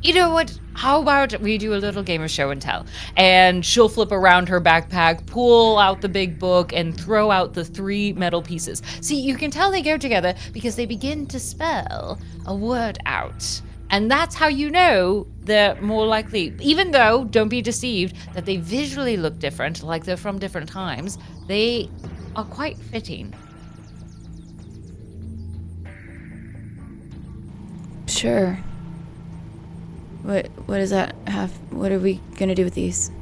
D: You know what? How about we do a little game of show and tell? And she'll flip around her backpack, pull out the big book, and throw out the 3 metal pieces. See, you can tell they go together because they begin to spell a word out. And that's how you know they're more likely, even though, don't be deceived, that they visually look different, like they're from different times, they are quite fitting.
B: Sure. What does that have? What are we gonna do with these?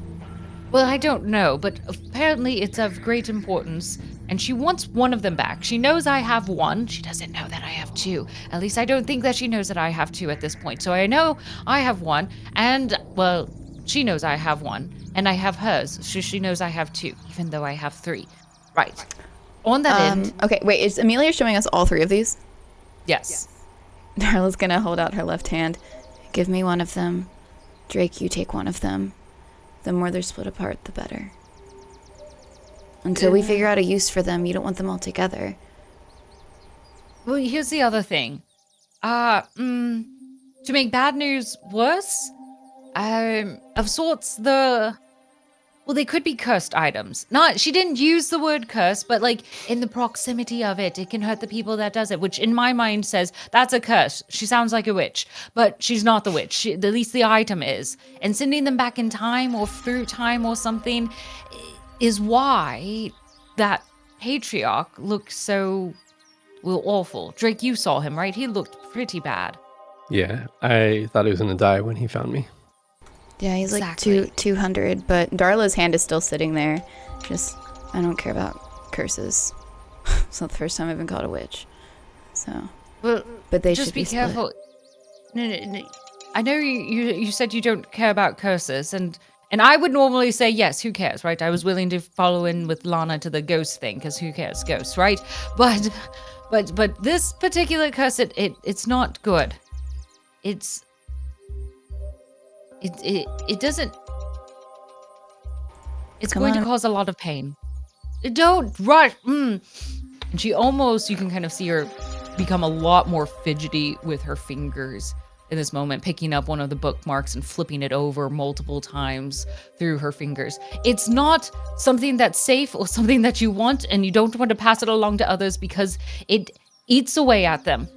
D: Well, I don't know, but apparently it's of great importance, and she wants one of them back. She knows I have one. She doesn't know that I have 2. At least I don't think that she knows that I have 2 at this point. So I know I have one, and, well, she knows I have one, and I have hers, so she knows I have 2, even though I have 3. Right. On that end...
B: Okay, wait, is Amelia showing us all 3 of these?
D: Yes.
B: Darla's gonna hold out her left hand. Give me one of them. Drake, you take one of them. The more they're split apart, the better. Until we figure out a use for them, you don't want them all together.
D: Well, here's the other thing. To make bad news worse, of sorts, well, they could be cursed items. She didn't use the word curse, but like in the proximity of it, it can hurt the people that does it, which in my mind says that's a curse. She sounds like a witch, but she's not the witch. At least the item is. And sending them back in time or through time or something is why that patriarch looked so, well, awful. Drake, you saw him, right? He looked pretty bad.
C: Yeah, I thought he was going to die when he found me.
B: Yeah, he's
D: Exactly.
B: like 200, but Darla's hand is still sitting there. Just, I don't care about curses. It's not the first time I've been called a witch. So,
D: Well,
B: but they
D: just
B: should
D: be
B: be split.
D: careful. No. I know you said you don't care about curses, and I would normally say yes. Who cares, right? I was willing to follow in with Lana to the ghost thing because who cares, ghosts, right? But this particular curse, it's not good. It doesn't. It's going to cause a lot of pain. Don't rush. And she almost, you can kind of see her become a lot more fidgety with her fingers in this moment, picking up one of the bookmarks and flipping it over multiple times through her fingers. It's not something that's safe or something that you want, and you don't want to pass it along to others because it eats away at them.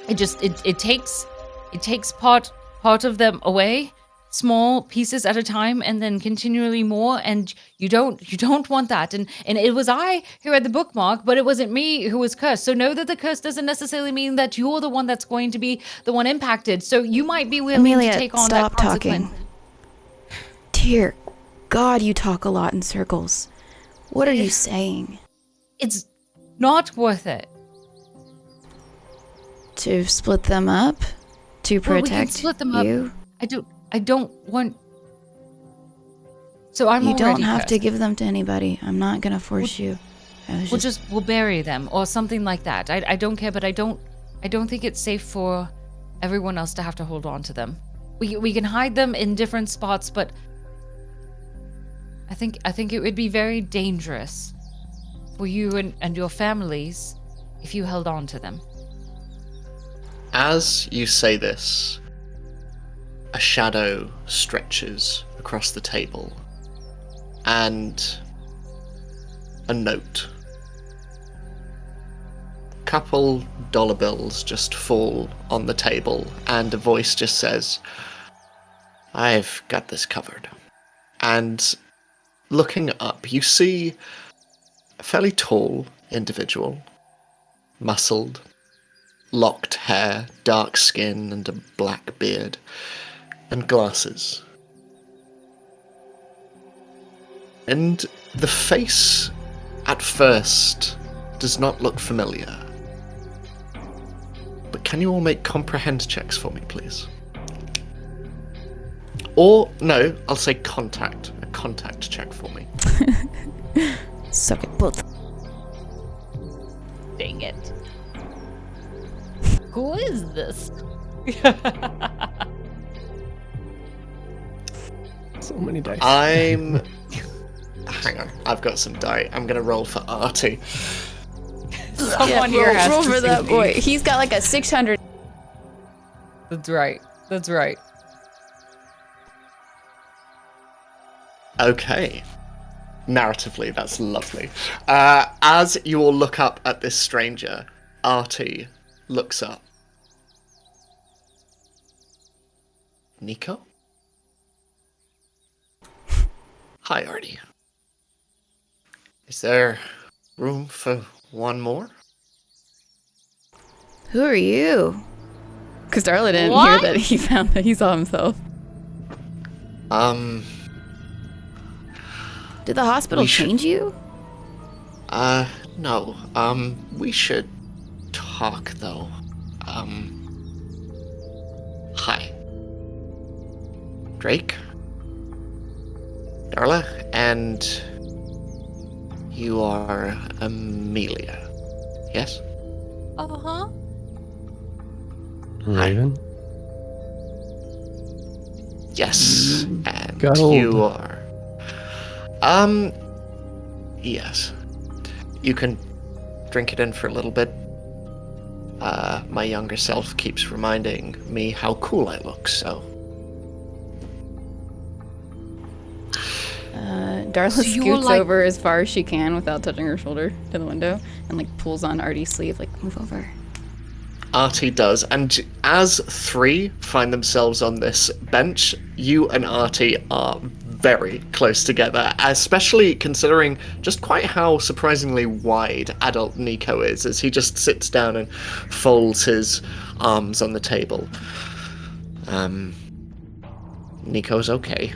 D: It takes part of them away, small pieces at a time, and then continually more, and you don't want that. And it was I who had the bookmark, but it wasn't me who was cursed. So know that the curse doesn't necessarily mean that you're the one that's going to be the one impacted. So you might be willing
B: Amelia,
D: to take on
B: stop
D: that consequence.
B: talking. Dear God, you talk a lot in circles. What are you saying?
D: It's not worth it.
B: To split them up? To
D: Well, we can
B: protect
D: split them
B: you?
D: up. I don't want. So I'm
B: You
D: already
B: don't have to
D: cursed.
B: give them to anybody. I'm not gonna force you.
D: We'll bury them or something like that. I don't care, but I don't think it's safe for everyone else to have to hold on to them. We can hide them in different spots, but I think it would be very dangerous for you and your families if you held on to them.
A: As you say this, a shadow stretches across the table, and a note. Couple dollar bills just fall on the table, and a voice just says, "I've got this covered." And looking up, you see a fairly tall individual, muscled, locked hair, dark skin, and a black beard, and glasses. And the face, at first, does not look familiar. But can you all make comprehend checks for me, please? Or, no, I'll say contact. A contact check for me.
B: Suck it both.
D: Dang it. Who is this?
C: So many dice.
A: I'm... Hang on, I've got some die. I'm gonna roll for Artie.
D: Someone here has
B: roll
D: to
B: for that
D: succeed.
B: boy. He's got like a 600.
D: That's right. That's right.
A: Okay. Narratively, that's lovely. As you all look up at this stranger, Artie looks up. Nico? Hi, Artie. Is there room for one more?
B: Who are you? Because Darla didn't
D: What?
B: hear that he found that he saw himself. Did the hospital
A: We should-
B: change you?
A: No. We should talk, though. Hi. Drake? Darla? And you are Amelia, yes?
D: Uh-huh.
C: Raven?
A: Yes. And
C: Got old.
A: you are... Yes. You can drink it in for a little bit. My younger self keeps reminding me how cool I look, so...
B: Darla
D: So you were
B: scoots
D: like-
B: over as far as she can without touching her shoulder to the window and like pulls on Artie's sleeve, like, move over.
A: Artie does, and as three find themselves on this bench, you and Artie are very close together, especially considering just quite how surprisingly wide adult Nico is, as he just sits down and folds his arms on the table. Nico's okay.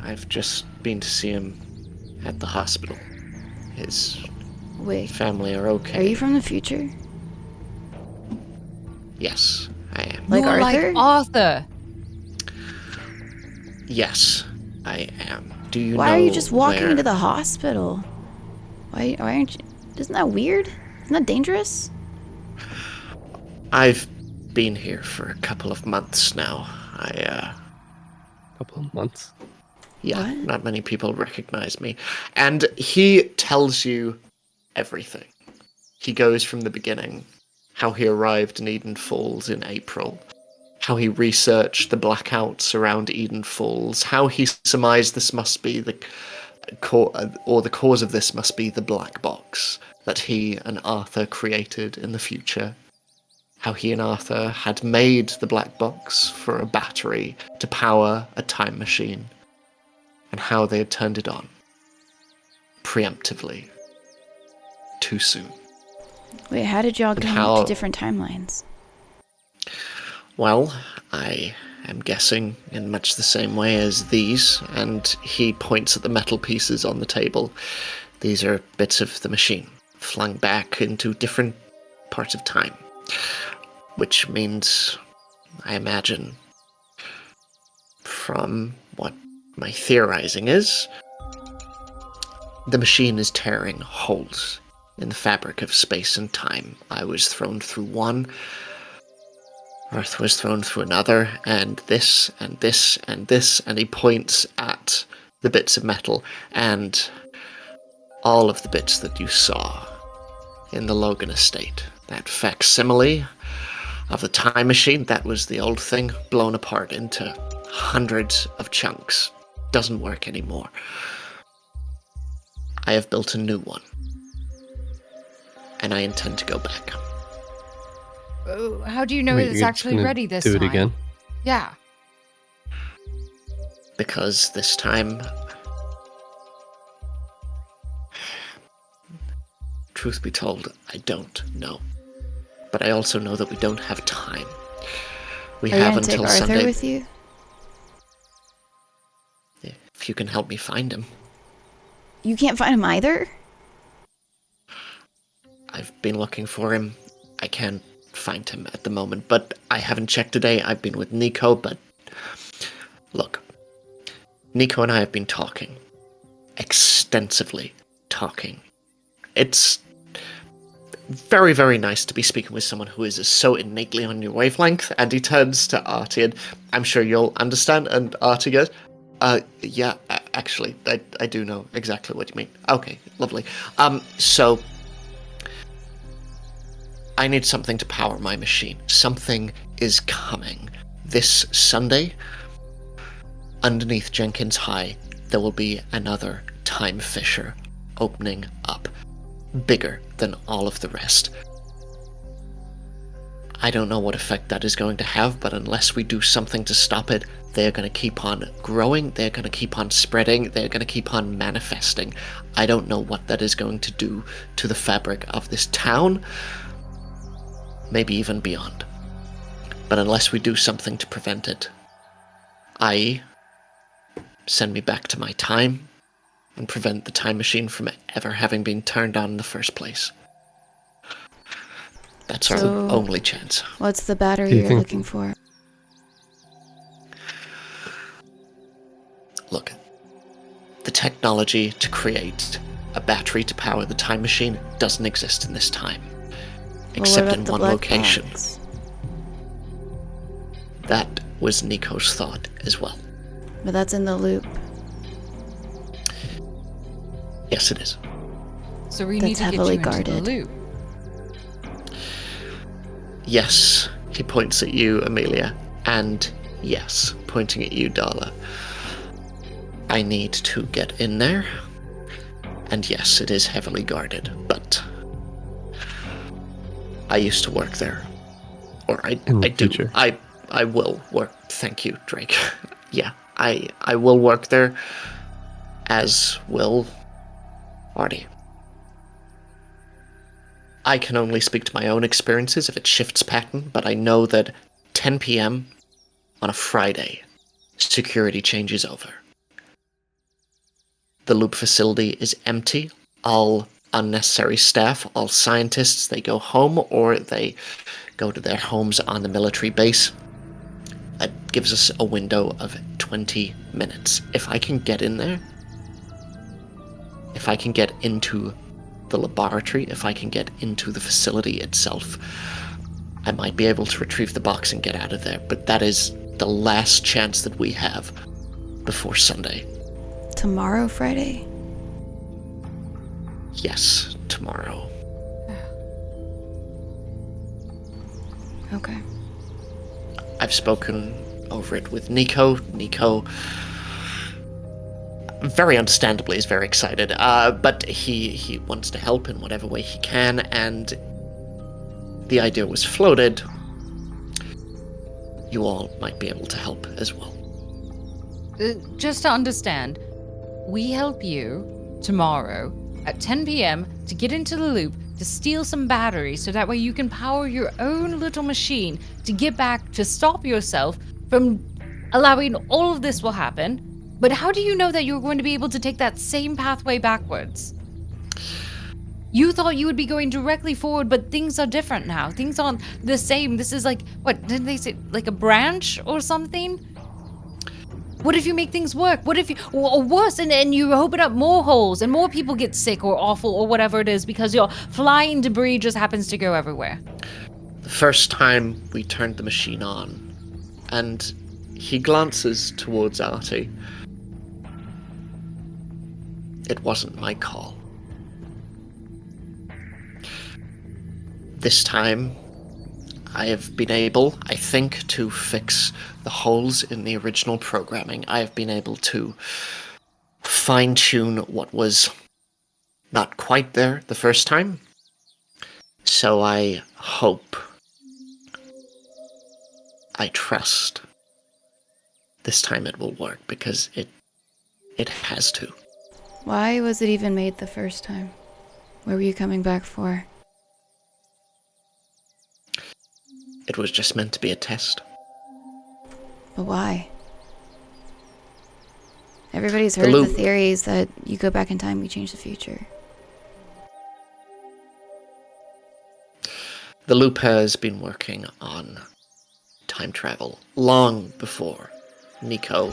A: I've just been to see him at the hospital. His
B: Wait,
A: family are okay.
B: are you from the future?
A: Yes, I am.
B: Like
D: You're
B: Arthur?
D: like Arthur.
A: Yes, I am. Do you know
B: Why are you just walking
A: where...
B: into the hospital? Why aren't you? Isn't that weird? Isn't that dangerous?
A: I've been here for a couple of months now.
C: Couple of months.
A: Yeah,
B: What?
A: not many people recognize me. And he tells you everything. He goes from the beginning, how he arrived in Eden Falls in April, how he researched the blackouts around Eden Falls, how he surmised this must be the cause of this must be the black box that he and Arthur created in the future. How he and Arthur had made the black box for a battery to power a time machine, and how they had turned it on preemptively too soon.
B: Wait, how did y'all
A: And
B: come
A: how-
B: to different timelines?
A: Well, I I'm guessing in much the same way as these, and he points at the metal pieces on the table. These are bits of the machine, flung back into different parts of time. Which means, I imagine, from what my theorizing is, the machine is tearing holes in the fabric of space and time. I was thrown through one, Earth was thrown through another, and this, and this, and this, and he points at the bits of metal, and all of the bits that you saw in the Logan estate. That facsimile of the time machine, that was the old thing, blown apart into hundreds of chunks. Doesn't work anymore. I have built a new one, and I intend to go back.
D: Oh, how do you know
C: Wait,
D: it's
C: you're
D: actually
C: gonna
D: ready this
C: do
D: time?
C: it again?
D: Yeah.
A: Because this time, truth be told, I don't know. But I also know that we don't have time. We
B: Are you
A: have
B: gonna take
A: until
B: Arthur
A: Sunday.
B: with you?
A: If you can help me find him.
B: You can't find him either?
A: I've been looking for him. I can't find him at the moment, but I haven't checked today. I've been with Nico, but look, Nico and I have been talking. Extensively talking. It's very, very nice to be speaking with someone who is so innately on your wavelength. And he turns to Artie, and I'm sure you'll understand. And Artie goes, yeah, actually, I do know exactly what you mean. Okay, lovely. So I need something to power my machine. Something is coming. This Sunday, underneath Jenkins High, there will be another time fissure opening up, bigger than all of the rest. I don't know what effect that is going to have, but unless we do something to stop it, they're going to keep on growing, they're going to keep on spreading, they're going to keep on manifesting. I don't know what that is going to do to the fabric of this town, maybe even beyond. But unless we do something to prevent it, i.e., send me back to my time and prevent the time machine from ever having been turned on in the first place. That's our
B: So-
A: only chance.
B: What's the battery
C: Do you
B: you're
C: think-
B: looking for?
A: Look, the technology to create a battery to power the time machine doesn't exist in this time.
B: Well, what
A: Except
B: about
A: in
B: the
A: one
B: black
A: location.
B: box?
A: That was Nico's thought as well.
B: But that's in the loop.
A: Yes, it is.
D: So we
B: That's
D: need to get you
B: heavily
D: into the
B: guarded.
D: loop.
A: Yes, he points at you, Amelia. And yes, pointing at you, Darla. I need to get in there. And yes, it is heavily guarded, but I used to work there. Or I
C: In the
A: do.
C: future.
A: I will work. Thank you, Drake. Yeah, I will work there, as will Artie. I can only speak to my own experiences if it shifts pattern, but I know that 10 p.m. on a Friday, security changes over. The loop facility is empty. All unnecessary staff, all scientists, they go home or they go to their homes on the military base. It gives us a window of 20 minutes. If I can get in there, if I can get into the laboratory, if I can get into the facility itself, I might be able to retrieve the box and get out of there. But that is the last chance that we have before Sunday.
B: Tomorrow, Friday?
A: Yes, tomorrow.
B: Okay.
A: I've spoken over it with Nico. Nico, very understandably, is very excited, but he wants to help in whatever way he can, and the idea was floated. You all might be able to help as well.
D: Just to understand, we help you tomorrow at 10 p.m. to get into the loop to steal some batteries so that way you can power your own little machine to get back to stop yourself from allowing all of this will happen, but how do you know that you're going to be able to take that same pathway backwards? You thought you would be going directly forward, but things are different now. Things aren't the same. This is like, what, didn't they say, like a branch or something? What if you make things work? What if you, or worse, and you open up more holes and more people get sick or awful or whatever it is because your flying debris just happens to go everywhere?
A: The first time we turned the machine on, and he glances towards Artie. It wasn't my call. This time, I have been able, I think, to fix the holes in the original programming. I have been able to fine-tune what was not quite there the first time. So I hope, I trust, this time it will work, because it has to.
B: Why was it even made the first time? What were you coming back for?
A: It was just meant to be a test.
B: But why? Everybody's heard the theories that you go back in time, you change the future.
A: The loop has been working on time travel long before Nico,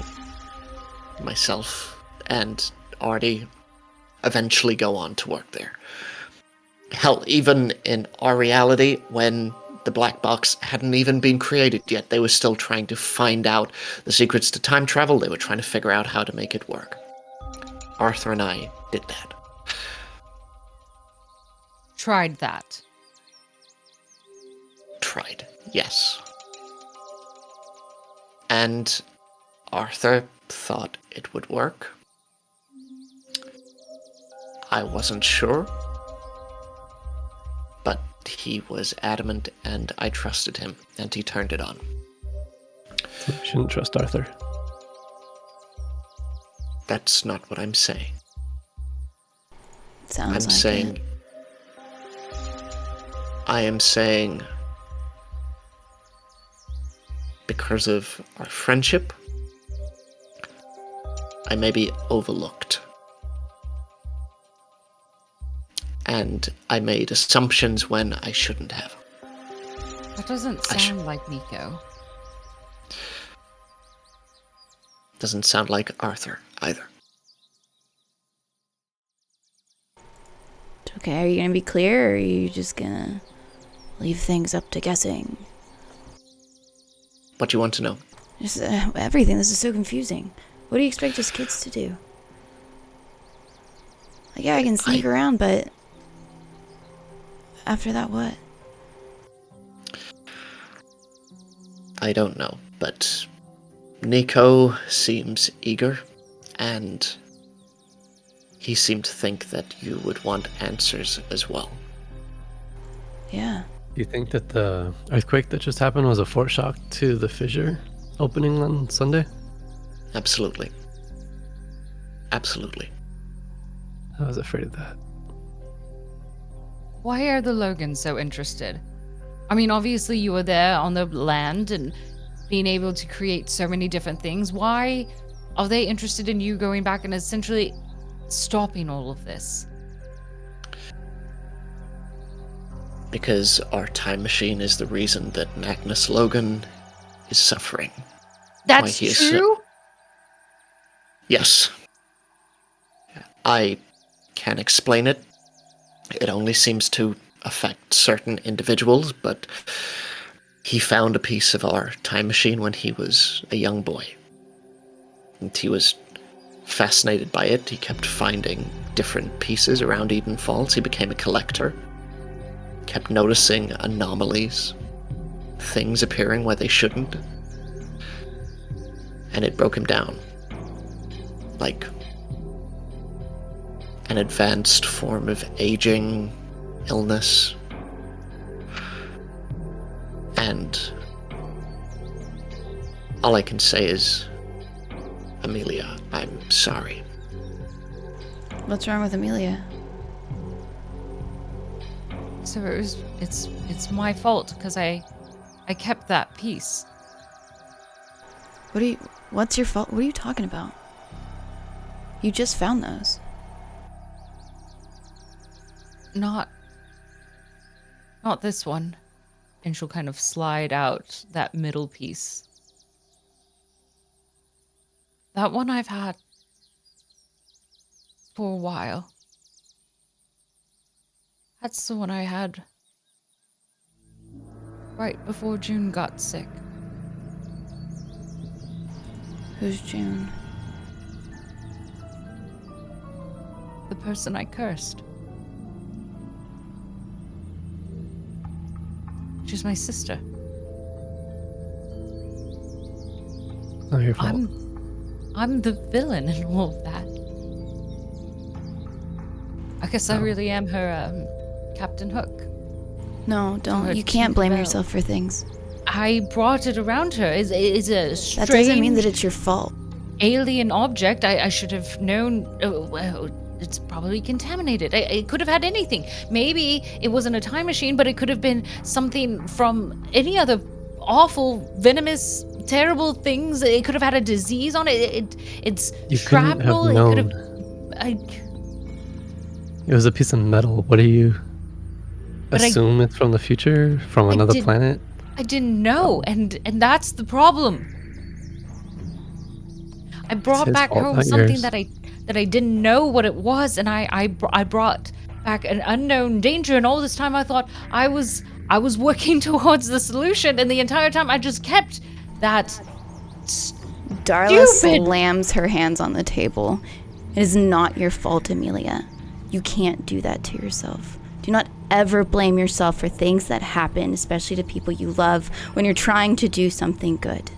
A: myself, and Artie eventually go on to work there. Hell, even in our reality, when the black box hadn't even been created yet, they were still trying to find out the secrets to time travel. They were trying to figure out how to make it work. Arthur and I did that.
D: Tried that.
A: Tried, yes. And Arthur thought it would work. I wasn't sure, but he was adamant and I trusted him, and he turned it on.
C: You shouldn't trust Arthur.
A: That's not what I'm saying.
B: Sounds
A: I'm
B: like
A: saying...
B: it.
A: I am saying... because of our friendship, I may be overlooked. And I made assumptions when I shouldn't have.
D: That doesn't sound like Nico.
A: Doesn't sound like Arthur either.
B: Okay, are you gonna be clear, or are you just gonna leave things up to guessing?
A: What do you want to know?
B: Just everything. This is so confusing. What do you expect us kids to do? Like, yeah, I can sneak around, but after that, what?
A: I don't know, but Nico seems eager, and he seemed to think that you would want answers as well.
B: Yeah.
C: Do you think that the earthquake that just happened was a foreshock to the fissure opening on Sunday?
A: Absolutely. Absolutely.
C: I was afraid of that.
D: Why are the Logans so interested? I mean, obviously you were there on the land and being able to create so many different things. Why are they interested in you going back and essentially stopping all of this?
A: Because our time machine is the reason that Magnus Logan is suffering.
D: That's
A: Why he is
D: true?
A: Yes. I can't explain it. It only seems to affect certain individuals, but he found a piece of our time machine when he was a young boy. And he was fascinated by it. He kept finding different pieces around Eden Falls. He became a collector. Kept noticing anomalies, things appearing where they shouldn't. And it broke him down. Like an advanced form of aging, illness. And all I can say is, Amelia, I'm sorry.
B: What's wrong with Amelia?
D: So it's my fault because I kept that piece.
B: What's your fault? What are you talking about? You just found those.
D: Not this one. And she'll kind of slide out that middle piece. That one I've had for a while. That's the one I had right before June got sick.
B: Who's June?
D: The person I cursed. She's my sister.
C: Not your fault.
D: I'm the villain in all of that. I guess I really am her Captain Hook.
B: No, don't.
D: her
B: You can't blame
D: Tinkerbell.
B: yourself for things.
D: I brought it around her. It's a strange
B: That doesn't mean that it's your fault.
D: alien object. I should have known. Well, it's probably contaminated. It could have had anything. Maybe it wasn't a time machine, but it could have been something from any other awful, venomous, terrible things. It could have had a disease on it. It's
C: You couldn't have
D: shrapnel. It
C: known.
D: could have.
C: It was a piece of metal. What do you assume it's from the future? From another planet?
D: I didn't know, and that's the problem. I brought
C: his
D: back
C: fault,
D: home
C: not
D: something
C: yours.
D: that I didn't know what it was, and I brought back an unknown danger. And all this time, I thought I was working towards the solution, and the entire time I just kept that.
B: Darla
D: Stupid.
B: slams her hands on the table. It is not your fault, Amelia. You can't do that to yourself. Do not ever blame yourself for things that happen, especially to people you love, when you're trying to do something good.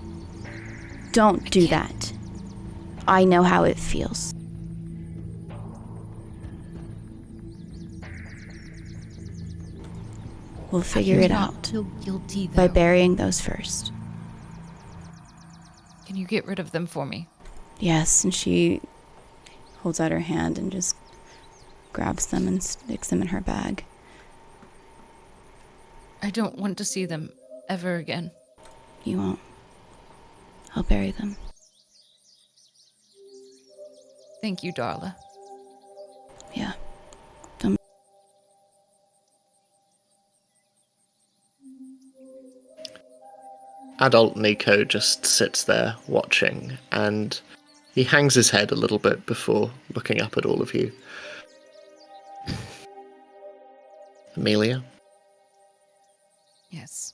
B: Don't do that. I know how it feels. We'll figure it out
D: Feel guilty
B: by
D: though.
B: burying those first.
D: Can you get rid of them for me?
B: Yes, and she holds out her hand and just grabs them and sticks them in her bag.
D: I don't want to see them ever again.
B: You won't. I'll bury them.
D: Thank you, Darla.
B: Yeah.
A: Adult Nico just sits there watching, and he hangs his head a little bit before looking up at all of you. Amelia,
D: Yes.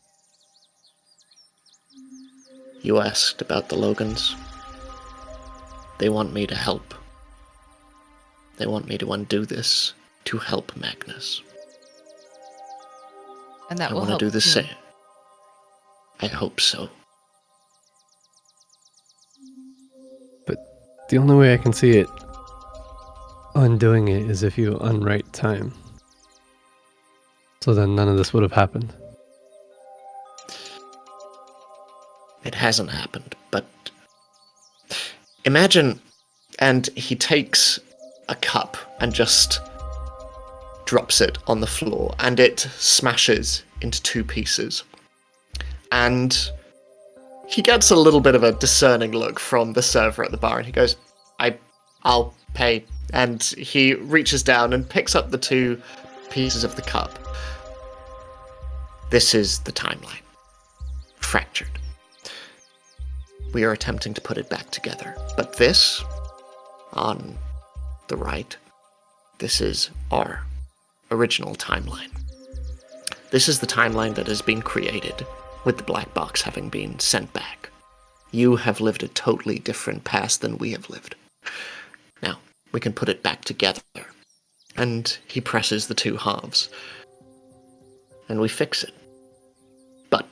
A: you asked about the Logans. They want me to help. They want me to undo this to help Magnus.
D: And that
A: I
D: will
A: want to
D: help
A: do the
D: too.
A: same. I hope so.
C: But the only way I can see it undoing it is if you unwrite time. So then none of this would have happened.
A: It hasn't happened, but imagine, and he takes a cup and just drops it on the floor, and it smashes into two pieces. And he gets a little bit of a discerning look from the server at the bar, and he goes, I'll pay. And he reaches down and picks up the two pieces of the cup. This is the timeline. Fractured. We are attempting to put it back together. But this, on the right, this is our original timeline. This is the timeline that has been created with the black box having been sent back. You have lived a totally different past than we have lived. Now, we can put it back together. And he presses the two halves. And we fix it. But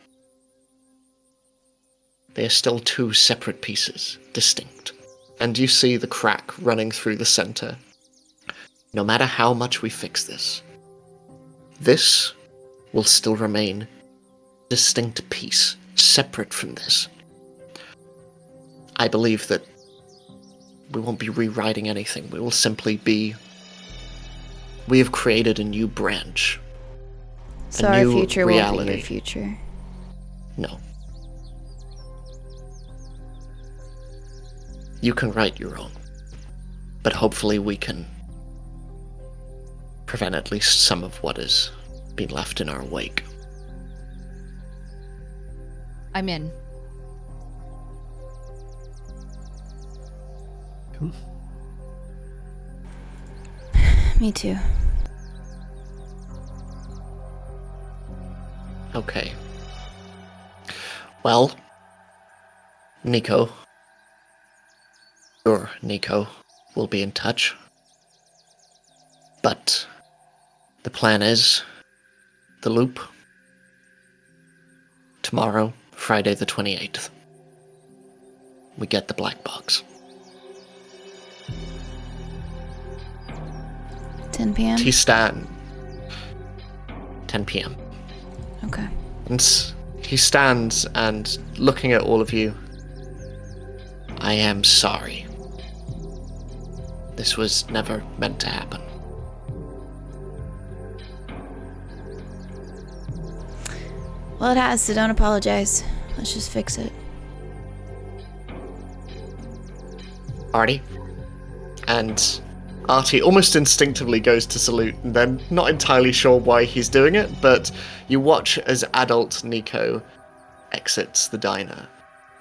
A: they are still two separate pieces, distinct. And you see the crack running through the center. No matter how much we fix this, this will still remain a distinct piece, separate from this. I believe that we won't be rewriting anything. We will simply be... We have created a new branch.
B: So
A: a
B: our
A: new
B: future won't be
A: reality.
B: your future.
A: No. You can right your wrong. But hopefully we can prevent at least some of what has been left in our wake.
D: I'm in.
B: Me too.
A: Okay. Well, Nico, your Nico, will be in touch. But the plan is the loop tomorrow, Friday the 28th. We get the black box.
B: 10 p.m.?
A: 10 p.m.
B: Okay.
A: And he stands and, looking at all of you, I am sorry. This was never meant to happen.
B: Well, it has, so don't apologize. Let's just fix it.
A: Artie? And Artie almost instinctively goes to salute, and then not entirely sure why he's doing it, but you watch as adult Nico exits the diner,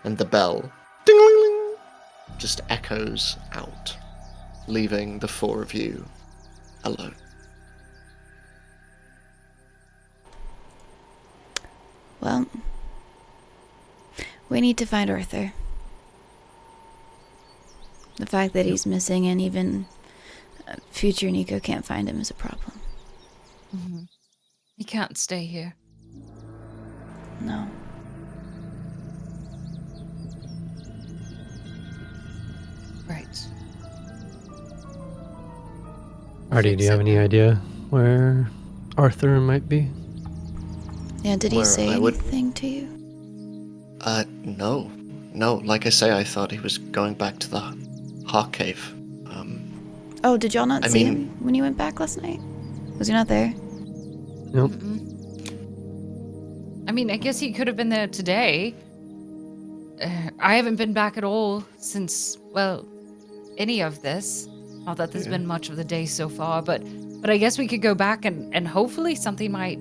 A: and the bell ding-a-ling-ling, just echoes out, leaving the four of you alone.
B: Well, we need to find Arthur. The fact that he's missing and even future Nico can't find him is a problem.
D: Mm-hmm. He can't stay here.
B: No.
D: Right.
C: Artie, do you have any idea where Arthur might be?
B: Yeah, did he
A: Where
B: say
A: I would-
B: anything to you?
A: No. No, like I say, I thought he was going back to the Hawk Cave.
B: Oh, did y'all not
A: I
B: see
A: mean-
B: him when you went back last night? Was he not there?
C: Nope.
D: Mm-mm. I mean, I guess he could have been there today. I haven't been back at all since, well, any of this. Not that there's been much of the day so far, but I guess we could go back and hopefully something might...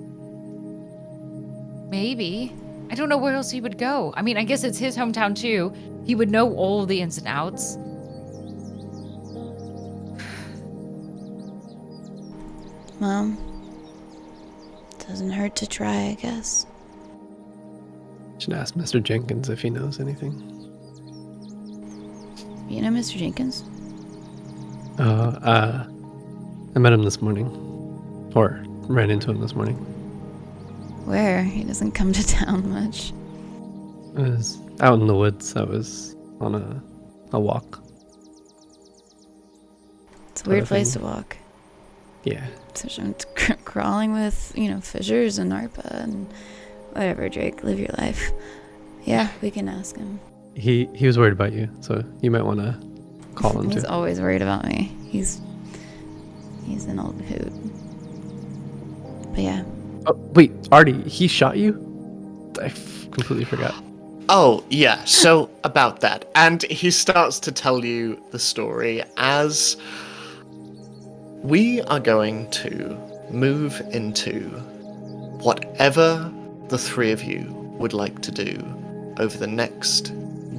D: Maybe. I don't know where else he would go. I mean, I guess it's his hometown too. He would know all the ins and outs.
B: Mom, doesn't hurt to try, I guess.
C: Should ask Mr. Jenkins if he knows anything.
B: You know Mr. Jenkins?
C: I met him this morning. Or ran into him this morning.
B: Where? He doesn't come to town much.
C: I was out in the woods. I was on a walk.
B: It's a weird
C: Other
B: place
C: thing.
B: to walk.
C: Yeah.
B: Especially crawling with, fissures and ARPA and whatever, Drake. Live your life. Yeah, we can ask him.
C: He was worried about you, so you might want to call him
B: He's
C: too.
B: always worried about me. He's an old hoot. But yeah.
C: Oh, wait, Artie, he shot you? I completely forgot.
A: Oh, yeah, so about that. And he starts to tell you the story as we are going to move into whatever the three of you would like to do over the next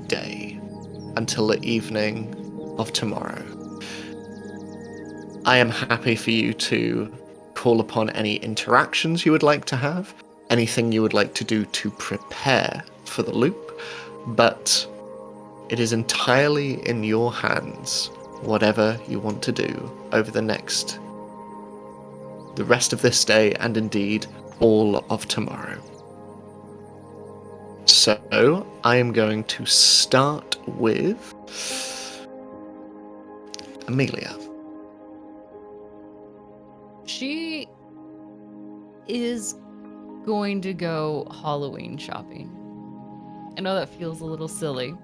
A: day until the evening of tomorrow. I am happy for you to call upon any interactions you would like to have, anything you would like to do to prepare for the loop, but it is entirely in your hands, whatever you want to do over the rest of this day, and indeed all of tomorrow. So, I am going to start with Amelia.
D: She is going to go Halloween shopping. I know that feels a little silly,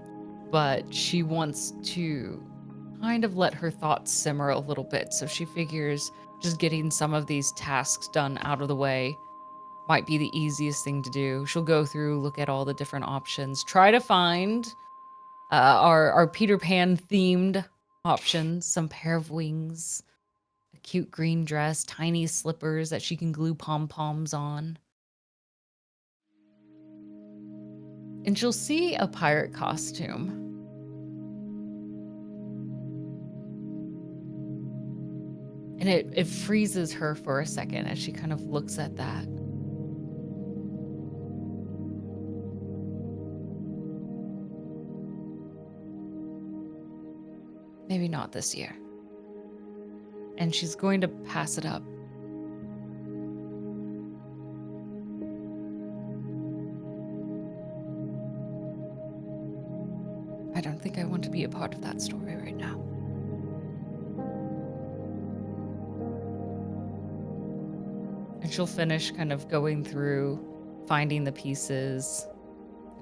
D: but she wants to kind of let her thoughts simmer a little bit. So she figures just getting some of these tasks done out of the way might be the easiest thing to do. She'll go through, look at all the different options, try to find our Peter Pan themed options, some pair of wings, a cute green dress, tiny slippers that she can glue pom-poms on. And she'll see a pirate costume. And it freezes her for a second as she kind of looks at that. Maybe not this year. And she's going to pass it up. I don't think I want to be a part of that story right now. And she'll finish kind of going through, finding the pieces,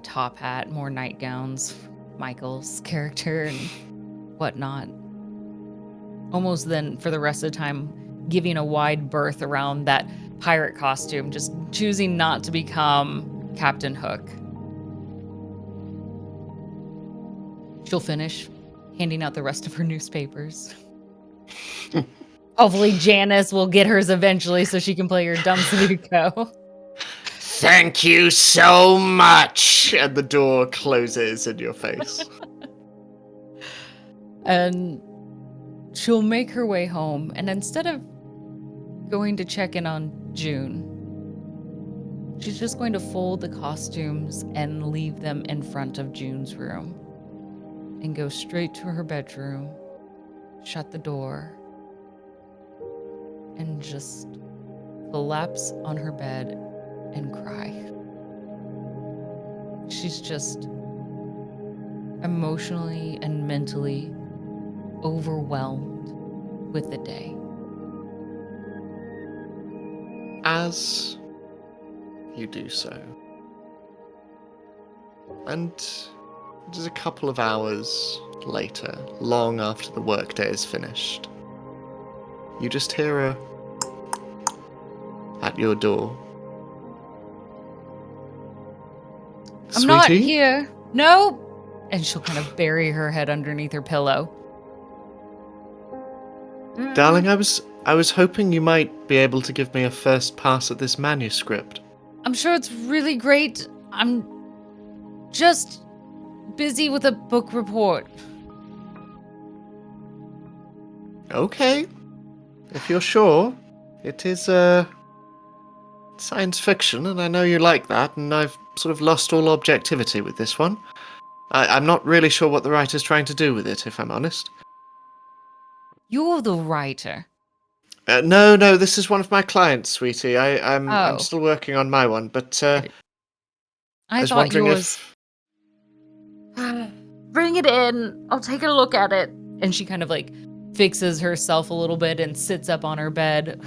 D: top hat, more nightgowns, Michael's character and whatnot. Almost then, for the rest of the time, giving a wide berth around that pirate costume, just choosing not to become Captain Hook. She'll finish handing out the rest of her newspapers. Hopefully Janice will get hers eventually so she can play her dumb Zuko.
A: Thank you so much! And the door closes in your face.
D: And she'll make her way home, and instead of going to check in on June, she's just going to fold the costumes and leave them in front of June's room and go straight to her bedroom, shut the door, and just collapse on her bed and cry. She's just emotionally and mentally overwhelmed with the day.
A: As you do so, and it is a couple of hours later, long after the workday is finished, you just hear a at your door.
D: I'm not
A: Sweetie?
D: here. No. And she'll kind of bury her head underneath her pillow.
A: Darling, I was hoping you might be able to give me a first pass at this manuscript.
D: I'm sure it's really great. I'm just busy with a book report.
A: Okay. If you're sure. It is, science fiction, and I know you like that, and I've sort of lost all objectivity with this one. I'm not really sure what the writer's trying to do with it, if I'm honest.
D: You're the writer.
A: No, this is one of my clients, sweetie. I'm
D: Oh.
A: still working on my one, but
D: I
A: was
D: thought
A: wondering
D: yours. Bring it in. I'll take a look at it. And she kind of like fixes herself a little bit and sits up on her bed.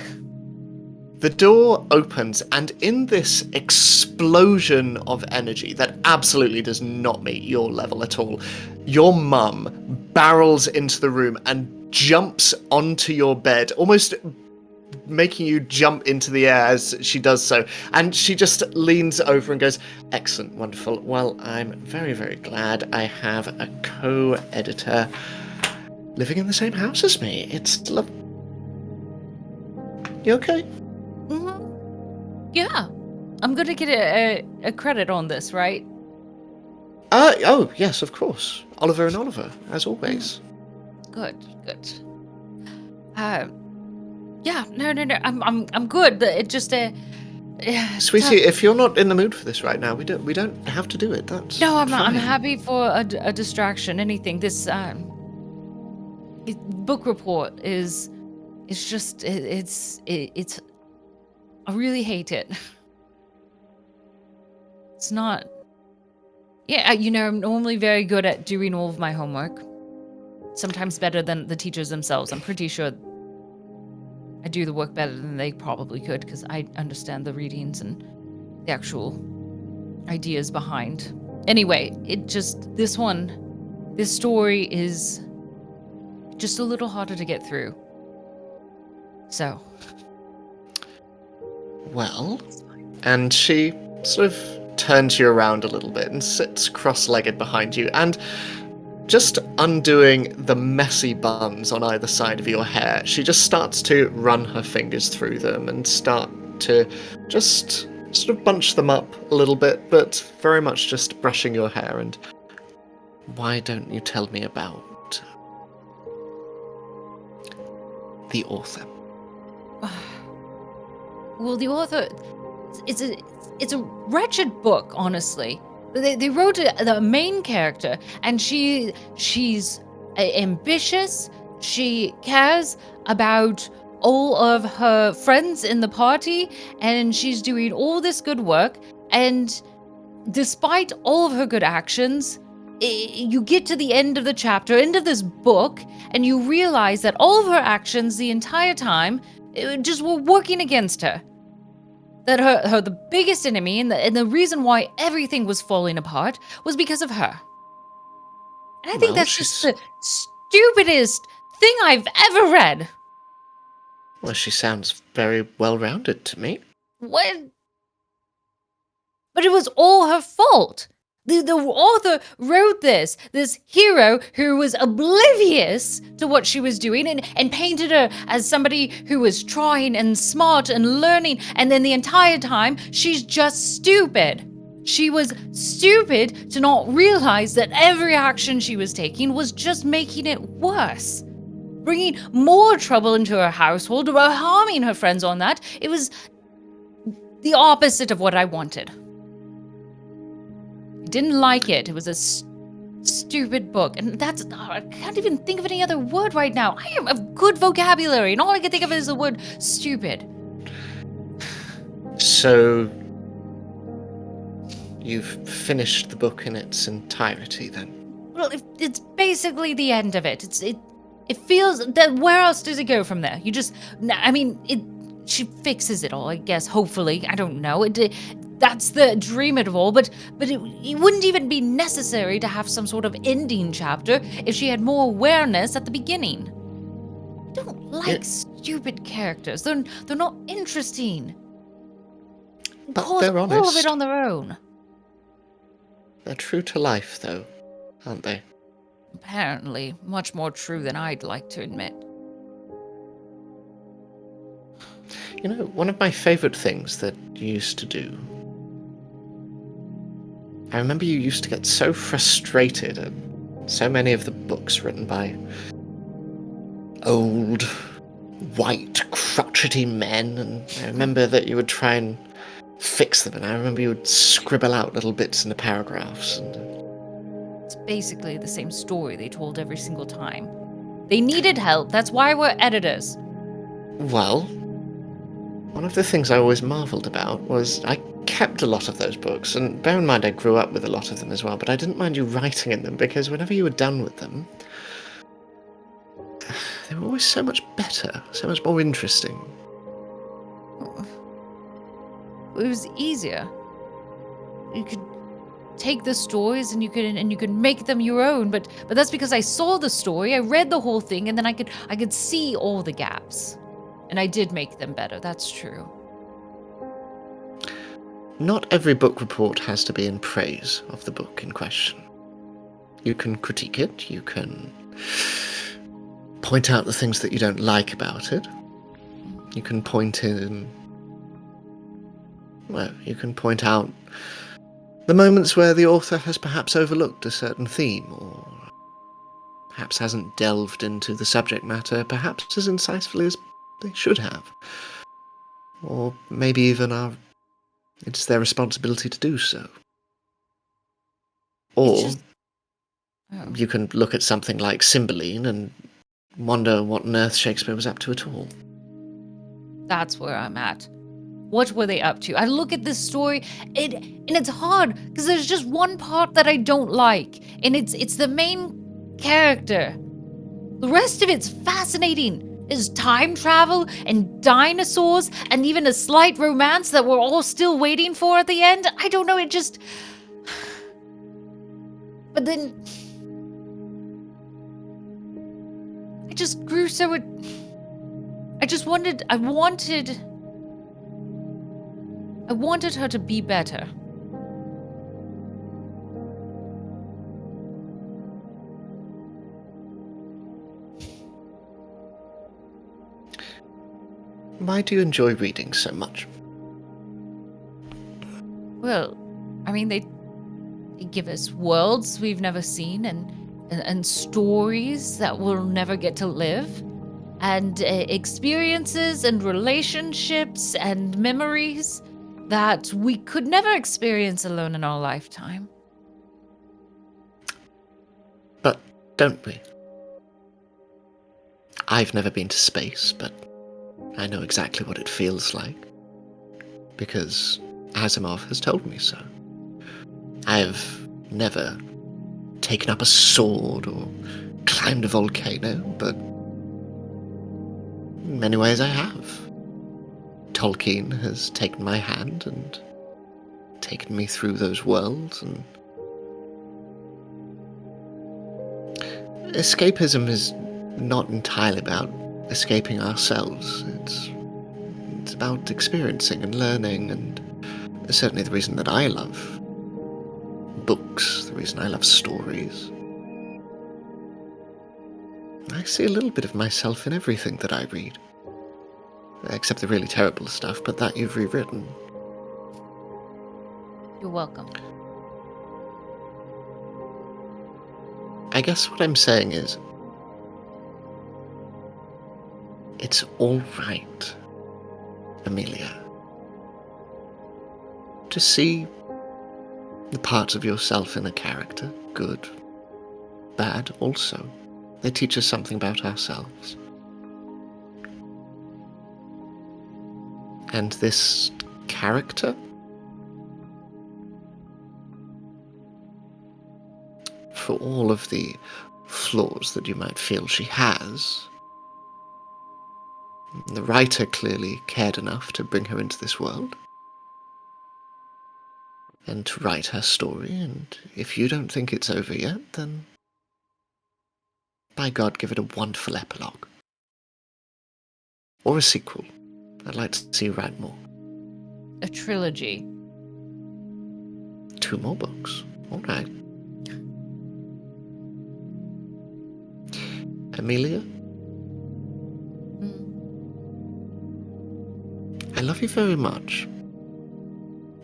A: The door opens, and in this explosion of energy that absolutely does not meet your level at all, your mum barrels into the room and jumps onto your bed, almost making you jump into the air as she does so. And she just leans over and goes, "Excellent, wonderful. Well, I'm very, very glad I have a co-editor living in the same house as me. It's love. You okay?"
D: Yeah. I'm going to get a credit on this, right?
A: Oh, yes, of course. Oliver and Oliver, as always.
D: Good. Yeah, no. I'm good. It just
A: Sweetie, if you're not in the mood for this right now, we don't have to do it. That's
D: No, I'm
A: fine.
D: happy for a distraction. Anything. This book report is just it's I really hate it. It's not. Yeah, I'm normally very good at doing all of my homework. Sometimes better than the teachers themselves. I'm pretty sure I do the work better than they probably could because I understand the readings and the actual ideas behind. Anyway, this story is just a little harder to get through. So.
A: Well, and she sort of turns you around a little bit and sits cross-legged behind you, and just undoing the messy buns on either side of your hair, she just starts to run her fingers through them and start to just sort of bunch them up a little bit, but very much just brushing your hair. And why don't you tell me about the author?
D: Well, the author, it's a wretched book, honestly. They wrote the main character, and she's ambitious. She cares about all of her friends in the party, and she's doing all this good work. And despite all of her good actions, you get to the end of the chapter, end of this book, and you realize that all of her actions the entire time just were working against her. That her the biggest enemy and the reason why everything was falling apart was because of her. And I think
A: Well,
D: that's just the stupidest thing I've ever read.
A: Well, she sounds very well-rounded to me.
D: What? But it was all her fault. The author wrote this hero who was oblivious to what she was doing and painted her as somebody who was trying and smart and learning, and then the entire time she's just stupid. She was stupid to not realize that every action she was taking was just making it worse. Bringing more trouble into her household or harming her friends on that. It was the opposite of what I wanted. I didn't like it. It was a stupid book. And I can't even think of any other word right now. I am of good vocabulary, and all I can think of is the word stupid.
A: So, you've finished the book in its entirety, then?
D: Well, it's basically the end of it. It feels that where else does it go from there? She fixes it all, I guess, hopefully. I don't know. That's the dream of it all, but it wouldn't even be necessary to have some sort of ending chapter if she had more awareness at the beginning. I don't like stupid characters. They're not interesting.
A: But they're honest.
D: All of it on their own.
A: They're true to life, though, aren't they?
D: Apparently, much more true than I'd like to admit.
A: You know, one of my favourite things that you used to do, I remember you used to get so frustrated at so many of the books written by old, white, crotchety men, and I remember that you would try and fix them, and I remember you would scribble out little bits in the paragraphs. And
D: it's basically the same story they told every single time. They needed help, that's why we're editors.
A: Well, one of the things I always marvelled about was I kept a lot of those books, and bear in mind I grew up with a lot of them as well, but I didn't mind you writing in them, because whenever you were done with them, they were always so much better, so much more interesting.
D: It was easier. You could take the stories and you could make them your own, but that's because I saw the story, I read the whole thing, and then I could see all the gaps. And I did make them better, that's true.
A: Not every book report has to be in praise of the book in question. You can critique it, you can point out the things that you don't like about it. You can point out the moments where the author has perhaps overlooked a certain theme, or perhaps hasn't delved into the subject matter perhaps as incisively as they should have. Or maybe even it's their responsibility to do so. Or you can look at something like Cymbeline and wonder what on earth Shakespeare was up to at all.
D: That's where I'm at. What were they up to? I look at this story, and it's hard, because there's just one part that I don't like, and it's the main character. The rest of it's fascinating. There's time travel, and dinosaurs, and even a slight romance that we're all still waiting for at the end. I don't know, it just... But then... I just grew so... I wanted her to be better.
A: why do you enjoy reading so much?
D: Well, I mean, they give us worlds we've never seen and stories that we'll never get to live, and experiences and relationships and memories that we could never experience alone in our lifetime.
A: But don't we? I've never been to space, but I know exactly what it feels like, because Asimov has told me so. I've never taken up a sword or climbed a volcano, but in many ways I have. Tolkien has taken my hand and taken me through those worlds, and escapism is not entirely about escaping ourselves. It's about experiencing and learning, and certainly the reason that I love books, the reason I love stories. I see a little bit of myself in everything that I read. Except the really terrible stuff, but that you've rewritten.
D: You're welcome.
A: I guess what I'm saying is, it's all right, Amelia, to see the parts of yourself in a character, good, bad also. They teach us something about ourselves. And this character, for all of the flaws that you might feel she has, the writer clearly cared enough to bring her into this world and to write her story, and if you don't think it's over yet, then by God, give it a wonderful epilogue. Or a sequel. I'd like to see you write more.
D: A trilogy.
A: 2 more books. All right. Amelia? I love you very much.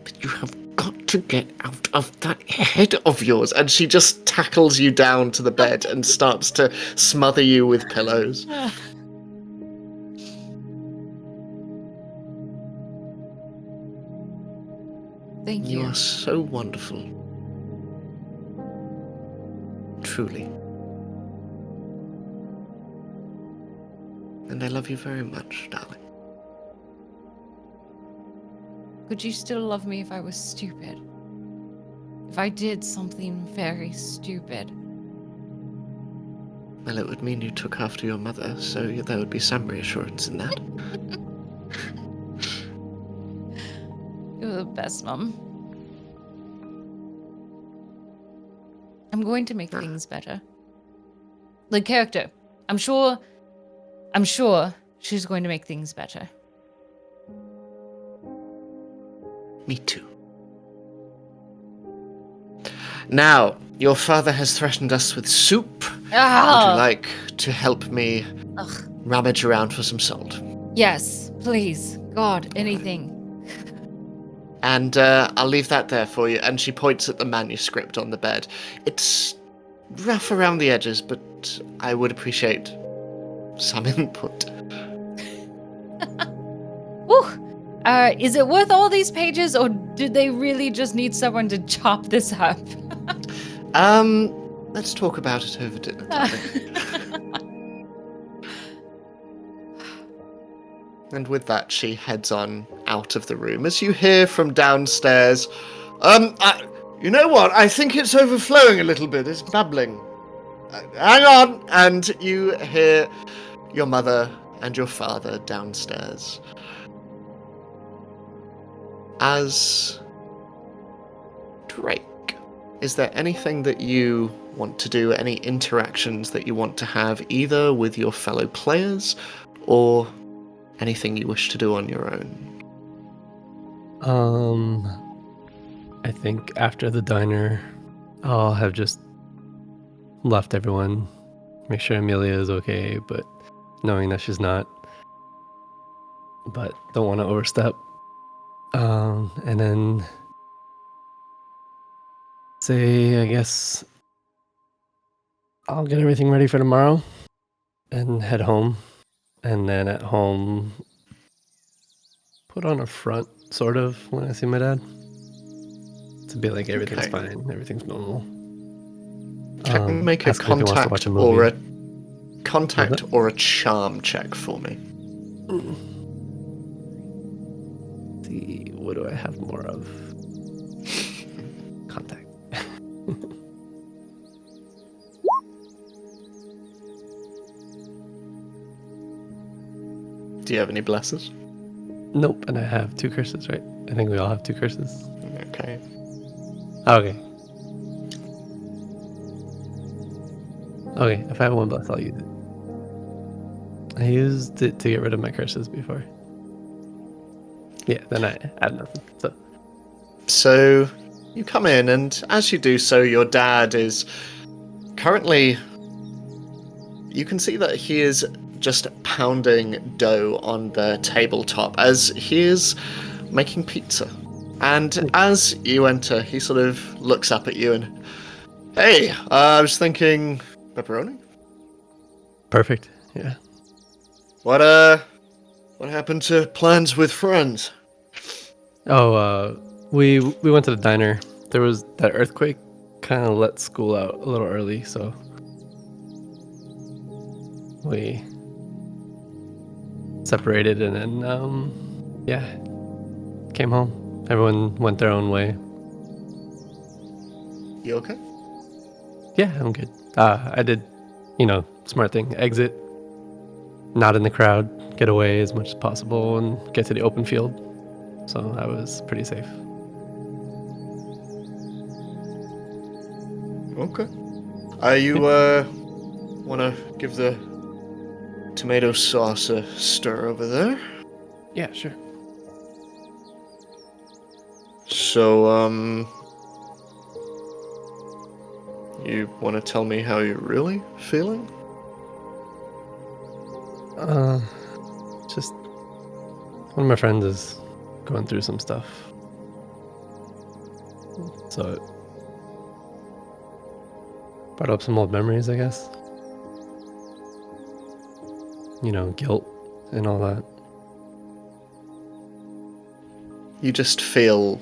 A: But you have got to get out of that head of yours. And she just tackles you down to the bed and starts to smother you with pillows.
D: Thank you.
A: You are so wonderful. Truly. And I love you very much, darling.
D: Could you still love me if I was stupid? If I did something very stupid?
A: Well, it would mean you took after your mother, so there would be some reassurance in that.
D: You're the best, Mum. I'm going to make things better. The character. I'm sure she's going to make things better.
A: Me too. Now, your father has threatened us with soup. Would you like to help me rummage around for some salt?
D: Yes, please. God, anything.
A: And I'll leave that there for you. And she points at the manuscript on the bed. It's rough around the edges, but I would appreciate some input.
D: Woo! Is it worth all these pages, or do they really just need someone to chop this up?
A: Let's talk about it over dinner, darling. And with that, she heads on out of the room. As you hear from downstairs, you know what? I think it's overflowing a little bit. It's bubbling. Hang on! And you hear your mother and your father downstairs. As Drake, is there anything that you want to do, any interactions that you want to have, either with your fellow players or anything you wish to do on your own?
C: I think after the diner, I'll have just left everyone, make sure Amelia is okay, but knowing that she's not, but don't want to overstep. And then say, I guess I'll get everything ready for tomorrow and head home. And then at home, put on a front, sort of, when I see my dad. To be like, everything's
A: Okay.
C: fine, everything's normal.
A: Can you make a
C: ask him if he wants to watch
A: contact
C: a movie.
A: or a contact
C: that?
A: or a charm check for me?
C: See, what do I have more of? Contact.
A: Do you have any blesses?
C: Nope, and I have 2 curses, right? I think we all have 2 curses.
A: Okay.
C: Okay. Okay, if I have 1 bless, I'll use it. I used it to get rid of my curses before. Yeah, then I have nothing.
A: So you come in, and as you do so, your dad is currently. You can see that he is just pounding dough on the tabletop as he is making pizza. And as you enter, he sort of looks up at you and, "Hey, I was thinking pepperoni.
C: Perfect. Yeah.
A: What happened to plans with friends?"
C: Oh, we went to the diner. There was that earthquake, kind of let school out a little early, so we separated and then yeah, came home. Everyone went their own way.
A: You okay?
C: Yeah, I'm good. I did, smart thing. Exit, not in the crowd, get away as much as possible, and get to the open field. So I was pretty safe.
A: Okay. You want to give the tomato sauce a stir over there?
C: Yeah, sure.
A: So, you want to tell me how you're really feeling?
C: Just one of my friends is going through some stuff. So it brought up some old memories, I guess. Guilt and all that.
A: You just feel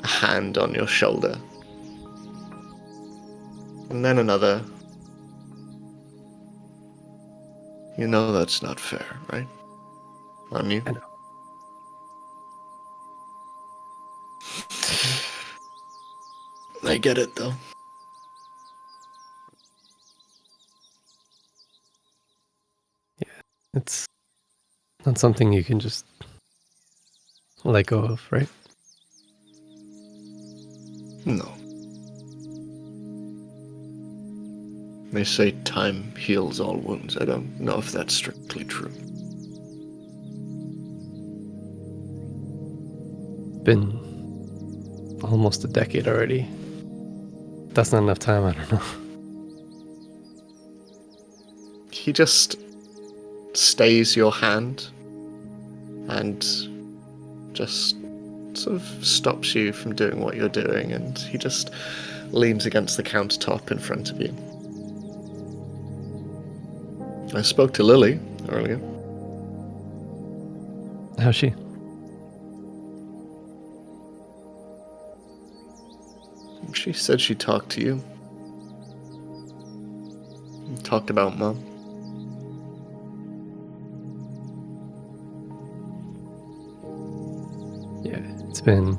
A: a hand on your shoulder. And then another. You know that's not fair, right? On you?
C: I know.
A: I get it, though.
C: It's not something you can just let go of, right?
A: No. They say time heals all wounds. I don't know if that's strictly true.
C: Been almost a decade already. That's not enough time, I don't know.
A: He just stays your hand and just sort of stops you from doing what you're doing, and he just leans against the countertop in front of you. I spoke to Lily earlier.
C: How's she?
A: She said she talked to you. Talked about Mom.
C: Yeah, it's been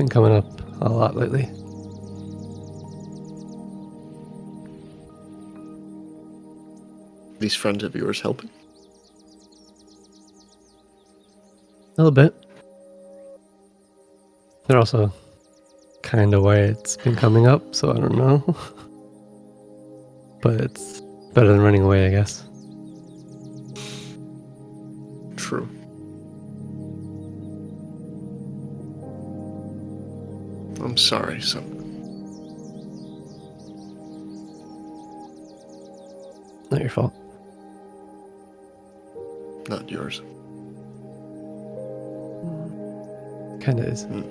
C: coming up a lot lately.
A: These friends of yours helping?
C: A little bit. They're also kind of why it's been coming up, so I don't know. But it's better than running away, I guess.
A: True. I'm sorry, son.
C: Not your fault.
A: Not yours.
C: kind of is.
A: No.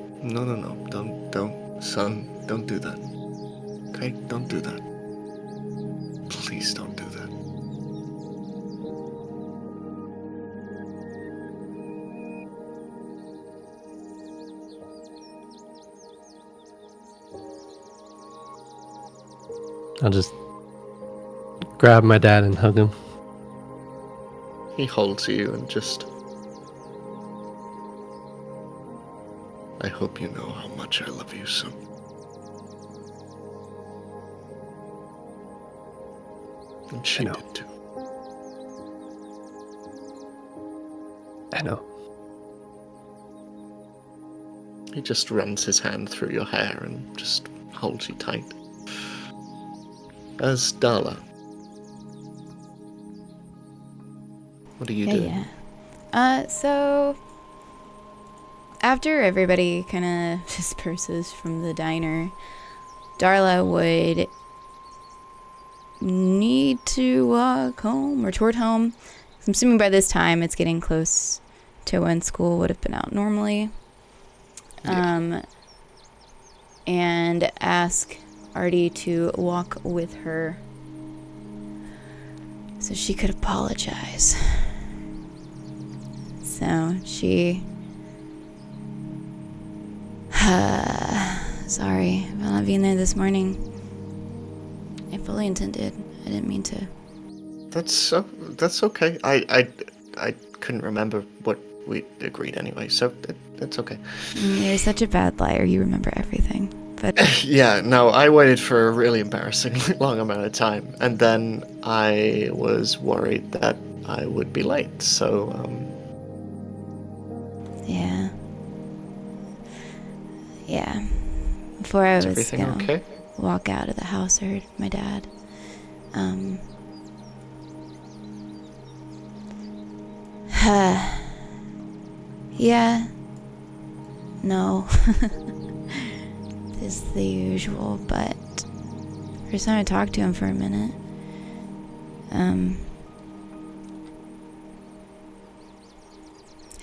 A: Don't, son, don't do that. Okay? Don't do that. Please don't do that.
C: I'll just grab my dad and hug him.
A: He holds you and just... I hope you know how much I love you, son. And she
C: know.
A: did too.
C: I know.
A: He just runs his hand through your hair and just holds you tight. As Darla. What do you do?
B: Yeah. So after everybody kind of disperses from the diner, Darla would need to walk home or toward home. I'm assuming by this time it's getting close to when school would have been out normally.
A: Yeah.
B: And ask Artie to walk with her so she could apologize. So she... Sorry about not being there this morning. I fully intended. I didn't mean to.
A: That's okay. I couldn't remember what we agreed anyway, so that's okay.
B: You're such a bad liar. You remember everything. But
A: Yeah, no, I waited for a really embarrassingly long amount of time, and then I was worried that I would be late, so,
B: yeah. Yeah. Before I
A: is
B: was
A: everything
B: gonna
A: okay?
B: walk out of the house, I heard my dad. Yeah. No. Is the usual, but first time I talked to him for a minute.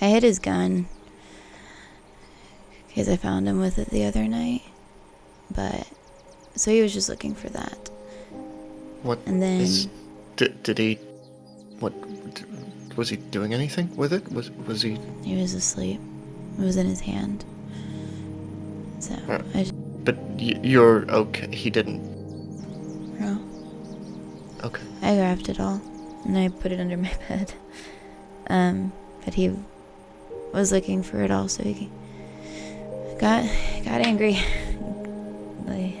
B: I hid his gun because I found him with it the other night, but so he was just looking for that.
A: What
B: And then
A: did he, what, was he doing anything with it? Was he...
B: he was asleep. It was in his hand. So I just,
A: But you're okay, he didn't...
B: no.
A: Okay.
B: I grabbed it all and I put it under my bed. But he was looking for it all, so he got angry,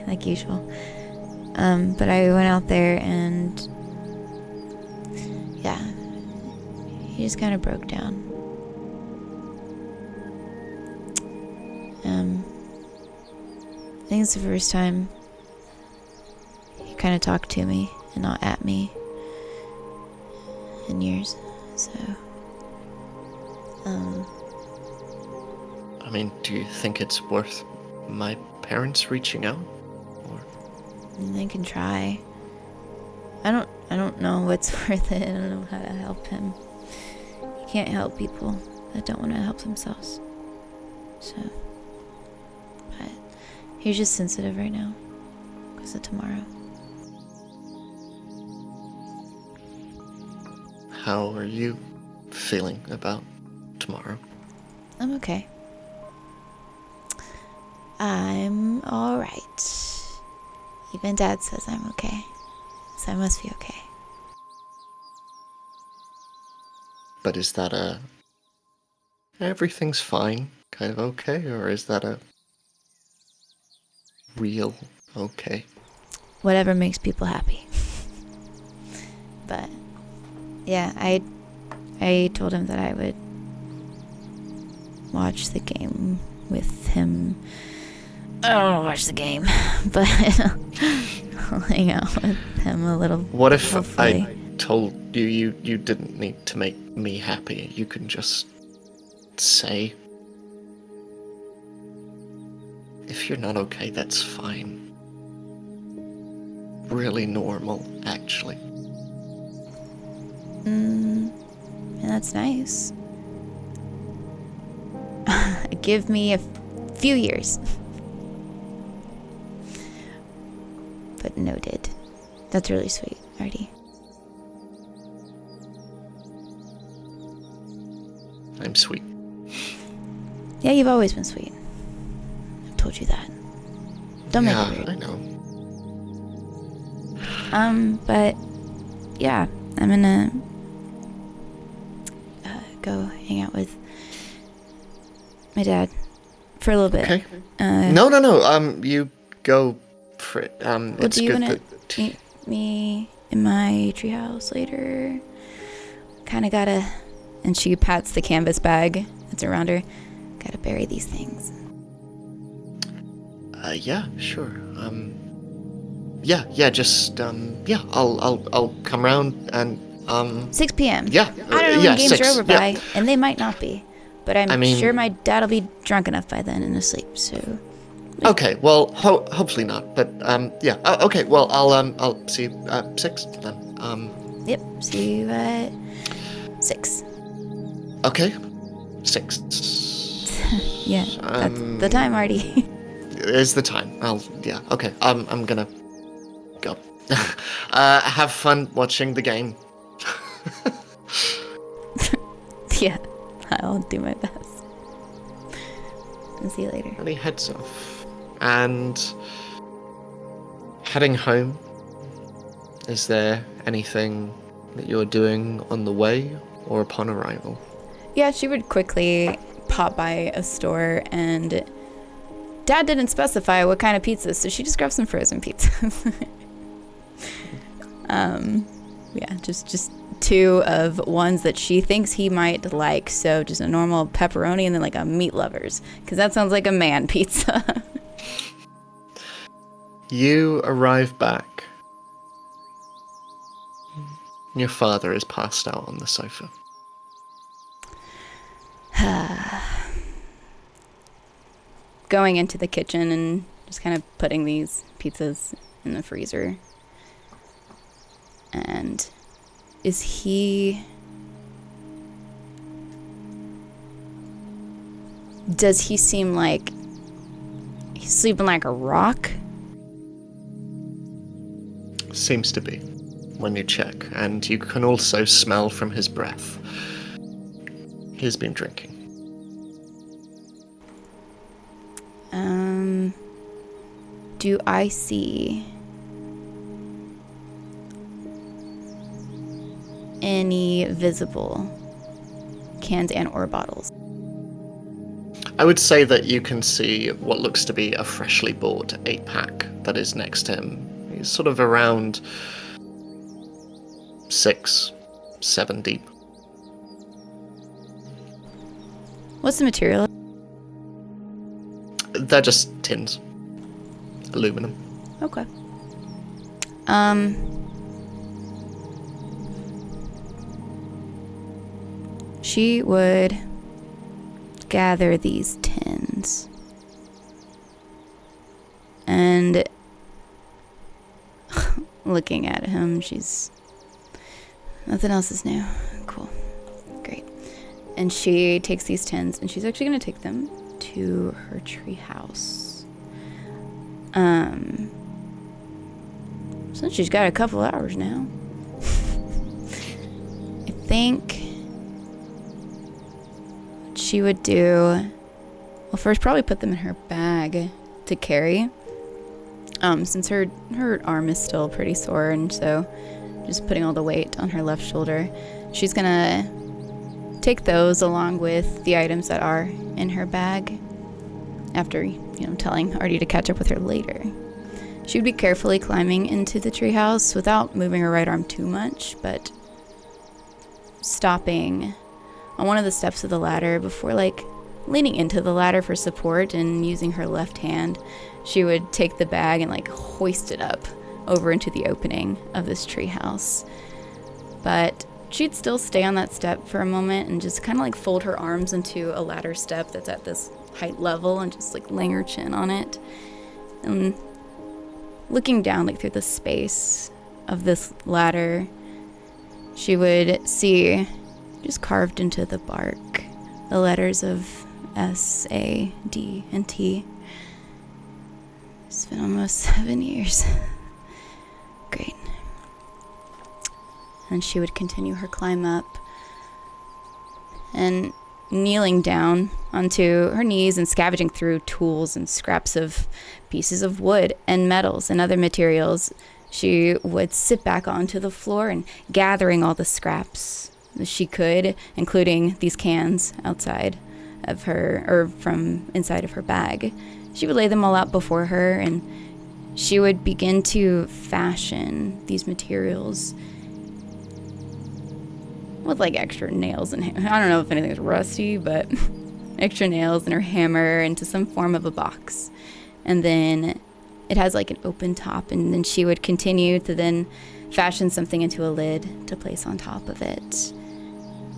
B: like usual. But I went out there and yeah, he just kind of broke down. I think it's the first time he kind of talked to me and not at me in years, so
A: I mean, do you think it's worth my parents reaching out? Or...
B: they can try. I don't know what's worth it. I don't know how to help him. You can't help people that don't want to help themselves. So, but he's just sensitive right now because of tomorrow.
A: How are you feeling about tomorrow?
B: I'm okay. I'm alright. Even Dad says I'm okay. So I must be okay.
A: But is that a... everything's fine, kind of okay? Or is that a... real okay?
B: Whatever makes people happy. But yeah, I told him that I would watch the game with him. I don't want to watch the game, but I'll hang out with him a little.
A: What if
B: hopefully.
A: I told you you didn't need to make me happy? You can just say. If you're not okay, that's fine. Really normal, actually.
B: And that's nice. I give me a few years. But noted. That's really sweet, Artie.
A: I'm sweet.
B: Yeah, you've always been sweet. I've told you that. Don't make it weird.
A: I know.
B: But yeah, I'm gonna go hang out with my dad for a little bit.
A: Okay. No. You go for it.
B: Well,
A: It's
B: do you
A: good
B: wanna
A: that
B: meet me in my treehouse later? Kinda gotta. And she pats the canvas bag that's around her. Gotta bury these things.
A: Yeah, sure. Just I'll come round and
B: 6 p.m.
A: Yeah.
B: I don't know
A: yeah,
B: when games
A: 6,
B: are over
A: yeah.
B: by, and they might not be. But I'm
A: I mean-
B: sure my dad'll be drunk enough by then and asleep, so...
A: Okay, well, hopefully not, but yeah. Okay, well, I'll see you at 6 then.
B: Yep, see you at 6.
A: Okay, 6
B: Yeah, that's the time, Artie.
A: is the time. Okay. I'm gonna go. Have fun watching the game.
B: Yeah, I'll do my best. And see you later.
A: And he heads off. And heading home, is there anything that you're doing on the way or upon arrival?
B: Yeah, she would quickly pop by a store, and Dad didn't specify what kind of pizzas, so she just grabbed some frozen pizzas. Yeah, just 2 of ones that she thinks he might like, so just a normal pepperoni and then like a meat lovers, because that sounds like a man pizza.
A: You arrive back. Your father is passed out on the sofa.
B: Going into the kitchen and just kind of putting these pizzas in the freezer. And is he... Does he seem like he's sleeping like a rock?
A: Seems to be, when you check, and you can also smell from his breath. He's been drinking.
B: Do I see any visible cans and or bottles?
A: I would say that you can see what looks to be a freshly bought 8-pack that is next to him. He's sort of around 6, 7 deep.
B: What's the material?
A: They're just tins. Aluminum.
B: Okay. She would gather these tins and looking at him, she's nothing else is new. Cool. Great. And she takes these tins and she's actually going to take them to her tree house. Since she's got a couple hours now, I think what she would do, well, first probably put them in her bag to carry, since her arm is still pretty sore, and so just putting all the weight on her left shoulder. She's gonna take those along with the items that are in her bag after, telling Artie to catch up with her later. She would be carefully climbing into the treehouse without moving her right arm too much, but stopping on one of the steps of the ladder before, leaning into the ladder for support and using her left hand. She would take the bag and, hoist it up over into the opening of this treehouse. But she'd still stay on that step for a moment and just kind of, fold her arms into a ladder step that's at this height level and just, laying her chin on it. And looking down, through the space of this ladder, she would see, just carved into the bark, the letters of SAD&T. It's been almost 7 years. Great. And she would continue her climb up, and kneeling down onto her knees and scavenging through tools and scraps of pieces of wood and metals and other materials, she would sit back onto the floor and gathering all the scraps that she could, including these cans outside of her, or from inside of her bag. She would lay them all out before her, and she would begin to fashion these materials with like extra nails and I don't know if anything's rusty, but extra nails and her hammer into some form of a box. And then it has like an open top, and then she would continue to then fashion something into a lid to place on top of it.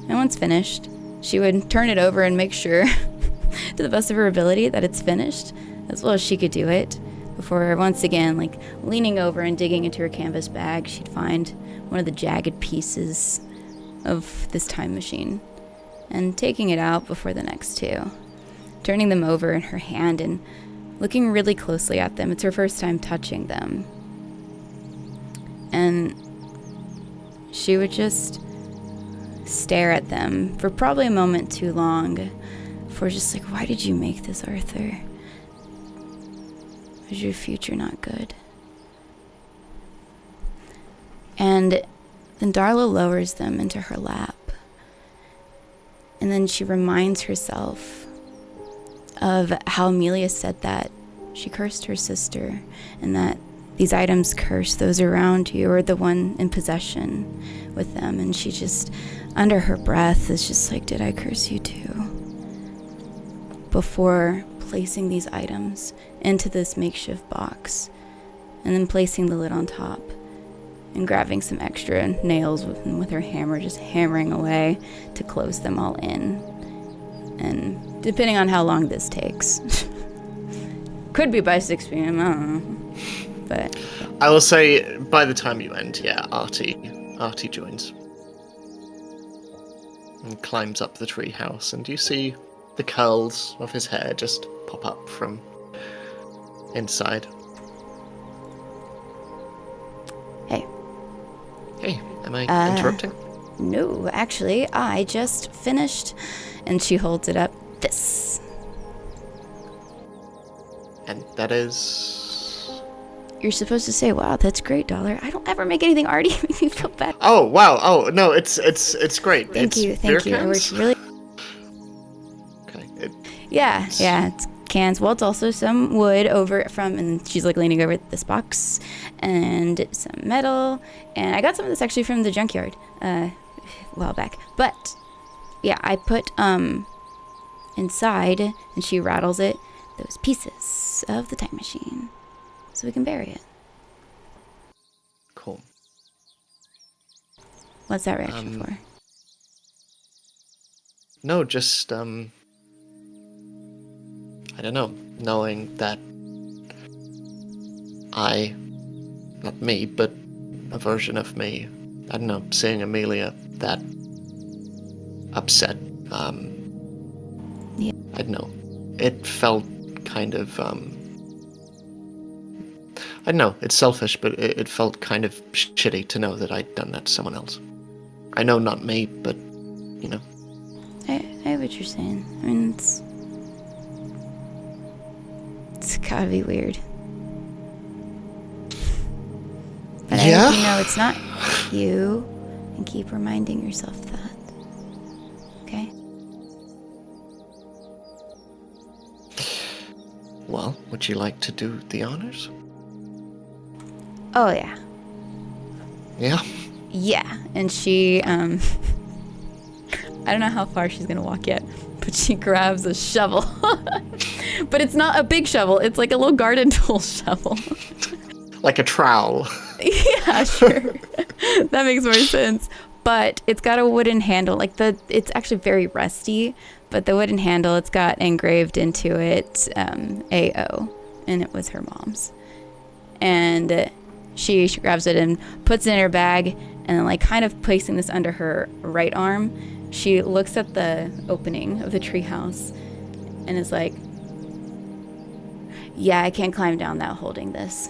B: And once finished, she would turn it over and make sure to the best of her ability that it's finished as well as she could do it, before once again like leaning over and digging into her canvas bag, she'd find one of the jagged pieces of this time machine and taking it out before the next two, turning them over in her hand and looking really closely at them. It's her first time touching them. And she would just stare at them for probably a moment too long, for just like, why did you make this, Arthur? Was your future not good? And then Darla lowers them into her lap. And then she reminds herself of how Amelia said that she cursed her sister, and that these items curse those around you or the one in possession with them. And she just, under her breath, is just like, did I curse you too? Before placing these items into this makeshift box, and then placing the lid on top, and grabbing some extra nails with her hammer, just hammering away to close them all in. And depending on how long this takes, could be by 6 p.m., I don't know. But yeah.
A: I will say, by the time you end, yeah, Artie joins. And climbs up the tree house, and you see the curls of his hair just pop up from inside. Hey, am I interrupting?
B: No, actually, I just finished. And she holds it up. This.
A: And that is...
B: You're supposed to say, wow, that's great, Dollar. I don't ever make anything arty. Make me feel bad.
A: Oh, wow. Oh, no, it's great.
B: Thank you. I worked really...
A: Okay.
B: Yeah, it's cans. Well, it's also some wood over from, and she's like leaning over this box, and some metal, and I got some of this actually from the junkyard a while back. But yeah, I put inside, and she rattles it, those pieces of the time machine, so we can bury it.
A: Cool.
B: What's that reaction for?
A: No, just I don't know, knowing that not me, but a version of me, I don't know, seeing Amelia that upset,
B: Yeah.
A: I don't know, it felt kind of, I don't know, it's selfish, but it felt kind of shitty to know that I'd done that to someone else. I know not me, but, you know.
B: I know what you're saying. I mean, it's gotta be weird. But
A: yeah?
B: I hope you know it's not you, and keep reminding yourself that. Okay?
A: Well, would you like to do the honors?
B: Oh, yeah.
A: Yeah?
B: Yeah. And she, I don't know how far she's gonna walk yet, but she grabs a shovel. But it's not a big shovel, it's like a little garden tool shovel.
A: Like a trowel.
B: Yeah, sure. That makes more sense. But it's got a wooden handle. It's actually very rusty, but the wooden handle, it's got engraved into it AO, and it was her mom's. And she grabs it and puts it in her bag, and then like kind of placing this under her right arm, she looks at the opening of the treehouse, and is like, yeah, I can't climb down that holding this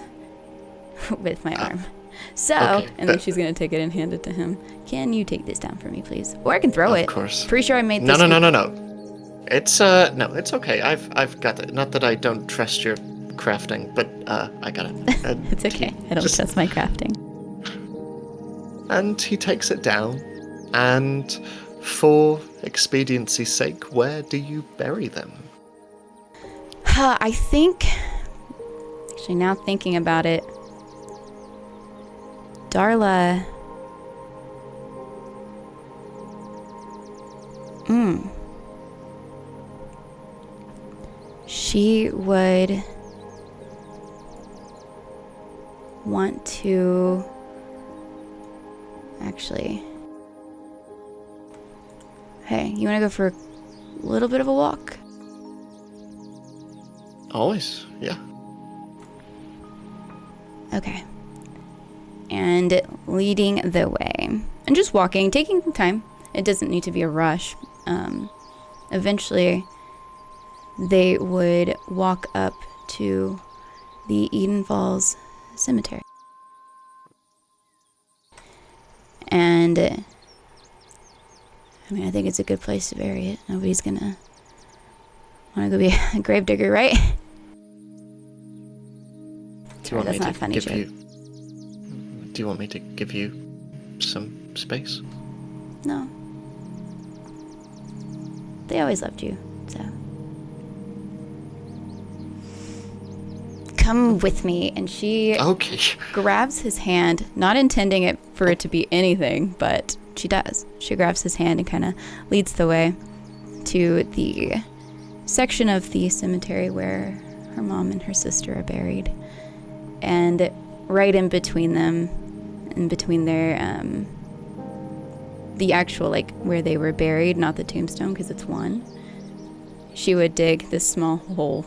B: with my arm. So,
A: okay,
B: and then she's going to take it and hand it to him. Can you take this down for me, please? Or I can throw it.
A: Of course.
B: Pretty sure I made this.
A: No. It's, no, it's okay. I've got it. Not that I don't trust your crafting, but, I got it.
B: It's okay. I don't trust my crafting.
A: And he takes it down, and for expediency's sake, where do you bury them?
B: I think, actually now thinking about it, Darla, she would want to, actually, hey, you want to go for a little bit of a walk?
A: Always, yeah.
B: Okay. And leading the way. And just walking, taking time. It doesn't need to be a rush. Eventually, they would walk up to the Eden Falls Cemetery. And, I mean, I think it's a good place to bury it. Nobody's gonna want to go be a gravedigger, right? Sorry, that's not a funny joke.
A: Do you want me to give you some space?
B: No. They always loved you, so. Come with me. And she
A: Okay.
B: grabs his hand, not intending it for it to be anything, but she does. She grabs his hand and kind of leads the way to the section of the cemetery where her mom and her sister are buried. And right in between them, in between their, the actual, like, where they were buried, not the tombstone, because it's one, she would dig this small hole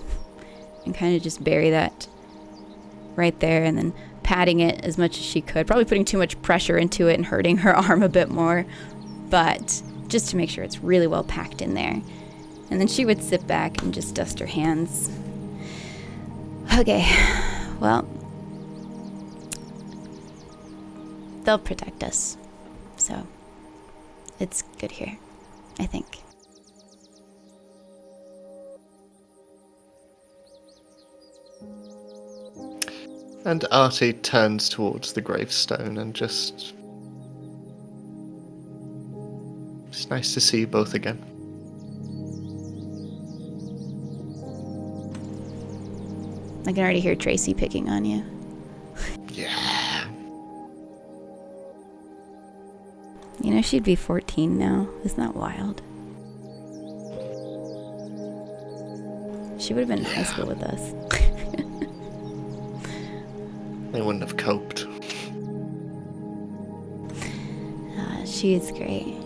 B: and kind of just bury that right there, and then patting it as much as she could, probably putting too much pressure into it and hurting her arm a bit more, but just to make sure it's really well packed in there. And then she would sit back and just dust her hands. Okay, well, they'll protect us, so it's good here, I think.
A: And Artie turns towards the gravestone and just... It's nice to see you both again.
B: I can already hear Tracy picking on you.
A: Yeah.
B: You know, she'd be 14 now. Isn't that wild? She would have been in high school with us.
A: They wouldn't have coped.
B: She is great.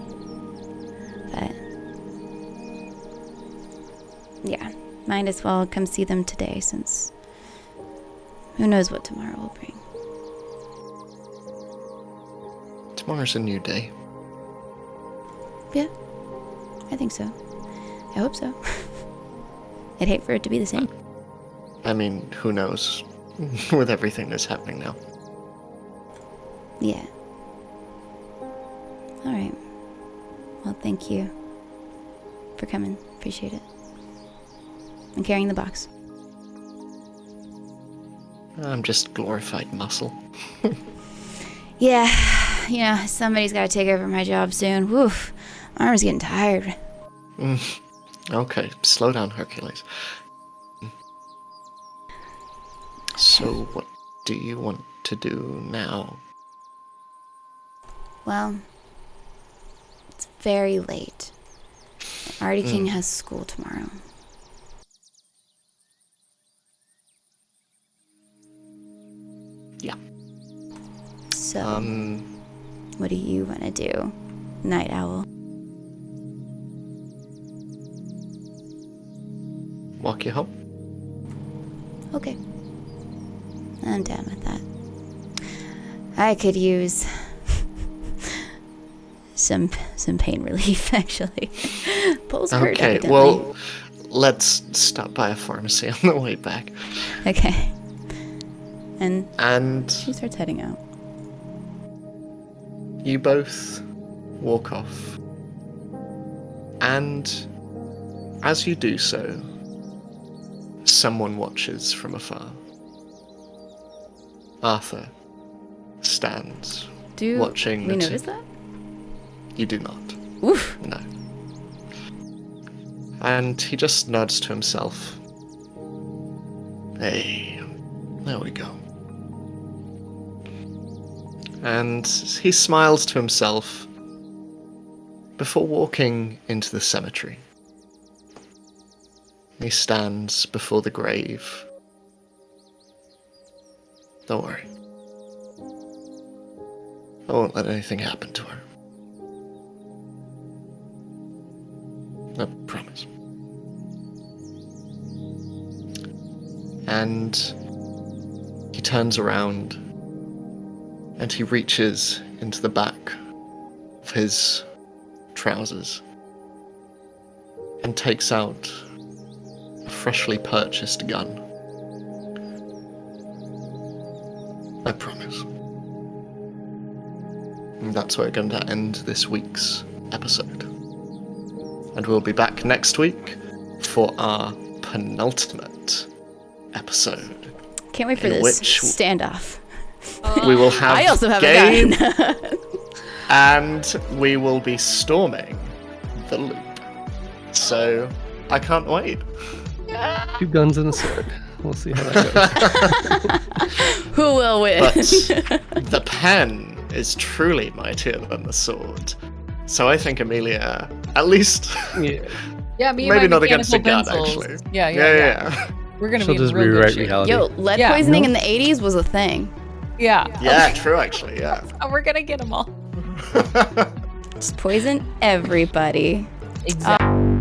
B: But, yeah, might as well come see them today, since who knows what tomorrow will bring.
A: Tomorrow's a new day.
B: Yeah, I think so. I hope so. I'd hate for it to be the same.
A: I mean, who knows? With everything that's happening now.
B: Yeah. All right. Well, thank you for coming. Appreciate it. And carrying the box.
A: I'm just glorified muscle.
B: Yeah, you know, somebody's got to take over my job soon. Woof. My arm's getting tired.
A: Okay, slow down, Hercules. So, what do you want to do now?
B: Well, it's very late. Artie King has school tomorrow.
A: Yeah.
B: So, what do you want to do, Night Owl?
A: Walk you home?
B: Okay. I'm down with that. I could use some pain relief, actually. Pulls hurt,
A: Okay,
B: evidently.
A: well, let's stop by a pharmacy on the way back.
B: Okay. And
A: And
B: she starts heading out.
A: you both walk off. And as you do so, someone watches from afar. Arthur stands
B: Do
A: watching
B: we
A: the
B: notice that?
A: You do not.
B: Oof.
A: No. And he just nods to himself. Hey, there we go. And he smiles to himself before walking into the cemetery. He stands before the grave. Don't worry. I won't let anything happen to her. I promise. And he turns around and he reaches into the back of his trousers and takes out a freshly purchased gun. I promise. And that's where we're going to end this week's episode. And we'll be back next week for our penultimate episode.
B: Can't wait for
A: In
B: this
A: which
B: standoff.
A: We will have
B: I also have
A: game,
B: a gun.
A: and we will be storming the loop. So I can't wait.
C: 2 guns and a sword. We'll see how that goes.
B: Who will win?
A: But the pen is truly mightier than the sword. So I think Amelia, at least,
C: Yeah.
D: Yeah, me and
A: maybe
D: my
A: not against a
D: mechanical
A: gun,
D: pencils.
A: actually.
D: Yeah. We're gonna
C: She'll
D: be
C: just
D: in real good
C: rewrite
D: shape.
C: reality.
B: Yo, lead
C: Yeah.
B: poisoning
C: No.
B: in the 80s was a thing.
D: Yeah.
A: Yeah, true, actually, yeah.
D: Oh, we're gonna get them all.
B: Just poison everybody.
D: Exactly.